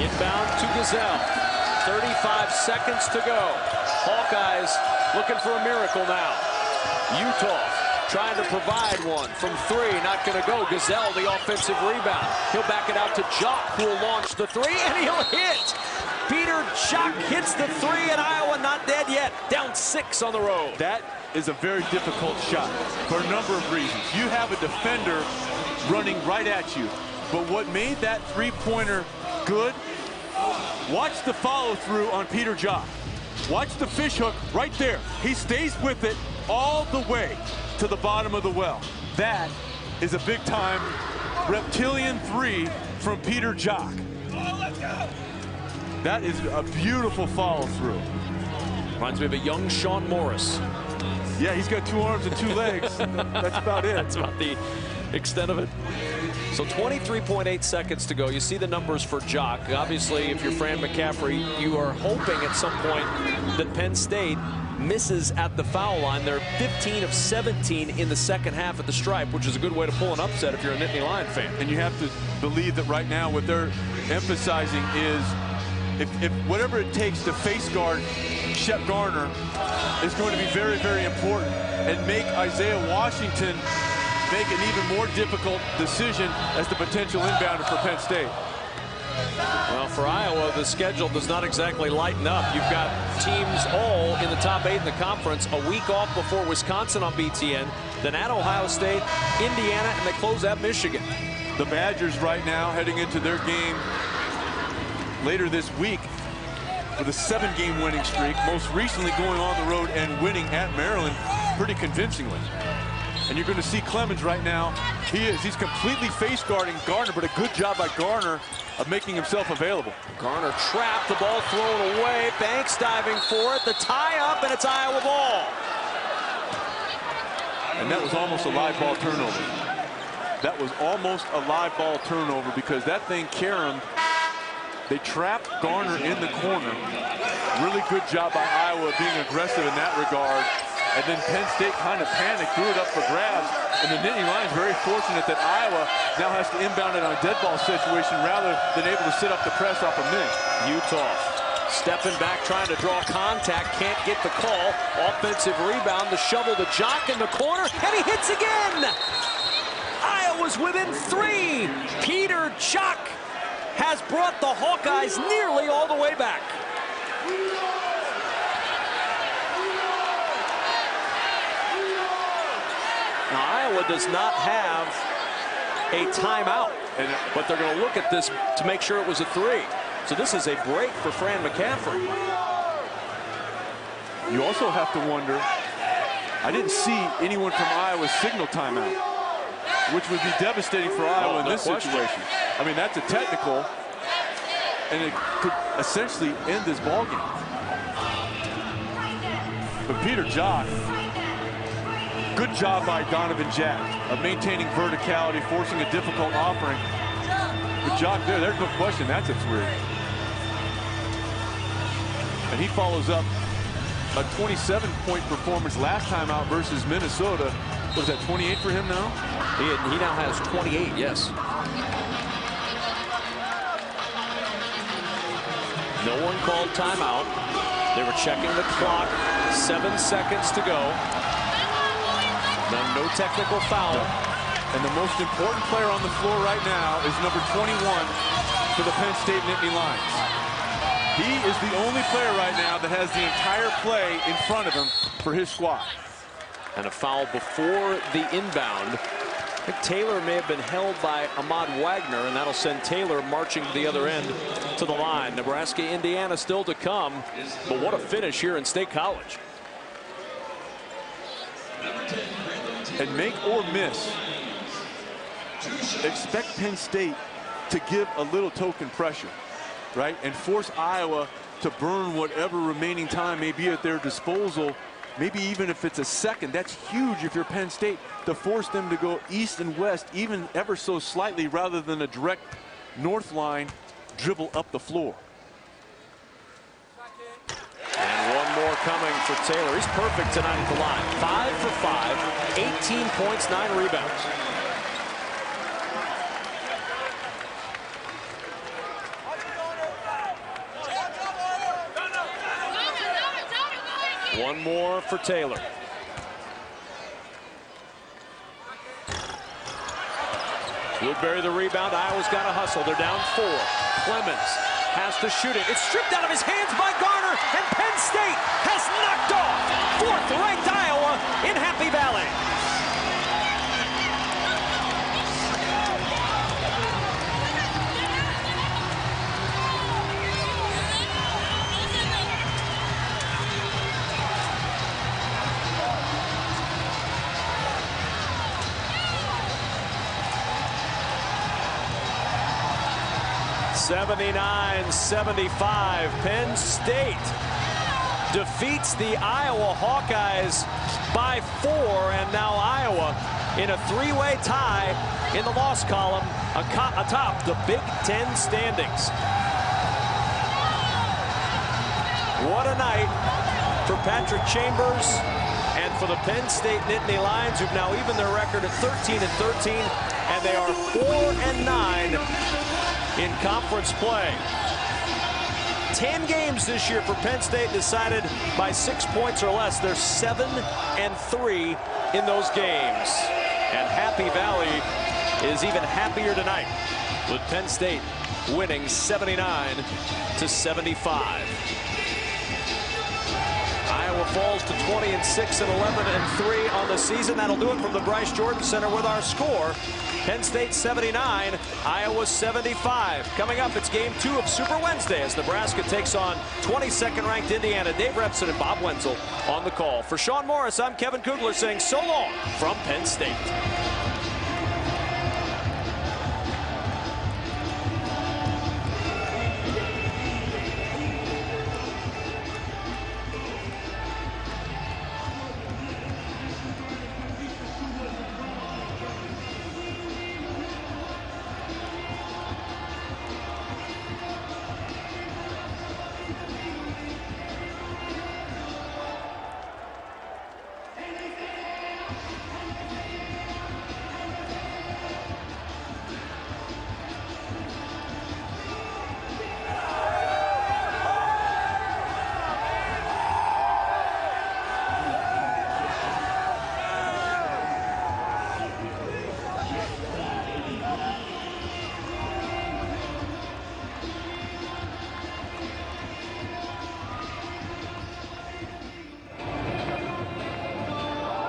Inbound to Gazelle. 35 seconds to go. Hawkeyes looking for a miracle now. Utah trying to provide one from 3, not going to go. Gazelle, the offensive rebound. He'll back it out to Jock, who will launch the 3, and he'll hit. Peter Jock hits the 3, and Iowa not dead yet. Down 6 on the road. That is a very difficult shot for a number of reasons. You have a defender running right at you, but what made that 3-pointer good, watch the follow-through on Peter Jock. Watch the fish hook right there. He stays with it all the way to the bottom of the well. That is a big-time reptilian 3 from Peter Jock. That is a beautiful follow-through. Reminds me of a young Sean Morris. Yeah, he's got 2 arms and 2 legs. That's about it. That's about the extent of it. So 23.8 seconds to go. You see the numbers for Jock. Obviously, if you're Fran McCaffrey, you are hoping at some point that Penn State misses at the foul line. They're 15 of 17 in the second half at the stripe, which is a good way to pull an upset if you're a Nittany Lion fan. And you have to believe that right now what they're emphasizing is if whatever it takes to face guard Shep Garner is going to be very, very important, and make Isaiah Washington make an even more difficult decision as the potential inbounder for Penn State. Well, for Iowa, the schedule does not exactly lighten up. You've got teams all in the top 8 in the conference, a week off before Wisconsin on BTN, then at Ohio State, Indiana, and they close at Michigan. The Badgers right now heading into their game later this week with a 7-game winning streak, most recently going on the road and winning at Maryland pretty convincingly. And you're going to see Clemens right now. He is. He's completely face guarding Garner, but a good job by Garner of making himself available. Garner trapped, the ball thrown away. Banks diving for it. The tie up, and it's Iowa ball. And that was almost a live ball turnover. That was almost a live ball turnover because that thing caromed. They trapped Garner in the corner. Really good job by Iowa being aggressive in that regard. And then Penn State kind of panicked, threw it up for grabs. And the Nittany Lions very fortunate that Iowa now has to inbound it on a dead ball situation rather than able to sit up the press off a miss. Utah stepping back, trying to draw contact, can't get the call. Offensive rebound, the shovel to Jock in the corner, and he hits again! Iowa's within 3. Peter Jock has brought the Hawkeyes nearly all the way back. Now, Iowa does not have a timeout, but they're going to look at this to make sure it was a 3. So this is a break for Fran McCaffrey. You also have to wonder, I didn't see anyone from Iowa signal timeout, which would be devastating for Iowa in this situation. I mean, that's a technical, and it could essentially end this ball game. But Peter Jock, good job by Donovan Jack of maintaining verticality, forcing a difficult offering. But Jock there's no question, that's a 3. And he follows up a 27-point performance last time out versus Minnesota. Was that 28 for him now? He now has 28, yes. No one called timeout. They were checking the clock. 7 seconds to go. No technical foul. And the most important player on the floor right now is number 21 for the Penn State Nittany Lions. He is the only player right now that has the entire play in front of him for his squad. And a foul before the inbound. I think Taylor may have been held by Ahmad Wagner, and that'll send Taylor marching to the other end to the line. Nebraska, Indiana still to come, but what a finish here in State College. And make or miss, expect Penn State to give a little token pressure, right? And force Iowa to burn whatever remaining time may be at their disposal. Maybe even if it's a second, that's huge if you're Penn State, to force them to go east and west, even ever so slightly, rather than a direct north line dribble up the floor. And one more coming for Taylor. He's perfect tonight at the line. 5 for 5, 18 points, 9 rebounds. One more for Taylor. Woodbury the rebound. Iowa's got to hustle. They're down 4. Clemens has to shoot it. It's stripped out of his hands by Garner, and Penn State has knocked off 4th-ranked Iowa in Happy Valley. (79-75). Penn State defeats the Iowa Hawkeyes by 4, and now Iowa in a 3-way tie in the loss column atop the Big Ten standings. What a night for Patrick Chambers and for the Penn State Nittany Lions, who've now evened their record at 13-13, and they are 4-9 in conference play. 10 games this year for Penn State decided by 6 points or less. They're 7-3 in those games. And Happy Valley is even happier tonight with Penn State winning 79-75. Iowa falls to 20-6 and 11-3 on the season. That'll do it from the Bryce Jordan Center with our score. Penn State 79, Iowa 75. Coming up, it's game 2 of Super Wednesday as Nebraska takes on 22nd ranked Indiana. Dave Repson and Bob Wenzel on the call. For Sean Morris, I'm Kevin Kugler saying so long from Penn State.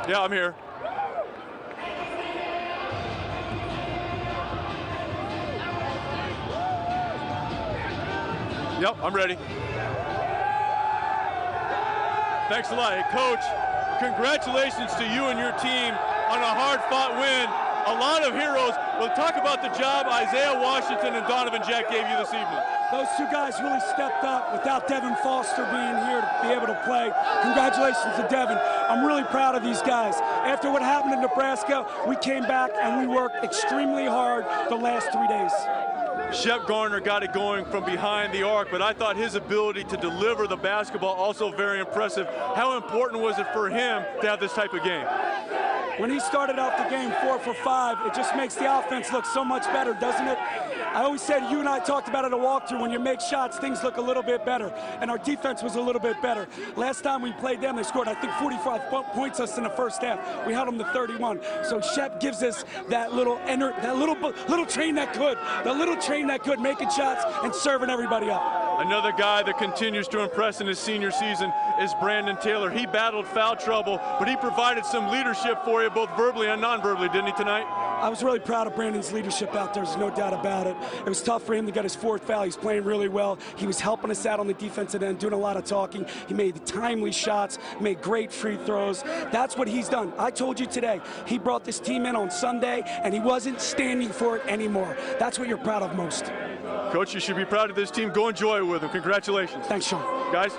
Yeah, I'm here. Yep, I'm ready. Thanks a lot. Hey, Coach, congratulations to you and your team on a hard-fought win. A lot of heroes. We'll talk about the job Isaiah Washington and Donovan Jack gave you this evening. Those two guys really stepped up without Devin Foster being here to be able to play. Congratulations to Devin. I'm really proud of these guys. After what happened in Nebraska, we came back and we worked extremely hard the last 3 days. Shep Garner got it going from behind the arc, but I thought his ability to deliver the basketball also very impressive. How important was it for him to have this type of game? When he started out the game 4 for 5, it just makes the offense look so much better, doesn't it? I always said, you and I talked about it at a walkthrough, when you make shots, things look a little bit better, and our defense was a little bit better. Last time we played them, they scored, I think, 45 points us in the first half. We held them to 31. So Shep gives us that little train that could, making shots and serving everybody up. Another guy that continues to impress in his senior season is Brandon Taylor. He battled foul trouble, but he provided some leadership for you, both verbally and non-verbally, didn't he, tonight? I was really proud of Brandon's leadership out there. There's no doubt about it. It was tough for him to get his 4th foul. He's playing really well. He was helping us out on the defensive end, doing a lot of talking. He made timely shots, made great free throws. That's what he's done. I told you today, he brought this team in on Sunday, and he wasn't standing for it anymore. That's what you're proud of most. Coach, you should be proud of this team. Go enjoy it with them. Congratulations. Thanks, Sean. Guys.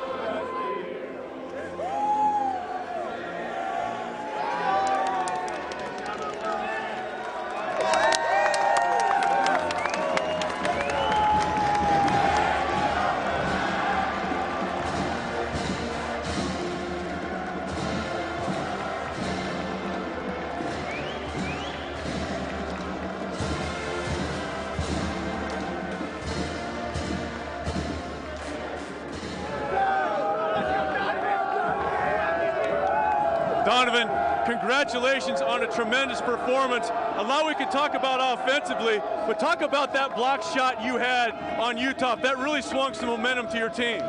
Donovan, congratulations on a tremendous performance. A lot we could talk about offensively, but talk about that block shot you had on Utah. That really swung some momentum to your team.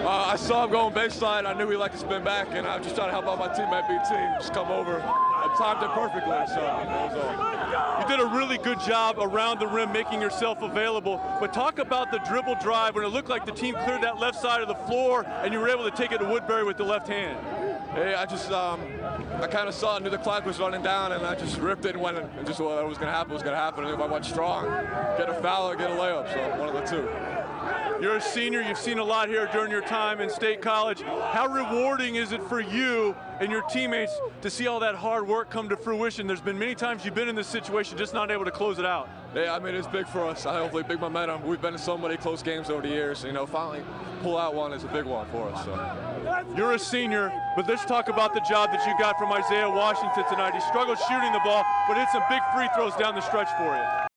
I saw him going baseline. I knew he liked to spin back, and I was just trying to help out my teammate B-team just come over. I timed it perfectly, so that was all. You did a really good job around the rim, making yourself available. But talk about the dribble drive when it looked like the team cleared that left side of the floor, and you were able to take it to Woodbury with the left hand. Hey, I kind of saw, knew the clock was running down, and I just ripped it and went, and just what was going to happen was going to happen. And if I went strong, get a foul or get a layup, so one of the two. You're a senior. You've seen a lot here during your time in State College. How rewarding is it for you and your teammates to see all that hard work come to fruition? There's been many times you've been in this situation just not able to close it out. Yeah, I mean, it's big for us. Hopefully big momentum. We've been in so many close games over the years. You know, finally pull out one is a big one for us. So. You're a senior, but let's talk about the job that you got from Isaiah Washington tonight. He struggled shooting the ball, but hit some big free throws down the stretch for you.